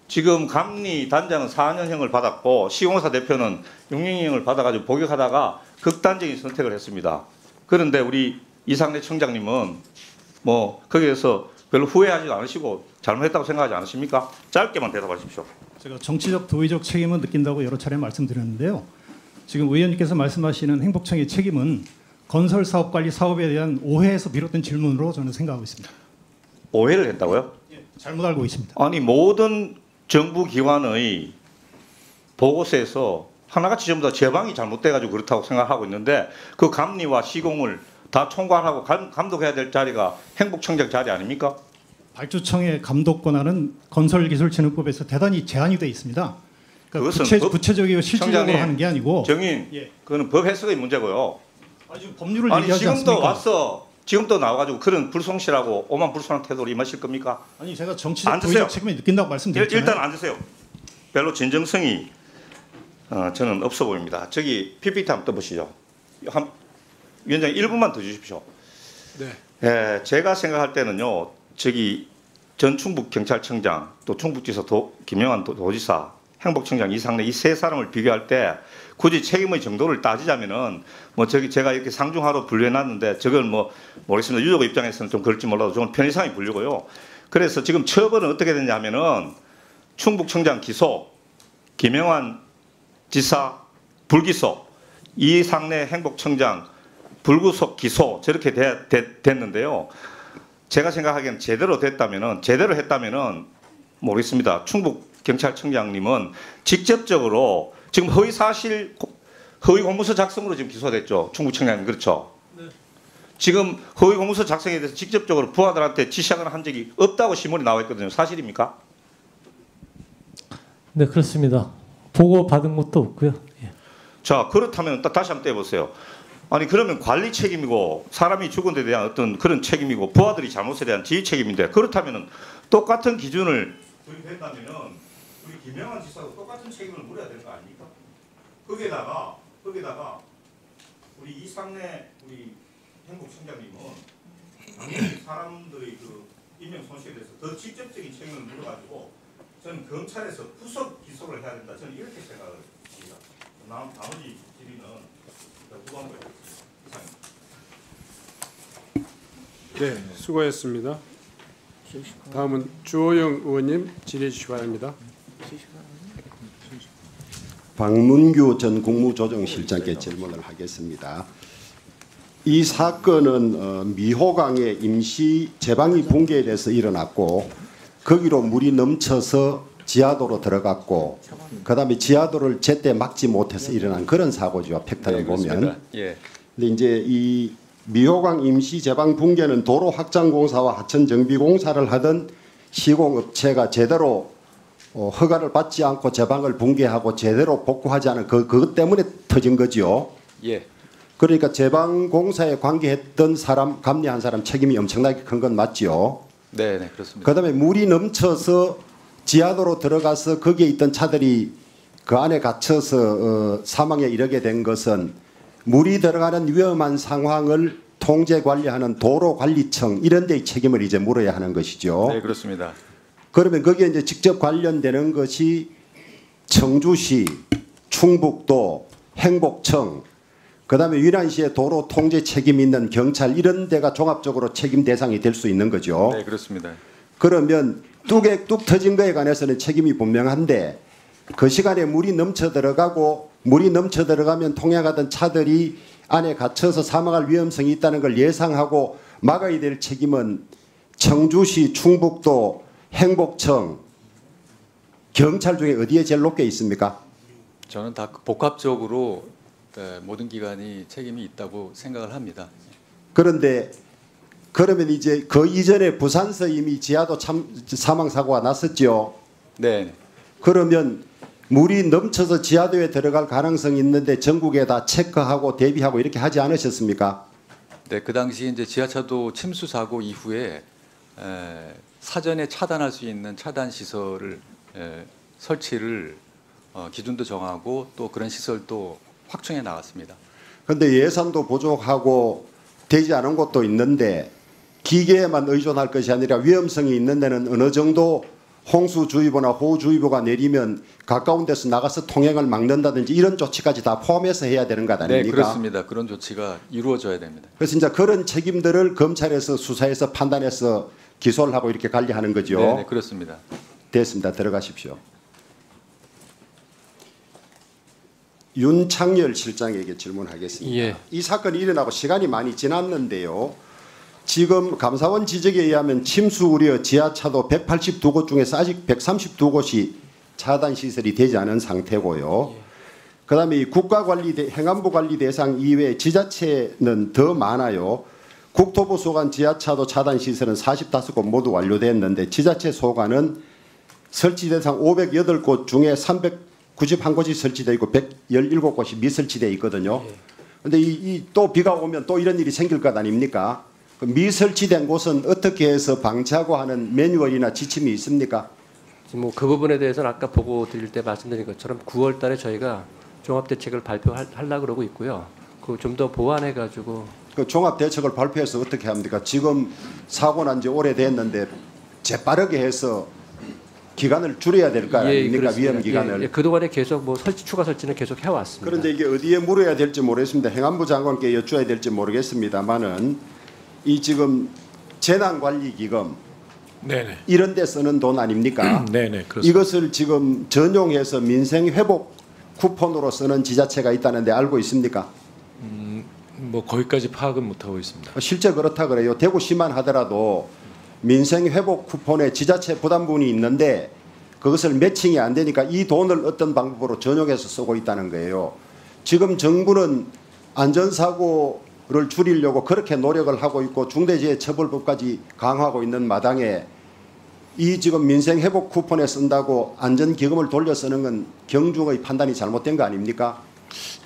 지금 감리 단장은 4년형을 받았고 시공사 대표는 6년형을 받아가지고 복역하다가 극단적인 선택을 했습니다. 그런데 우리 이상래 청장님은 뭐 거기에서 별로 후회하지 않으시고 잘못했다고 생각하지 않으십니까? 짧게만 대답하십시오. 제가 정치적 도의적 책임을 느낀다고 여러 차례 말씀드렸는데요. 지금 의원님께서 말씀하시는 행복청의 책임은 건설 사업 관리 사업에 대한 오해에서 비롯된 질문으로 저는 생각하고 있습니다. 오해를 했다고요? 예, 잘못 알고 있습니다. 아니 모든 정부 기관의 보고서에서 하나같이 전부 다 제방이 잘못돼가지고 그렇다고 생각하고 있는데 그 감리와 시공을 다 총괄하고 감독해야 될 자리가 행복청장 자리 아닙니까? 발주청의 감독 권한은 건설기술진흥법에서 대단히 제한이 되어 있습니다. 그러니까 그것은 구체적이고 실질적으로 청장님, 하는 게 아니고 정인 그거는 법 해석의 문제고요. 법률을 아니 얘기하지 지금도 않습니까? 와서 지금도 나와가지고 그런 불성실하고 오만불손한 태도로 임하실 겁니까? 아니 제가 정치적 앉으세요. 도의적 책임을 느낀다고 말씀드렸잖아요. 일단 앉으세요. 별로 진정성이 저는 없어 보입니다. 저기 PPT 한번 떠보시죠. 위원장님 1분만 더 주십시오. 네. 예, 제가 생각할 때는요. 저기 전 충북경찰청장 또 충북지사 김영환 도지사 행복청장 이상래 이 세 사람을 비교할 때 굳이 책임의 정도를 따지자면은 뭐 제가 이렇게 상중하로 분류해놨는데 저걸 뭐 모르겠습니다. 유족의 입장에서는 좀 그럴지 몰라도 저는 편의상이 분류고요. 그래서 지금 처벌은 어떻게 됐냐면은 충북청장 기소, 김영환 지사 불기소, 이상래 행복청장 불구속 기소 저렇게 됐는데요. 제가 생각하기에는 제대로 했다면은 모르겠습니다. 충북경찰청장님은 직접적으로 지금 허위 공문서 작성으로 지금 기소됐죠. 충북청장님 그렇죠? 네. 지금 허위 공문서 작성에 대해서 직접적으로 부하들한테 지시하거나 한 적이 없다고 신문에 나와 있거든요. 사실입니까? 네, 그렇습니다. 보고 받은 것도 없고요. 예. 자, 그렇다면 다시 한번 떼보세요. 아니 그러면 관리 책임이고 사람이 죽은 데 대한 어떤 그런 책임이고 부하들이 잘못에 대한 지휘 책임인데 그렇다면 똑같은 기준을 도입했다면은 우리 김영환 지사도 똑같은 책임을 물어야 되는 거 아닙니까? 거기에다가 우리 이상래 우리 행복청장님은 당연히 사람들의 그 인명 손실에 대해서 더 직접적인 책임을 물어가지고 저는 검찰에서 후속 기소를 해야 된다. 저는 이렇게 생각을 합니다. 나머지 질의는 후반부에 이상입니다. 네, 수고했습니다. 다음은 주호영 의원님 질의해 주시기 바랍니다. 박문규 전 국무조정실장께 질문을 하겠습니다. 이 사건은 미호강의 임시 제방이 붕괴돼서 일어났고 거기로 물이 넘쳐서 지하도로 들어갔고 그다음에 지하도를 제때 막지 못해서 일어난 그런 사고죠. 팩트를 네, 보면. 예. 근데 이제 이 미호강 임시 제방 붕괴는 도로 확장 공사와 하천 정비 공사를 하던 시공업체가 제대로 허가를 받지 않고 제방을 붕괴하고 제대로 복구하지 않은 그것 때문에 터진 거죠. 예. 그러니까 제방 공사에 관계했던 사람, 감리한 사람 책임이 엄청나게 큰 건 맞죠. 네, 네, 그렇습니다. 그다음에 물이 넘쳐서 지하도로 들어가서 거기에 있던 차들이 그 안에 갇혀서 사망에 이르게 된 것은 물이 들어가는 위험한 상황을 통제 관리하는 도로관리청 이런 데의 책임을 이제 물어야 하는 것이죠. 네, 그렇습니다. 그러면 거기에 이제 직접 관련되는 것이 청주시, 충북도, 행복청, 그다음에 위난시의 도로 통제 책임 있는 경찰 이런 데가 종합적으로 책임 대상이 될 수 있는 거죠. 네, 그렇습니다. 그러면 뚝 터진 거에 관해서는 책임이 분명한데 그 시간에 물이 넘쳐 들어가고 물이 넘쳐 들어가면 통행하던 차들이 안에 갇혀서 사망할 위험성이 있다는 걸 예상하고 막아야 될 책임은 청주시, 충북도, 행복청, 경찰 중에 어디에 제일 높게 있습니까? 저는 다 복합적으로 모든 기관이 책임이 있다고 생각을 합니다. 그런데 그러면 이제 그 이전에 부산서 이미 지하도 사망 사고가 났었죠. 네. 그러면 물이 넘쳐서 지하도에 들어갈 가능성이 있는데 전국에 다 체크하고 대비하고 이렇게 하지 않으셨습니까? 네, 그 당시 이제 지하차도 침수 사고 이후에 사전에 차단할 수 있는 차단 시설을 설치를 기준도 정하고 또 그런 시설도 확충해 나갔습니다. 그런데 예산도 부족하고 되지 않은 곳도 있는데 기계에만 의존할 것이 아니라 위험성이 있는 데는 어느 정도 홍수주의보나 호우주의보가 내리면 가까운 데서 나가서 통행을 막는다든지 이런 조치까지 다 포함해서 해야 되는 것 아닙니까? 네, 그렇습니다. 그런 조치가 이루어져야 됩니다. 그래서 이제 그런 책임들을 검찰에서 수사해서 판단해서 기소를 하고 이렇게 관리하는 거죠. 네, 네, 그렇습니다. 됐습니다. 들어가십시오. 윤창열 실장에게 질문하겠습니다. 예. 이 사건이 일어나고 시간이 많이 지났는데요. 지금 감사원 지적에 의하면 침수 우려 지하차도 182곳 중에서 아직 132곳이 차단 시설이 되지 않은 상태고요. 그다음에 이 행안부 관리 대상 이외에 지자체는 더 많아요. 국토부 소관 지하차도 차단 시설은 45곳 모두 완료됐는데 지자체 소관은 설치 대상 508곳 중에 391곳이 설치되어 있고 117곳이 미설치되어 있거든요. 그런데 또 비가 오면 또 이런 일이 생길 것 아닙니까? 미설치된 곳은 어떻게 해서 방치하고 하는 매뉴얼이나 지침이 있습니까? 뭐 그 부분에 대해서는 아까 보고 드릴 때 말씀드린 것처럼 9월 달에 저희가 종합대책을 발표하려고 그러고 있고요. 그 좀 더 보완해 가지고 그 종합대책을 발표해서 어떻게 합니까? 지금 사고 난 지 오래됐는데 재빠르게 해서 기간을 줄여야 될 거 아닙니까? 위험 기간을. 그동안에 계속 뭐 추가 설치는 계속 해왔습니다. 그런데 이게 어디에 물어야 될지 모르겠습니다. 행안부 장관께 여쭈어야 될지 모르겠습니다만은 이 지금 재난관리기금 네네. 이런 데 쓰는 돈 아닙니까? 네네, 그렇습니다. 이것을 지금 전용해서 민생회복 쿠폰으로 쓰는 지자체가 있다는데 알고 있습니까? 뭐 거기까지 파악은 못하고 있습니다. 실제 그렇다 그래요. 대구시만 하더라도 민생회복 쿠폰에 지자체 부담분이 있는데 그것을 매칭이 안 되니까 이 돈을 어떤 방법으로 전용해서 쓰고 있다는 거예요. 지금 정부는 안전사고를 줄이려고 그렇게 노력을 하고 있고 중대재해처벌법까지 강화하고 있는 마당에 이 지금 민생회복 쿠폰에 쓴다고 안전기금을 돌려 쓰는 건 경중의 판단이 잘못된 거 아닙니까?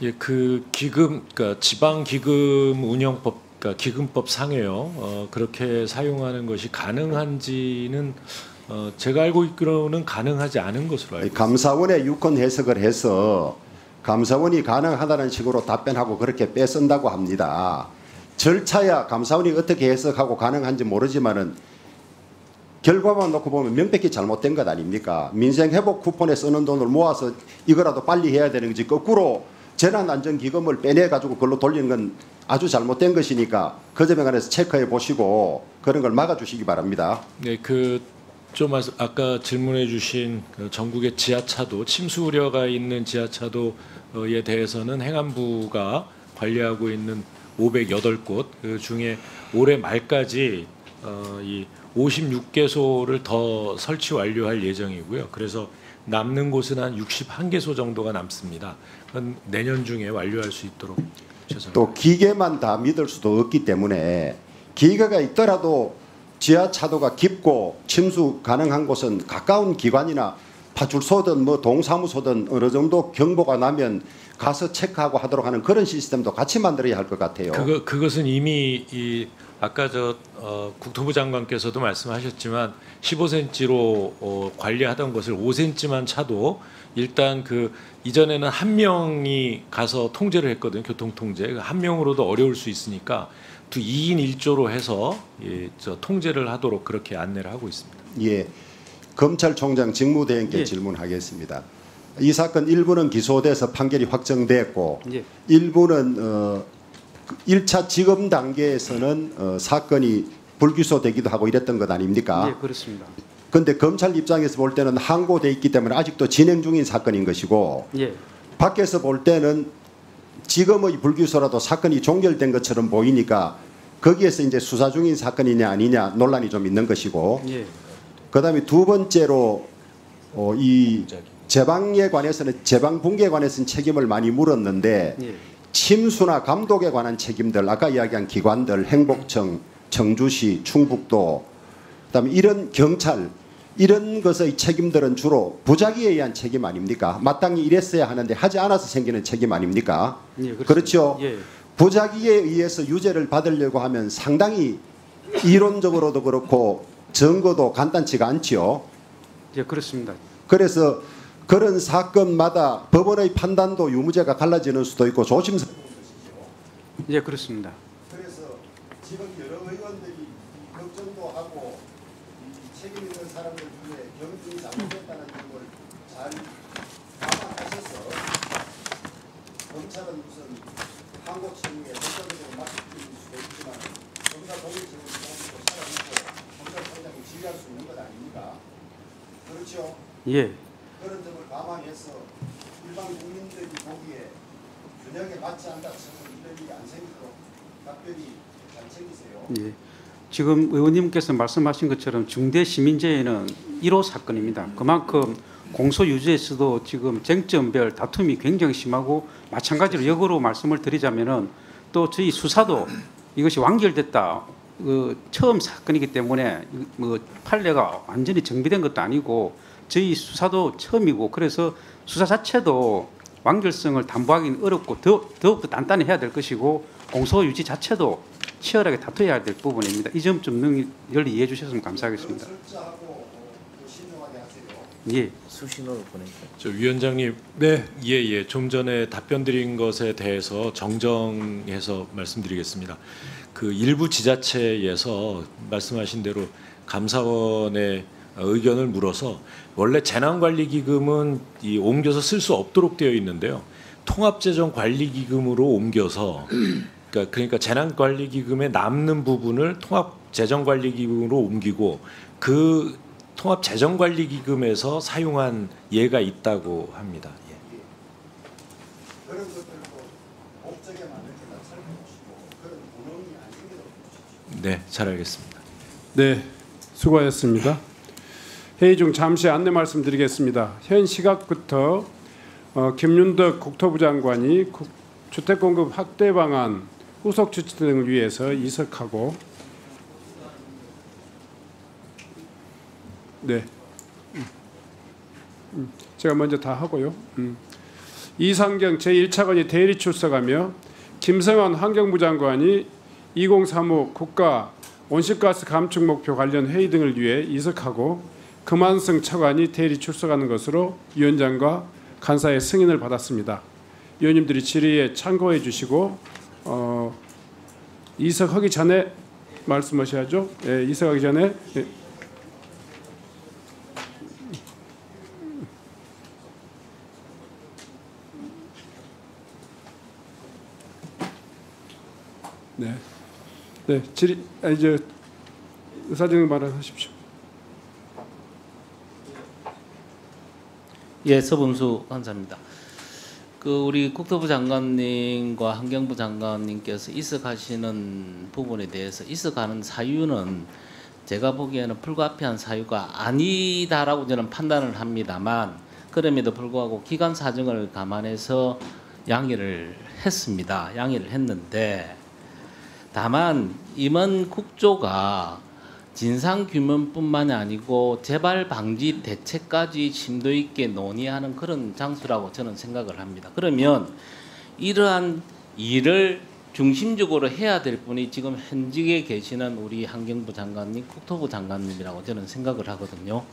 예, 그 기금, 그러니까 지방기금 운영법, 그러니까 기금법 상에요. 그렇게 사용하는 것이 가능한지는 제가 알고 있기로는 가능하지 않은 것으로 알고 있습니다. 감사원의 유권 해석을 해서 감사원이 가능하다는 식으로 답변하고 그렇게 빼쓴다고 합니다. 절차야 감사원이 어떻게 해석하고 가능한지 모르지만은 결과만 놓고 보면 명백히 잘못된 것 아닙니까? 민생회복 쿠폰에 쓰는 돈을 모아서 이거라도 빨리 해야 되는 거지 거꾸로 재난안전기금을 빼내가지고 그걸로 돌리는 건 아주 잘못된 것이니까 그 점에 관해서 체크해 보시고 그런 걸 막아주시기 바랍니다. 네, 좀 아까 질문해주신 전국의 지하차도 침수 우려가 있는 지하차도에 대해서는 행안부가 관리하고 있는 508곳 그 중에 올해 말까지 이 56개소를 더 설치 완료할 예정이고요. 그래서 남는 곳은 한 61개소 정도가 남습니다. 그건 내년 중에 완료할 수 있도록 최선을. 또 기계만 다 믿을 수도 없기 때문에 기계가 있더라도 지하차도가 깊고 침수 가능한 곳은 가까운 기관이나 파출소든 뭐 동사무소든 어느 정도 경보가 나면 가서 체크하고 하도록 하는 그런 시스템도 같이 만들어야 할 것 같아요. 그것은 이미 아까 국토부 장관께서도 말씀하셨지만 15cm로 관리하던 것을 5cm만 차도 일단 이전에는 한 명이 가서 통제를 했거든요. 교통 통제. 한 명으로도 어려울 수 있으니까 2인 1조로 해서 통제를 하도록 그렇게 안내를 하고 있습니다. 예, 검찰총장 직무대행께 질문하겠습니다. 이 사건 일부는 기소돼서 판결이 확정됐고 일부는 1차 지검 단계에서는 사건이 불기소되기도 하고 이랬던 것 아닙니까? 네, 그렇습니다. 그런데 검찰 입장에서 볼 때는 항고돼 있기 때문에 아직도 진행 중인 사건인 것이고 밖에서 볼 때는 지금의 불기소라도 사건이 종결된 것처럼 보이니까 거기에서 이제 수사 중인 사건이냐 아니냐 논란이 좀 있는 것이고 그다음에 두 번째로 이 제방에 관해서는 제방 붕괴에 관해서는 책임을 많이 물었는데 침수나 감독에 관한 책임들 아까 이야기한 기관들 행복청, 청주시, 충북도 그다음에 이런 경찰 이런 것의 책임들은 주로 부작위에 의한 책임 아닙니까? 마땅히 이랬어야 하는데 하지 않아서 생기는 책임 아닙니까? 그렇죠. 부작위에 의해서 유죄를 받으려고 하면 상당히 이론적으로도 그렇고 증거도 간단치가 않지요. 예, 그렇습니다. 그래서 그런 사건마다 법원의 판단도 유무죄가 갈라지는 수도 있고 조심스러운 것이죠. 예, 그렇습니다. 그래서 지금 여러 의원들이 걱정도 하고 책임 있는 사람들 중에 경증이 잘못됐다는 점을 잘 감안하셔서 검찰은 무슨 항고 책임에 법적으로 맡길 수도 있지만 검사 동의 책임을 가지고 살아있고 검찰총장이 지휘할 수 있는 것 아닙니까? 그렇죠? 예. 그런 점을 감안해서 일반 국민들이 보기에 균형에 맞지 않다 싶은 이런 일이 안 생기도록 답변이 잘 챙기세요. 예. 지금 의원님께서 말씀하신 것처럼 중대 시민재해는 1호 사건입니다. 그만큼 공소유지에서도 지금 쟁점별 다툼이 굉장히 심하고 마찬가지로 역으로 말씀을 드리자면은 또 저희 수사도 이것이 완결됐다. 처음 사건이기 때문에 뭐 판례가 완전히 정비된 것도 아니고 저희 수사도 처음이고 그래서 수사 자체도 완결성을 담보하기는 어렵고 더욱더 단단해야 될 것이고 공소유지 자체도 치열하게 다퉈야 될 부분입니다. 이 점 좀 열리 이해해 주셨으면 감사하겠습니다. 예. 수신호를 보내주세요. 저 위원장님, 예. 좀 전에 답변 드린 것에 대해서 정정해서 말씀드리겠습니다. 일부 지자체에서 말씀하신 대로 감사원의 의견을 물어서 원래 재난관리기금은 옮겨서 쓸 수 없도록 되어 있는데요. 통합재정관리기금으로 옮겨서 그러니까 재난관리기금에 남는 부분을 통합재정관리기금으로 옮기고 그 통합재정관리기금에서 사용한 예가 있다고 합니다. 그런 것들도 법적에 맞는지만 살펴보시고 그런 분홍이 아니기로 해주십시오. 네, 잘 알겠습니다. 네, 수고하셨습니다. 회의 중 잠시 안내 말씀드리겠습니다. 현 시각부터 김윤덕 국토부 장관이 주택공급 확대 방안 후속 조치 등을 위해서 이석하고 제가 먼저 다 하고요. 이상경 제1차관이 대리 출석하며 김성환 환경부 장관이 2035 국가 온실가스 감축 목표 관련 회의 등을 위해 이석하고 금한승 차관이 대리 출석하는 것으로 위원장과 간사의 승인을 받았습니다. 위원님들이 질의에 참고해 주시고 이석하기 전에 말씀하셔야죠. 예, 이석하기 전에. 예. 네, 네, 질의 이제 의사진행 발언하십시오. 예, 서범수 판사입니다. 우리 국토부 장관님과 환경부 장관님께서 이석하시는 부분에 대해서 이석하는 사유는 제가 보기에는 불가피한 사유가 아니다라고 저는 판단을 합니다만, 그럼에도 불구하고 기간 사정을 감안해서 양해를 했습니다. 양해를 했는데, 다만 이번 국조가 진상규명뿐만이 아니고 재발 방지 대책까지 심도 있게 논의하는 그런 장소라고 저는 생각을 합니다. 그러면 이러한 일을 중심적으로 해야 될 분이 지금 현직에 계시는 우리 환경부 장관님, 국토부 장관님이라고 저는 생각을 하거든요.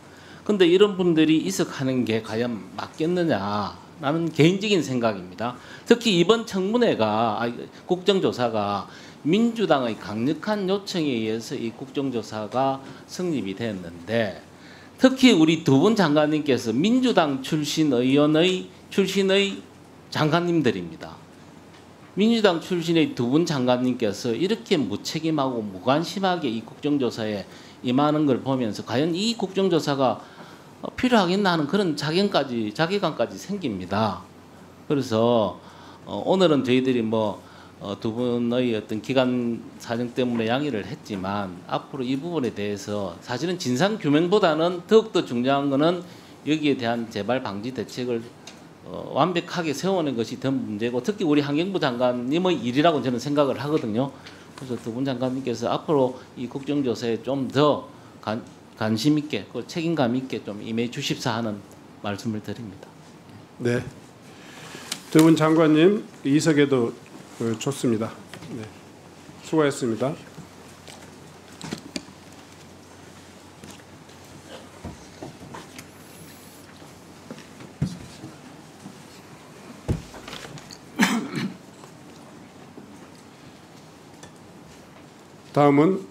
근데 이런 분들이 이석하는 게 과연 맞겠느냐라는 개인적인 생각입니다. 특히 이번 청문회가 국정조사가 민주당의 강력한 요청에 의해서 이 국정조사가 성립이 됐는데, 특히 우리 두 분 장관님께서 민주당 출신의 장관님들입니다. 민주당 출신의 두 분 장관님께서 이렇게 무책임하고 무관심하게 이 국정조사에 임하는 걸 보면서 과연 이 국정조사가 필요하겠나 하는 그런 자괴감까지 생깁니다. 그래서 오늘은 저희들이 두 분의 어떤 기간 사정 때문에 양해를 했지만, 앞으로 이 부분에 대해서 사실은 진상 규명보다는 더욱더 중요한 것은 여기에 대한 재발 방지 대책을 완벽하게 세우는 것이 더 문제고, 특히 우리 환경부 장관님의 일이라고 저는 생각을 하거든요. 그래서 두 분 장관님께서 앞으로 이 국정조사에 좀 더 관심 있게, 책임감 있게 좀 임해 주십사 하는 말씀을 드립니다. 네, 두 분 장관님 이석에도 좋습니다. 네, 수고했습니다. 다음은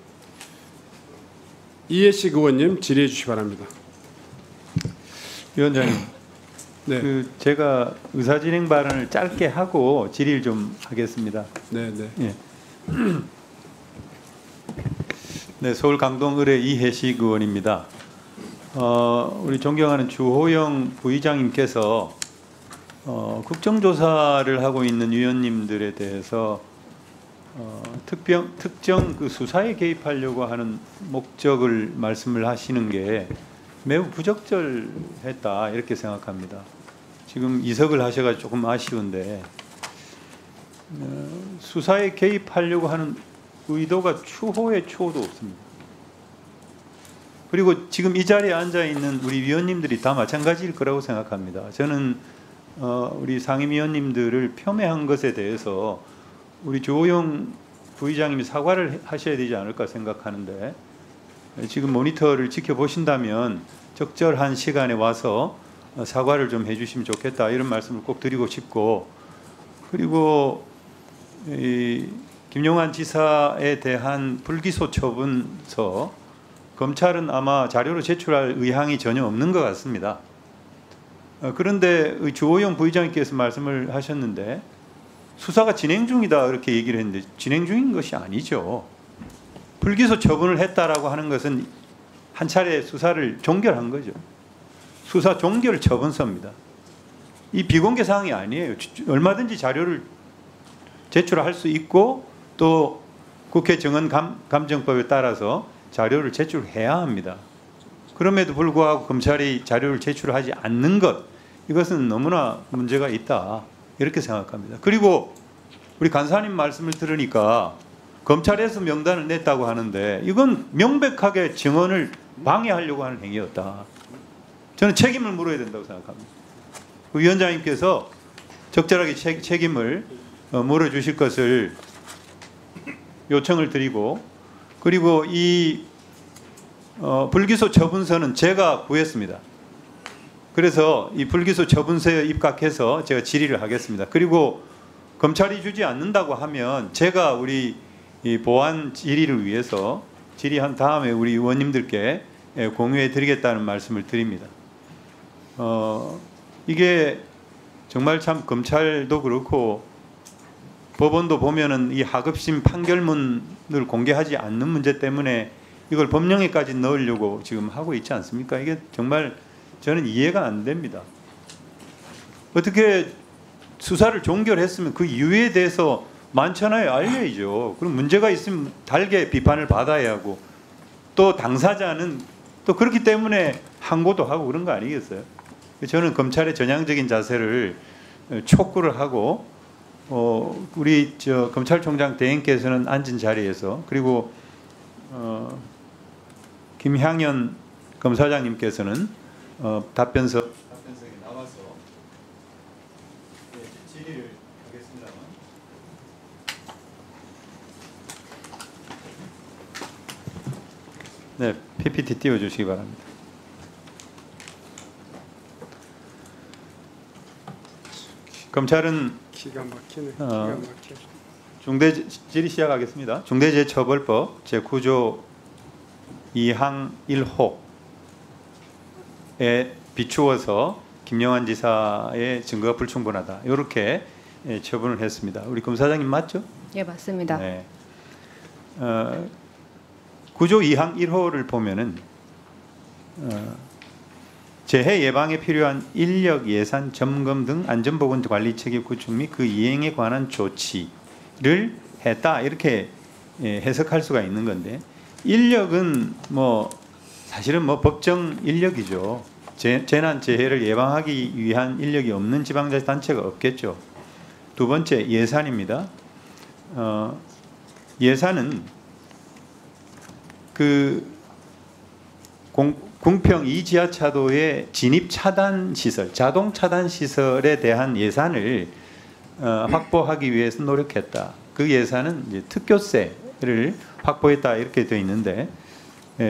이해식 의원님 질의해 주시기 바랍니다. 위원장님, 네. 제가 의사진행 발언을 짧게 하고 질의를 좀 하겠습니다. 네, 네. 예. 네, 서울 강동 의뢰 이해식 의원입니다. 우리 존경하는 주호영 부의장님께서 국정조사를 하고 있는 위원님들에 대해서 특정 그 수사에 개입하려고 하는 목적을 말씀을 하시는 게 매우 부적절했다 이렇게 생각합니다. 지금 이석을 하셔가지고 조금 아쉬운데, 수사에 개입하려고 하는 의도가 추호의 추호도 없습니다. 그리고 지금 이 자리에 앉아 있는 우리 위원님들이 다 마찬가지일 거라고 생각합니다. 저는 우리 상임위원님들을 폄훼한 것에 대해서 우리 조호영 부의장님이 사과를 하셔야 되지 않을까 생각하는데, 지금 모니터를 지켜보신다면 적절한 시간에 와서 사과를 좀 해주시면 좋겠다 이런 말씀을 꼭 드리고 싶고, 그리고 이 김용환 지사에 대한 불기소 처분서 검찰은 아마 자료로 제출할 의향이 전혀 없는 것 같습니다. 그런데 주호영 부의장님께서 말씀을 하셨는데 수사가 진행 중이다 이렇게 얘기를 했는데 진행 중인 것이 아니죠. 불기소 처분을 했다라고 하는 것은 한 차례 수사를 종결한 거죠. 수사 종결 처분서입니다. 이 비공개 사항이 아니에요. 얼마든지 자료를 제출할 수 있고 또 국회 정원 감정법에 따라서 자료를 제출해야 합니다. 그럼에도 불구하고 검찰이 자료를 제출하지 않는 것, 이것은 너무나 문제가 있다 이렇게 생각합니다. 그리고 우리 간사님 말씀을 들으니까 검찰에서 명단을 냈다고 하는데 이건 명백하게 증언을 방해하려고 하는 행위였다. 저는 책임을 물어야 된다고 생각합니다. 위원장님께서 적절하게 책임을 물어주실 것을 요청을 드리고, 그리고 이 불기소 처분서는 제가 구했습니다. 그래서 이 불기소 처분서에 입각해서 제가 질의를 하겠습니다. 그리고 검찰이 주지 않는다고 하면 제가 우리 이 보안 질의를 위해서 질의한 다음에 우리 의원님들께 공유해 드리겠다는 말씀을 드립니다. 이게 정말 참 검찰도 그렇고 법원도 보면은 이 하급심 판결문을 공개하지 않는 문제 때문에 이걸 법령에까지 넣으려고 지금 하고 있지 않습니까? 이게 정말 저는 이해가 안 됩니다. 어떻게 수사를 종결했으면 그 이유에 대해서 만천하에 알려야죠. 그럼 문제가 있으면 달게 비판을 받아야 하고 또 당사자는 또 그렇기 때문에 항고도 하고 그런 거 아니겠어요? 저는 검찰의 전향적인 자세를 촉구를 하고 우리 검찰총장 대행께서는 앉은 자리에서 그리고 김향연 검사장님께서는 답변석에 나와서 질의를 하겠습니다만 네, PPT 띄워주시기 바랍니다. 검찰은 기가 막히네. 기가 막혀. 중대 질의 시작하겠습니다. 중대재해처벌법 제9조 2항 1호에 비추어서 김영환 지사의 증거가 불충분하다. 이렇게 처분을 했습니다. 우리 검사장님 맞죠? 예, 맞습니다. 네. 9조 2항 1호를 보면은 재해 예방에 필요한 인력, 예산, 점검 등 안전보건 관리 체계 구축 및 그 이행에 관한 조치를 했다 이렇게 해석할 수가 있는 건데 인력은 뭐 사실은 뭐 법정 인력이죠. 재난 재해를 예방하기 위한 인력이 없는 지방자치단체가 없겠죠. 두 번째 예산입니다. 예산은 그 궁평 2지하차도의 진입 차단 시설, 자동 차단 시설에 대한 예산을 확보하기 위해서 노력했다. 그 예산은 이제 특교세를 확보했다 이렇게 되어 있는데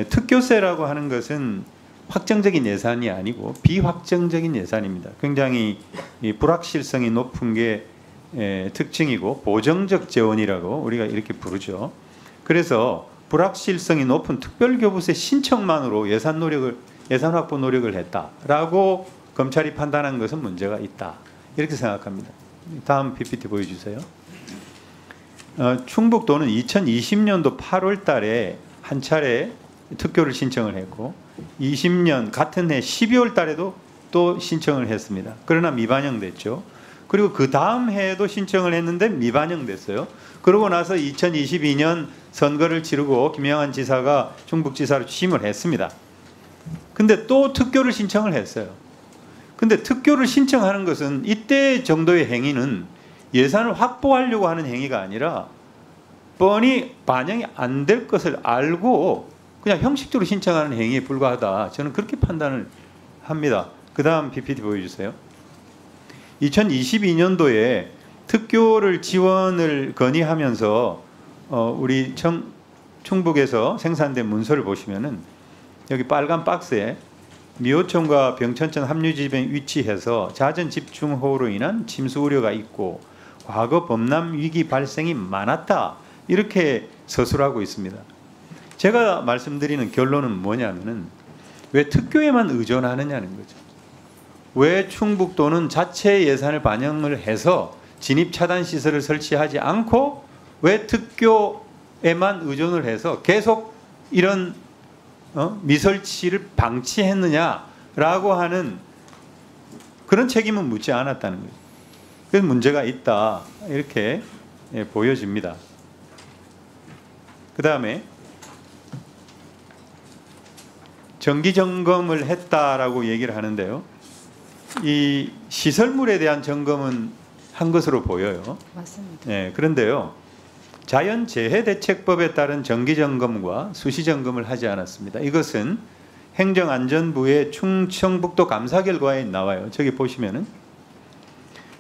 특교세라고 하는 것은 확정적인 예산이 아니고 비확정적인 예산입니다. 굉장히 불확실성이 높은 게 특징이고 보정적 재원이라고 우리가 이렇게 부르죠. 그래서 불확실성이 높은 특별교부세 신청만으로 예산 확보 노력을 했다라고 검찰이 판단한 것은 문제가 있다 이렇게 생각합니다. 다음 PPT 보여주세요. 충북도는 2020년도 8월 달에 한 차례 특교를 신청을 했고 20년 같은 해 12월 달에도 또 신청을 했습니다. 그러나 미반영됐죠. 그리고 그 다음 해에도 신청을 했는데 미반영됐어요. 그러고 나서 2022년 선거를 치르고 김영환 지사가 충북지사로 취임을 했습니다. 근데 또 특교를 신청을 했어요. 근데 특교를 신청하는 것은 이때 정도의 행위는 예산을 확보하려고 하는 행위가 아니라 뻔히 반영이 안 될 것을 알고 그냥 형식적으로 신청하는 행위에 불과하다. 저는 그렇게 판단을 합니다. 그 다음 PPT 보여주세요. 2022년도에 특교를 지원을 건의하면서 우리 충북에서 생산된 문서를 보시면은 여기 빨간 박스에 미호천과 병천천 합류지점에 위치해서 잦은 집중호우로 인한 침수 우려가 있고 과거 범람 위기 발생이 많았다 이렇게 서술하고 있습니다. 제가 말씀드리는 결론은 뭐냐면은 왜 특교에만 의존하느냐는 거죠. 왜 충북도는 자체 예산을 반영을 해서 진입 차단 시설을 설치하지 않고 왜 특교에만 의존을 해서 계속 이런 미설치를 방치했느냐라고 하는 그런 책임은 묻지 않았다는 거죠. 그래서 문제가 있다 이렇게 보여집니다. 그 다음에 정기 점검을 했다라고 얘기를 하는데요. 이 시설물에 대한 점검은 한 것으로 보여요. 맞습니다. 네, 그런데요. 자연재해대책법에 따른 정기점검과 수시점검을 하지 않았습니다. 이것은 행정안전부의 충청북도 감사 결과에 나와요. 저기 보시면은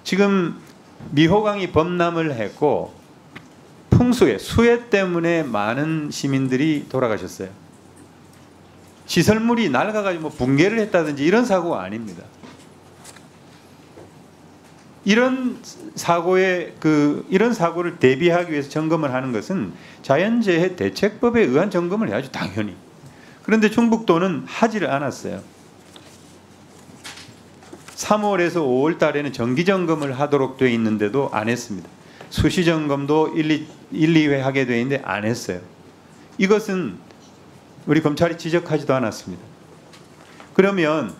지금 미호강이 범람을 했고 풍수해 수해 때문에 많은 시민들이 돌아가셨어요. 시설물이 낡아가지고 뭐 붕괴를 했다든지 이런 사고가 아닙니다. 이런 사고를 대비하기 위해서 점검을 하는 것은 자연재해 대책법에 의한 점검을 해야죠, 당연히. 그런데 충북도는 하지를 않았어요. 3월에서 5월 달에는 정기 점검을 하도록 되어 있는데도 안 했습니다. 수시 점검도 1, 2회 하게 되어 있는데 안 했어요. 이것은 우리 검찰이 지적하지도 않았습니다. 그러면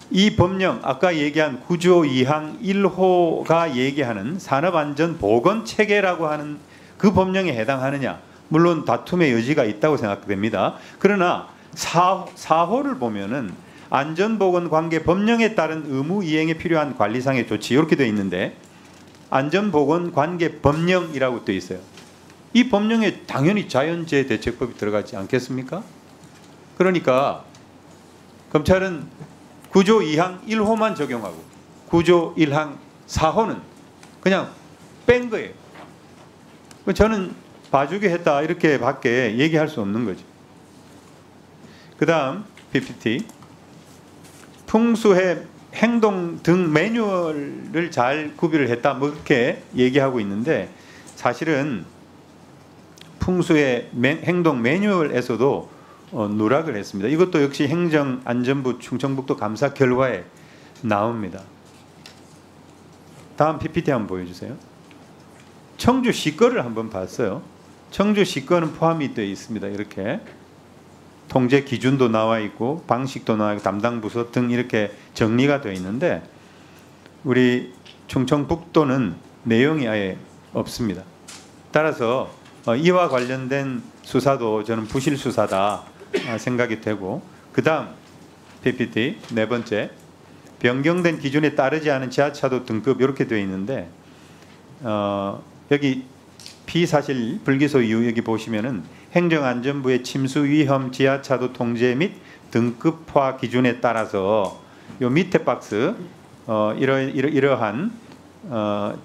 이 법령, 아까 얘기한 9조 2항 1호가 얘기하는 산업안전보건체계라고 하는 그 법령에 해당하느냐? 물론 다툼의 여지가 있다고 생각됩니다. 그러나 4호를 보면은 안전보건관계 법령에 따른 의무 이행에 필요한 관리상의 조치 이렇게 되어 있는데 안전보건관계 법령이라고 되어 있어요. 이 법령에 당연히 자연재해 대책법이 들어가지 않겠습니까? 그러니까 검찰은 9조 2항 1호만 적용하고 9조 1항 4호는 그냥 뺀 거예요. 저는 봐주게 했다 이렇게 밖에 얘기할 수 없는 거죠. 그 다음 PPT 풍수해 행동 등 매뉴얼을 잘 구비를 했다 뭐 이렇게 얘기하고 있는데 사실은 풍수의 행동 매뉴얼에서도 누락을 했습니다. 이것도 역시 행정안전부 충청북도 감사 결과에 나옵니다. 다음 PPT 한번 보여주세요. 청주시 거를 한번 봤어요. 청주시 거는 포함이 되어 있습니다. 이렇게 통제 기준도 나와 있고 방식도 나와 있고 담당 부서 등 이렇게 정리가 되어 있는데 우리 충청북도는 내용이 아예 없습니다. 따라서 이와 관련된 수사도 저는 부실 수사다 생각이 되고 그 다음 PPT 네 번째 변경된 기준에 따르지 않은 지하차도 등급 이렇게 되어 있는데 여기 피사실 불기소 이유 여기 보시면은 행정안전부의 침수 위험 지하차도 통제 및 등급화 기준에 따라서 요 밑에 박스 이러한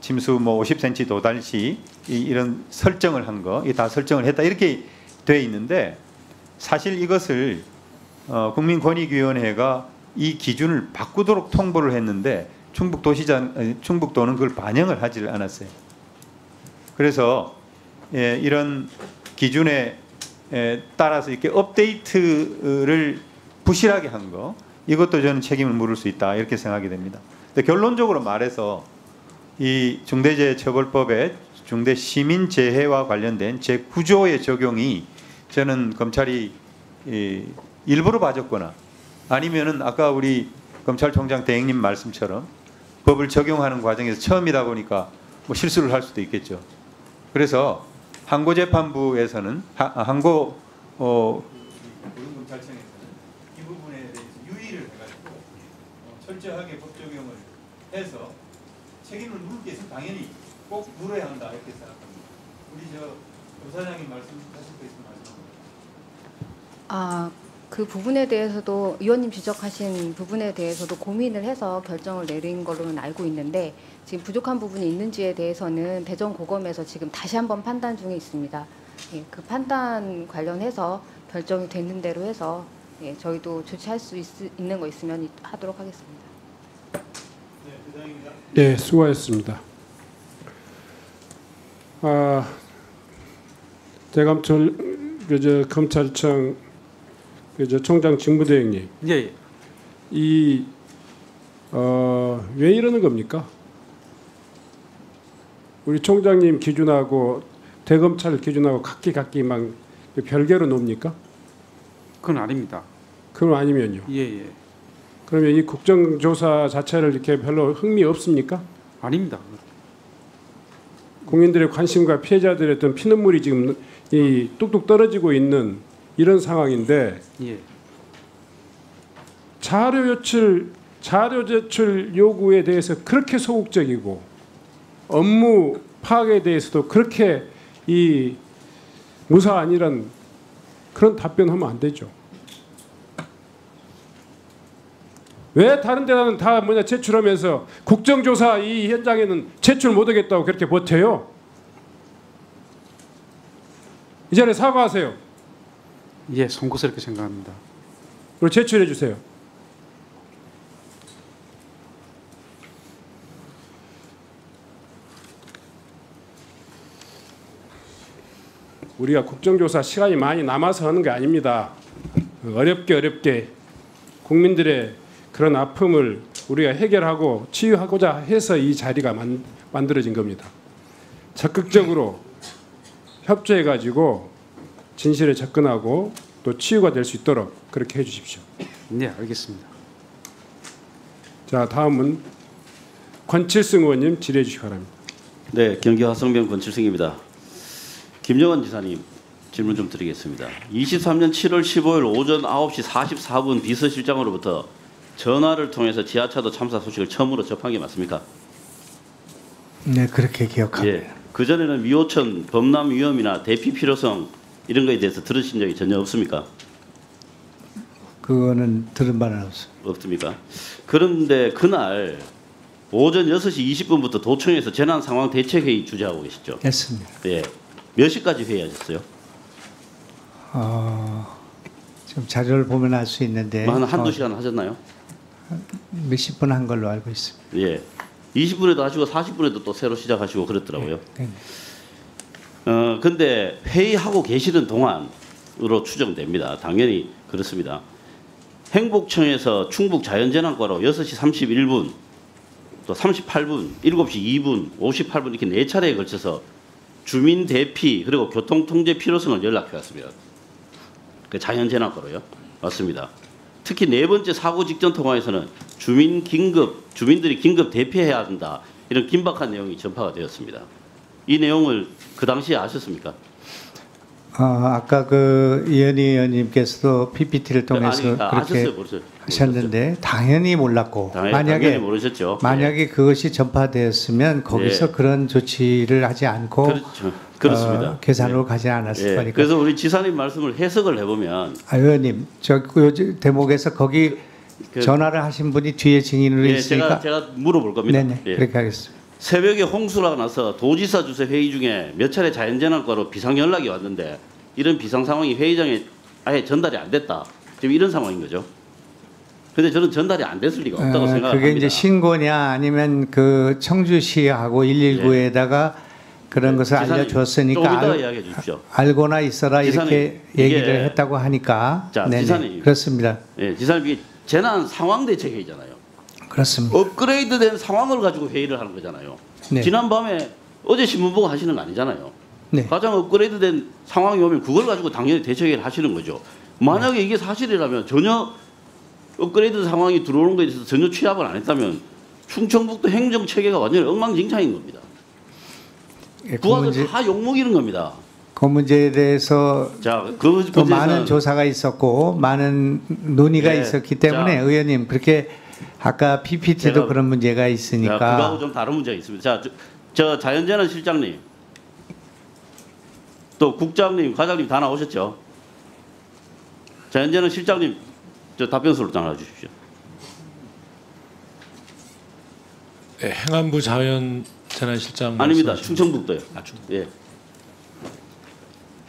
침수 뭐 50cm 도달 시 이런 설정을 한 거, 다 설정을 했다 이렇게 돼 있는데 사실 이것을 국민권익위원회가 이 기준을 바꾸도록 통보를 했는데 충북도는 그걸 반영을 하지를 않았어요. 그래서 이런 기준에 따라서 이렇게 업데이트를 부실하게 한 거 이것도 저는 책임을 물을 수 있다 이렇게 생각이 됩니다. 근데 결론적으로 말해서 이 중대재해처벌법의 중대시민재해와 관련된 제9조의 적용이 저는 검찰이 일부러 봐줬거나 아니면은 아까 우리 검찰총장 대행님 말씀처럼 법을 적용하는 과정에서 처음이다 보니까 뭐 실수를 할 수도 있겠죠. 그래서 항고재판부에서는 고등검찰청에서는 이 부분에 대해서 유의를 해가지고 철저하게 법 적용을 해서 책임을 물을 게 있으면 당연히 꼭 물어야 한다 이렇게 생각합니다. 우리 검사장님 말씀하실 거 있으면 말씀합니다. 그 부분에 대해서도 의원님 지적하신 부분에 대해서도 고민을 해서 결정을 내린 걸로는 알고 있는데 지금 부족한 부분이 있는지에 대해서는 대전고검에서 지금 다시 한번 판단 중에 있습니다. 예, 그 판단 관련해서 결정이 되는 대로 해서 저희도 조치할 수 있는 거 있으면 하도록 하겠습니다. 네, 수고하셨습니다. 대감철 검찰청 총장 직무대행님, 예. 왜 이러는 겁니까? 우리 총장님 기준하고 대검찰 기준하고 각기 막 별개로 놉니까? 그건 아닙니다. 그건 아니면요. 예. 그러면 이 국정조사 자체를 이렇게 별로 흥미 없습니까? 아닙니다. 국민들의 관심과 피해자들의 어떤 피눈물이 지금 이 뚝뚝 떨어지고 있는 이런 상황인데 예. 자료 제출 요구에 대해서 그렇게 소극적이고 업무 파악에 대해서도 그렇게 이 무사한 이런 그런 답변하면 안 되죠. 왜 다른 데는 다 제출하면서 국정조사 이 현장에는 제출 못하겠다고 그렇게 버텨요? 이 자리에 사과하세요. 예, 송구스럽게 생각합니다. 그리고 제출해 주세요. 우리가 국정조사 시간이 많이 남아서 하는 게 아닙니다. 어렵게 국민들의 그런 아픔을 우리가 해결하고 치유하고자 해서 이 자리가 만들어진 겁니다. 적극적으로 협조해가지고 진실에 접근하고 또 치유가 될 수 있도록 그렇게 해주십시오. 네, 알겠습니다. 자, 다음은 권칠승 의원님 질의해 주시기 바랍니다. 네, 경기 화성병 권칠승입니다. 김영환 지사님 질문 좀 드리겠습니다. 23년 7월 15일 오전 9시 44분 비서실장으로부터 전화를 통해서 지하차도 참사 소식을 처음으로 접한 게 맞습니까? 네, 그렇게 기억합니다. 예. 그전에는 미호천 범람 위험이나 대피 필요성 이런 거에 대해서 들으신 적이 전혀 없습니까? 그거는 들은 바는 없습니다. 없습니까? 그런데 그날 오전 6시 20분부터 도청에서 재난상황대책회의 주재하고 계시죠? 했습니다. 예. 몇 시까지 회의하셨어요? 지금 자료를 보면 알 수 있는데 한두 시간 하셨나요? 몇십 분 한 걸로 알고 있습니다. 예. 20분에도 하시고 40분에도 또 새로 시작하시고 그랬더라고요. 네. 근데 회의하고 계시는 동안으로 추정됩니다. 당연히 그렇습니다. 행복청에서 충북 자연재난과로 6시 31분, 또 38분, 7시 2분, 58분 이렇게 4차례에 걸쳐서 주민 대피 그리고 교통통제 필요성을 연락해 왔습니다. 그 자연재난과로요. 맞습니다. 특히 4번째 사고 직전 통화에서는 주민들이 긴급 대피해야 한다. 이런 긴박한 내용이 전파가 되었습니다. 이 내용을 그 당시에 아셨습니까? 아까 그 이현희 의원님께서도 PPT를 통해서 그렇게 아셨어요, 벌써. 하셨는데 당연히 몰랐고 당연히 모르셨죠. 만약에 그것이 전파되었으면 거기서 예. 그런 조치를 하지 않고 그렇죠. 그렇습니다. 계산으로 가지 않았을 예. 거니까. 그래서 우리 지사님 말씀을 해석을 해보면 의원님 그 대목에서 거기 전화를 하신 분이 뒤에 증인으로 예, 있으니까 제가 물어볼 겁니다. 네네 예. 그렇게 하겠습니다. 새벽에 홍수가 나서 도지사 주재 회의 중에 몇 차례 자연재난과로 비상 연락이 왔는데 이런 비상 상황이 회의장에 아예 전달이 안 됐다. 지금 이런 상황인 거죠. 근데 저는 전달이 안 됐을 리가 없다고 생각합니다. 그게 이제 신고냐 아니면 그 청주시하고 119에다가 그런 것을 지사님, 알려줬으니까 조금 이따가 이야기해 주십시오. 알고나 있어라 지사님, 이렇게 얘기를 했다고 하니까 자, 네네, 지사님. 그렇습니다. 예, 지사님 이게 재난 상황 대책회의잖아요. 그렇습니다. 업그레이드된 상황을 가지고 회의를 하는 거잖아요. 네. 지난 밤에 어제 신문 보고 하시는 거 아니잖아요. 네. 가장 업그레이드된 상황이 오면 그걸 가지고 당연히 대책회의를 하시는 거죠. 만약에 이게 사실이라면 전혀 업그레이드 상황이 들어오는 것에 대해서 전혀 취합을 안 했다면 충청북도 행정 체계가 완전히 엉망진창인 겁니다. 예, 부하들 다 욕먹이는 겁니다. 그 문제에 대해서 자, 또 많은 조사가 있었고 많은 논의가 네. 있었기 때문에 자, 의원님 그렇게 아까 PPT도 그런 문제가 있으니까 그거하고 좀 다른 문제가 있습니다. 자, 저 자연재난 실장님, 또 국장님, 과장님 다 나오셨죠? 자연재난 실장님, 저 답변서로 나눠 주십시오. 네, 행안부 자연재난실장 아닙니다. 충청북도요. 예.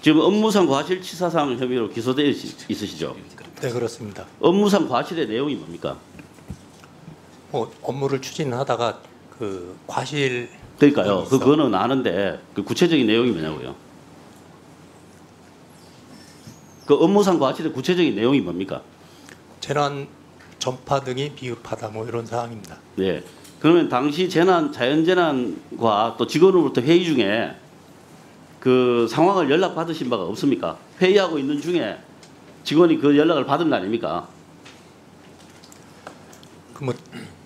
지금 업무상 과실치사상 혐의로 기소되어 있으시죠? 네, 그렇습니다. 업무상 과실의 내용이 뭡니까? 업무를 추진하다가 그 과실 그러니까요. 그거는 아는데 그 구체적인 내용이 뭐냐고요? 그 업무상 과실의 구체적인 내용이 뭡니까? 재난 전파 등이 비흡하다 뭐 이런 사항입니다. 네. 그러면 당시 자연재난과 또 직원으로부터 회의 중에 그 상황을 연락 받으신 바가 없습니까? 회의하고 있는 중에 직원이 그 연락을 받은 거 아닙니까?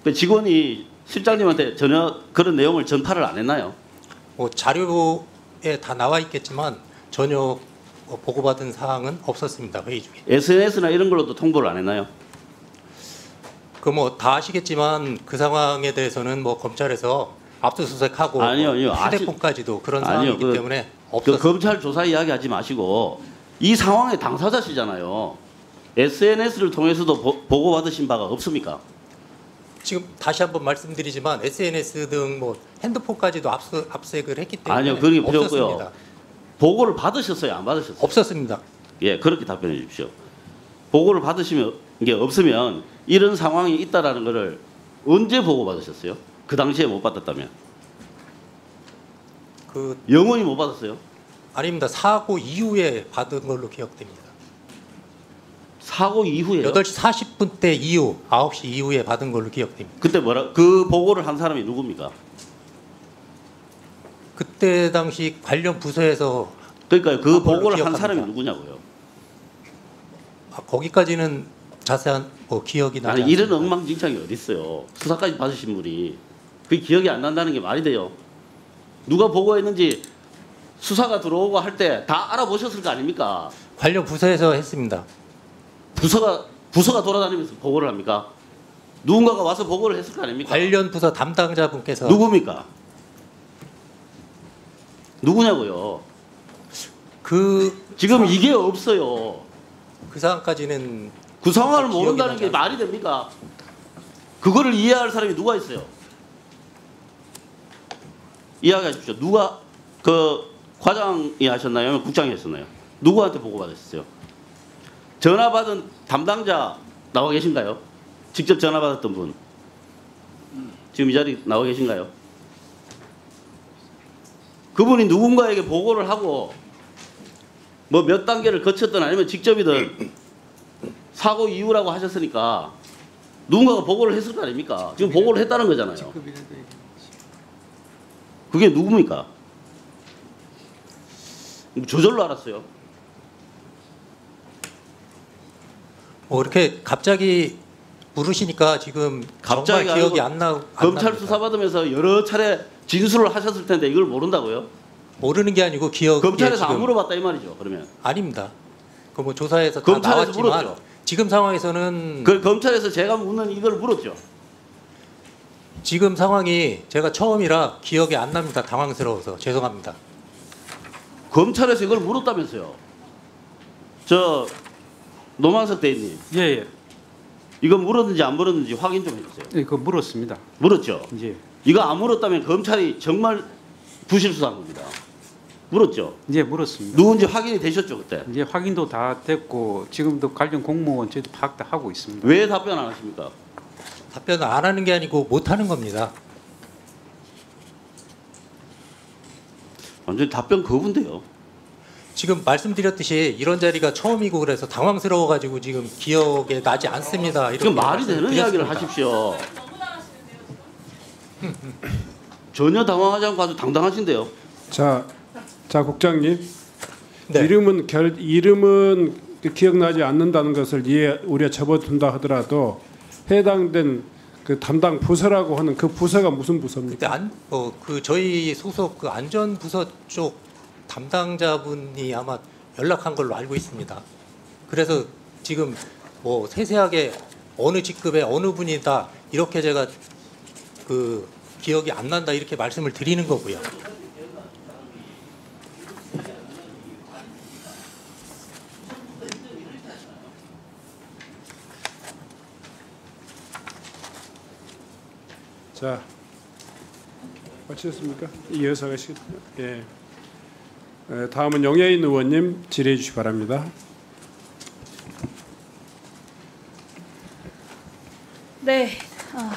그 직원이 실장님한테 전혀 그런 내용을 전파를 안 했나요? 자료에 다 나와 있겠지만 전혀 보고받은 사항은 없었습니다. 회의 중에. SNS나 이런 걸로도 통보를 안 했나요? 다 아시겠지만 그 상황에 대해서는 검찰에서 압수수색하고 아니요. 휴대폰까지도 그런 상황이기 때문에 그 검찰 조사 이야기하지 마시고 이 상황의 당사자시잖아요. SNS를 통해서도 보고받으신 바가 없습니까? 지금 다시 한번 말씀드리지만 SNS 등 핸드폰까지도 압수색을 했기 때문에 아니요, 그게 필요 없고요. 없었습니다. 보고를 받으셨어요, 안 받으셨어요? 없었습니다. 예, 그렇게 답변해 주십시오. 보고를 받으시면 이게 없으면 이런 상황이 있다라는 것을 언제 보고받으셨어요? 그 당시에 못 받았다면? 영원히 못 받았어요? 아닙니다. 사고 이후에 받은 걸로 기억됩니다. 사고 이후에요? 8시 40분 대 이후, 9시 이후에 받은 걸로 기억됩니다. 그때 그 보고를 한 사람이 누굽니까? 그때 당시 관련 부서에서 그러니까 그 보고를 한 기억합니다. 사람이 누구냐고요? 거기까지는 자세한 기억이 나지 아니 않습니다. 이런 엉망진창이 어디 있어요? 수사까지 받으신 분이 그게 기억이 안 난다는 게 말이 돼요? 누가 보고했는지 수사가 들어오고 할 때 다 알아보셨을 거 아닙니까? 관련 부서에서 했습니다. 부서가 돌아다니면서 보고를 합니까? 누군가가 와서 보고를 했을 거 아닙니까? 관련 부서 담당자분께서 누굽니까? 누구냐고요? 지금 이게 없어요. 그 상황까지는 그 상황을 기억이 모른다는 나지 게 말이 됩니까? 그거를 이해할 사람이 누가 있어요? 이야기하십시오. 누가 그 과장이 하셨나요? 아니면 국장이 했었나요? 누구한테 보고받으셨어요? 전화 받은 담당자 나와 계신가요? 직접 전화 받았던 분 지금 이 자리 나와 계신가요? 그분이 누군가에게 보고를 하고 뭐 몇 단계를 거쳤든 아니면 직접이든 사고 이후라고 하셨으니까 누군가가 보고를 했을 거 아닙니까? 지금 보고를 했다는 거잖아요. 그게 누굽니까? 저절로 알았어요. 이렇게 갑자기 물으시니까 지금 갑자기 정말 기억이 안 검찰 납니다. 수사 받으면서 여러 차례 진술을 하셨을 텐데 이걸 모른다고요? 모르는 게 아니고 기억 검찰에서 안 물어봤다 이 말이죠. 그러면 아닙니다. 그 뭐 조사에서 다 검찰에서 나왔지만 물었죠. 지금 상황에서는 그 검찰에서 제가 묻는 이걸 물었죠. 지금 상황이 제가 처음이라 기억이 안 납니다. 당황스러워서 죄송합니다. 검찰에서 이걸 물었다면서요. 저 노만석 대리님. 예. 이거 물었는지 안 물었는지 확인 좀 해주세요. 예, 그거 물었습니다. 물었죠. 예. 이거 안 물었다면 검찰이 정말 부실 수사한 겁니다. 물었죠. 예, 물었습니다. 누군지 확인이 되셨죠 그때? 이제 확인도 다 됐고 지금도 관련 공무원 저희도 파악 다 하고 있습니다. 왜 답변 안 하십니까? 답변을 안 하는 게 아니고 못 하는 겁니다. 완전히 답변 거부인데요. 지금 말씀드렸듯이 이런 자리가 처음이고 그래서 당황스러워가지고 지금 기억에 나지 않습니다. 이렇게 지금 말이 되는 이야기를 말씀드렸습니다. 하십시오. 전혀 당황하지 않고 아주 당당하신데요. 자 국장님, 이름은 기억나지 않는다는 것을 우리가 접어둔다 하더라도 해당된 그 담당 부서라고 하는 그 부서가 무슨 부서입니까? 그 저희 소속 그 안전부서 쪽 담당자분이 아마 연락한 걸로 알고 있습니다. 그래서 지금 뭐 세세하게 어느 직급의 어느 분이다 이렇게 제가 그 기억이 안 난다 이렇게 말씀을 드리는 거고요. 자, 마치셨습니까? 이어서 예. 다음은 용해인 의원님 질의해 주시기 바랍니다. 네,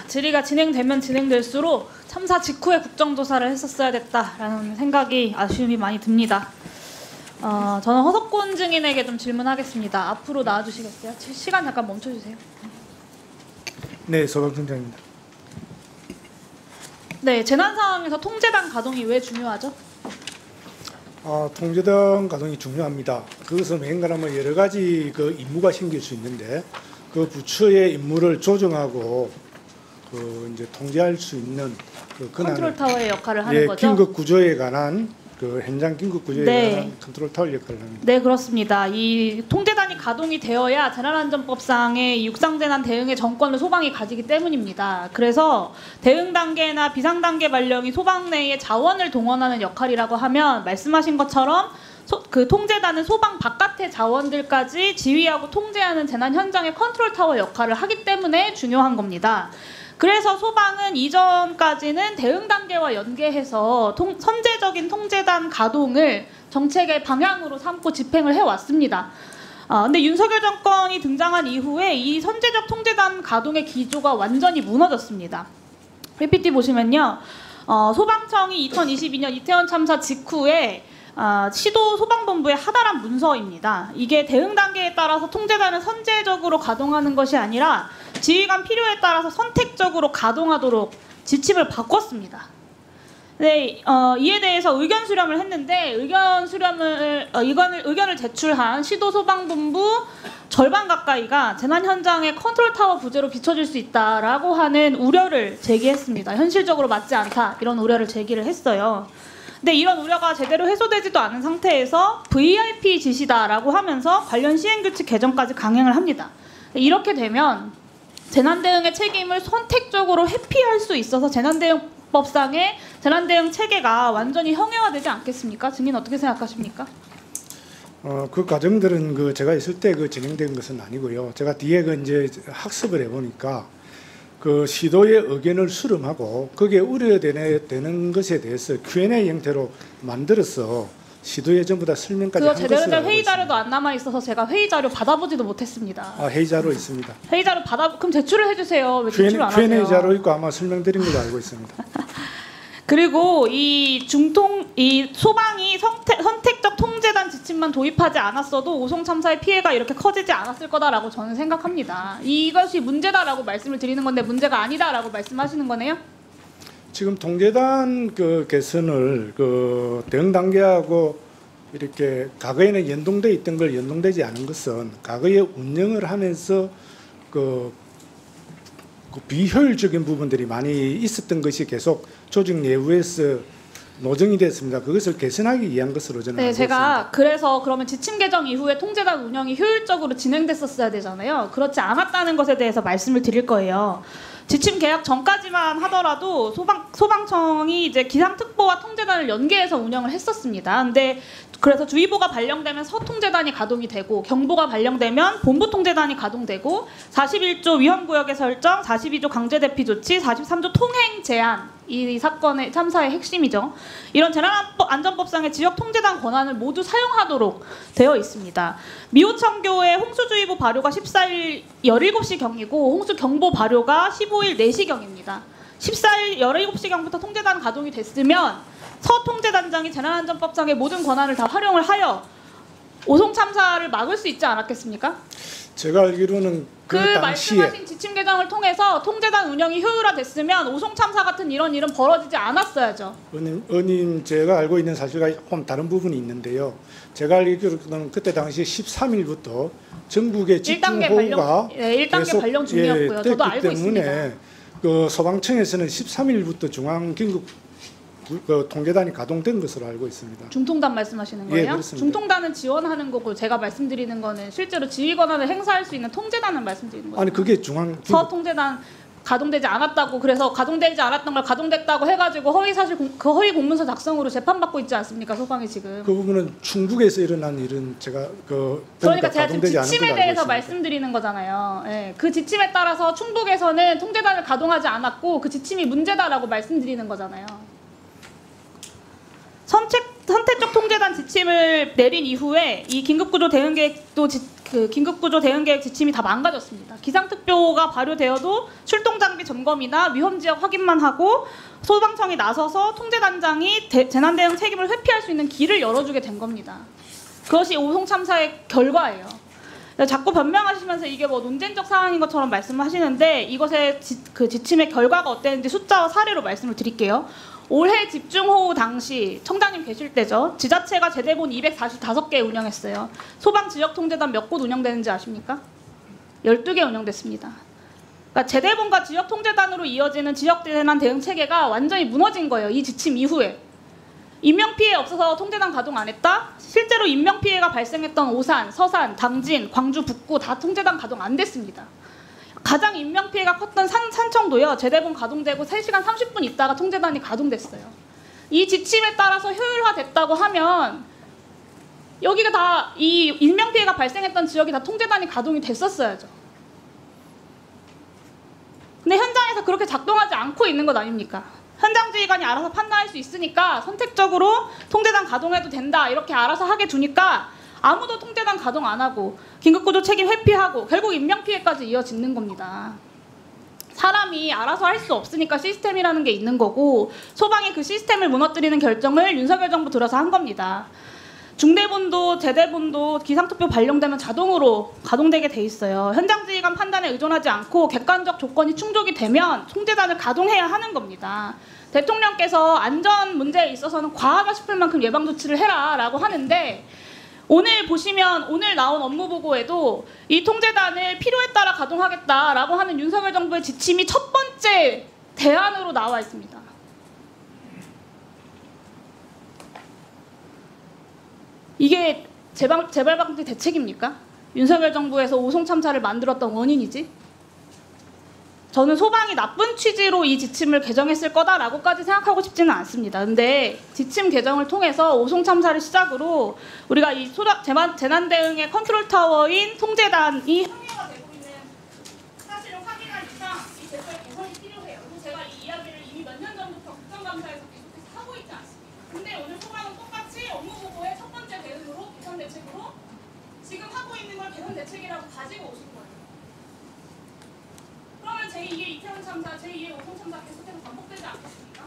질의가 진행되면 진행될수록 참사 직후에 국정조사를 했었어야 됐다라는 생각이 아쉬움이 많이 듭니다. 저는 허석권 증인에게 좀 질문하겠습니다. 앞으로 나와주시겠어요? 시간 잠깐 멈춰주세요. 네, 서강 총장입니다. 네, 재난 상황에서 통제단 가동이 왜 중요하죠? 통제단 가동이 중요합니다. 그것은 맹가라면 여러 가지 그 임무가 생길 수 있는데 그 부처의 임무를 조정하고 그 이제 통제할 수 있는 그 컨트롤 타워의 역할을 하는 거죠? 긴급 구조에 관한 그 현장 긴급 구조에 관한 컨트롤 타워 역할을 합니다. 네, 그렇습니다. 이 통제단이 가동이 되어야 재난안전법상의 육상재난 대응의 정권을 소방이 가지기 때문입니다. 그래서 대응 단계나 비상 단계 발령이 소방 내의 자원을 동원하는 역할이라고 하면 말씀하신 것처럼 그 통제단은 소방 바깥의 자원들까지 지휘하고 통제하는 재난 현장의 컨트롤 타워 역할을 하기 때문에 중요한 겁니다. 그래서 소방은 이전까지는 대응 단계와 연계해서 선제적인 통제단 가동을 정책의 방향으로 삼고 집행을 해왔습니다. 근데 윤석열 정권이 등장한 이후에 이 선제적 통제단 가동의 기조가 완전히 무너졌습니다. PPT 보시면요. 소방청이 2022년 이태원 참사 직후에 시도 소방본부에 하달한 문서입니다. 이게 대응 단계에 따라서 통제단을 선제적으로 가동하는 것이 아니라 지휘관 필요에 따라서 선택적으로 가동하도록 지침을 바꿨습니다. 네, 이에 대해서 의견 수렴을 했는데 의견을 제출한 시도 소방본부 절반 가까이가 재난 현장의 컨트롤 타워 부재로 비춰질 수 있다라고 하는 우려를 제기했습니다. 현실적으로 맞지 않다 이런 우려를 제기를 했어요. 근데 이런 우려가 제대로 해소되지도 않은 상태에서 VIP 지시다라고 하면서 관련 시행규칙 개정까지 강행을 합니다. 이렇게 되면 재난 대응의 책임을 선택적으로 회피할 수 있어서 재난대응법상의 재난대응 체계가 완전히 형해화되지 않겠습니까? 증인 어떻게 생각하십니까? 그 과정들은 제가 있을 때 진행된 것은 아니고요. 제가 뒤에 이제 학습을 해보니까 그 시도의 의견을 수렴하고 거기에 우려되는 것에 대해서 Q&A 형태로 만들어서 시도에 전부 다 설명까지 한 그거 것으로 제대로 된 알고 회의 있습니다. 자료도 안 남아 있어서 제가 회의 자료 받아보지도 못했습니다. 회의 자료 있습니다. 회의 자료 그럼 제출을 해주세요. 왜 제출 안 하세요? Q&A 자료 있고 아마 설명드린 걸로 알고 있습니다. 그리고 이 소방이 선택적 통제단 지침만 도입하지 않았어도 오송 참사의 피해가 이렇게 커지지 않았을 거다라고 저는 생각합니다. 이것이 문제다라고 말씀을 드리는 건데 문제가 아니다라고 말씀하시는 거네요? 지금 통제단 개선을 대응 단계하고 이렇게 과거에는 연동돼 있던 걸 연동되지 않은 것은 과거에 운영을 하면서 비효율적인 부분들이 많이 있었던 것이 계속 조직 내부에서 노정이 됐습니다. 그것을 개선하기 위한 것으로 저는 알고 제가 있습니다. 그래서 그러면 지침 개정 이후에 통제단 운영이 효율적으로 진행됐었어야 되잖아요. 그렇지 않았다는 것에 대해서 말씀을 드릴 거예요. 지침 계약 전까지만 하더라도 소방청이 이제 기상특보와 통제단을 연계해서 운영을 했었습니다. 근데 그래서 주의보가 발령되면 서통제단이 가동이 되고 경보가 발령되면 본부통제단이 가동되고 41조 위험구역의 설정, 42조 강제대피 조치, 43조 통행 제한 이 사건의 참사의 핵심이죠. 이런 재난안전법상의 지역통제단 권한을 모두 사용하도록 되어 있습니다. 미호청교의 홍수주의보 발효가 14일 17시경이고 홍수경보 발효가 15일 4시경입니다. 14일 17시경부터 통제단 가동이 됐으면 서통제단장이 재난안전법상의 모든 권한을 다 활용을 하여 오송 참사를 막을 수 있지 않았겠습니까? 제가 알기로는 그 당시에 말씀하신 지침 개정을 통해서 통제단 운영이 효율화됐으면 오송 참사 같은 이런 일은 벌어지지 않았어야죠. 의원님 제가 알고 있는 사실과 조금 다른 부분이 있는데요. 제가 알기로는 그때 당시 13일부터 전국의 집중호우가 1단계 발령 중이었고요. 저도 알고 있습니다. 그 소방청에서는 13일부터 중앙긴급 통제단이 가동된 것으로 알고 있습니다. 중통단 말씀하시는 거예요? 그렇습니다. 중통단은 지원하는 거고 제가 말씀드리는 거는 실제로 지휘 권한을 행사할 수 있는 통제단을 말씀드리는 거예요. 아니 그게 서통제단 가동되지 않았다고 그래서 가동되지 않았던 걸 가동됐다고 해가지고 허위 공문서 작성으로 재판받고 있지 않습니까? 소방이 지금. 그 부분은 충북에서 일어난 일은 제가 그러니까 제가 지금 지침에 대해서 말씀드리는 거잖아요. 네, 그 지침에 따라서 충북에서는 통제단을 가동하지 않았고 그 지침이 문제다라고 말씀드리는 거잖아요. 선택적 통제단 지침을 내린 이후에 이 긴급구조 대응계획도 긴급구조 대응계획 지침이 다 망가졌습니다. 기상특보가 발효되어도 출동장비 점검이나 위험지역 확인만 하고 소방청이 나서서 통제단장이 재난대응 책임을 회피할 수 있는 길을 열어주게 된 겁니다. 그것이 오송 참사의 결과예요. 자꾸 변명하시면서 이게 뭐 논쟁적 사안인 것처럼 말씀하시는데 이것의 지침의 결과가 어땠는지 숫자와 사례로 말씀을 드릴게요. 올해 집중호우 당시 청장님 계실 때죠. 지자체가 제대본 245개 운영했어요. 소방지역통제단 몇 곳 운영되는지 아십니까? 12개 운영됐습니다. 그러니까 제대본과 지역통제단으로 이어지는 지역재난 대응 체계가 완전히 무너진 거예요. 이 지침 이후에. 인명피해 없어서 통제단 가동 안 했다? 실제로 인명피해가 발생했던 오산, 서산, 당진, 광주, 북구 다 통제단 가동 안 됐습니다. 가장 인명피해가 컸던 산청도요. 제대본 가동되고 3시간 30분 있다가 통제단이 가동됐어요. 이 지침에 따라서 효율화됐다고 하면 여기가 다 이 인명피해가 발생했던 지역이 다 통제단이 가동이 됐었어야죠. 근데 현장에서 그렇게 작동하지 않고 있는 것 아닙니까? 현장 지휘관이 알아서 판단할 수 있으니까 선택적으로 통제단 가동해도 된다 이렇게 알아서 하게 두니까 아무도 통제단 가동 안 하고 긴급구조 책임 회피하고 결국 인명피해까지 이어지는 겁니다. 사람이 알아서 할 수 없으니까 시스템이라는 게 있는 거고 소방이 그 시스템을 무너뜨리는 결정을 윤석열 정부 들어서 한 겁니다. 중대본도 제대본도 기상투표 발령되면 자동으로 가동되게 돼 있어요. 현장 지휘관 판단에 의존하지 않고 객관적 조건이 충족이 되면 통제단을 가동해야 하는 겁니다. 대통령께서 안전 문제에 있어서는 과하다 싶을 만큼 예방 조치를 해라라고 하는데 오늘 보시면 오늘 나온 업무 보고에도 이 통제단을 필요에 따라 가동하겠다라고 하는 윤석열 정부의 지침이 첫 번째 대안으로 나와 있습니다. 이게 재발 방지 대책입니까? 윤석열 정부에서 오송 참사를 만들었던 원인이지? 저는 소방이 나쁜 취지로 이 지침을 개정했을 거다라고까지 생각하고 싶지는 않습니다. 근데 지침 개정을 통해서 오송 참사를 시작으로 우리가 이 재난 대응의 컨트롤 타워인 통제단이 항해가 되고 있는 사실을 확인한 이상 이 제도의 개선이 필요해요. 그리고 제가 이 이야기를 이미 몇 년 전부터 국정감사에서 계속해서 하고 있지 않습니까? 근데 오늘 소방은 똑같이 업무 보고의 첫 번째 대응으로 개선 대책으로 지금 하고 있는 걸 개선 대책이라고 가지고 오신 거예요. 그러면 제2의 이태원 참사, 제2의 오송 참사 계속해서 반복되지 않겠습니까?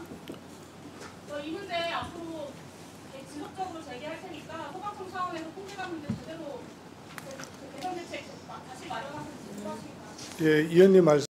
이 문제 앞으로 지속적으로 제기할 테니까 소방청 차원에서 통제단 문제 제대로 개선 대책 다시 마련하는 게 필요하십니까? 예, 의원님 말씀.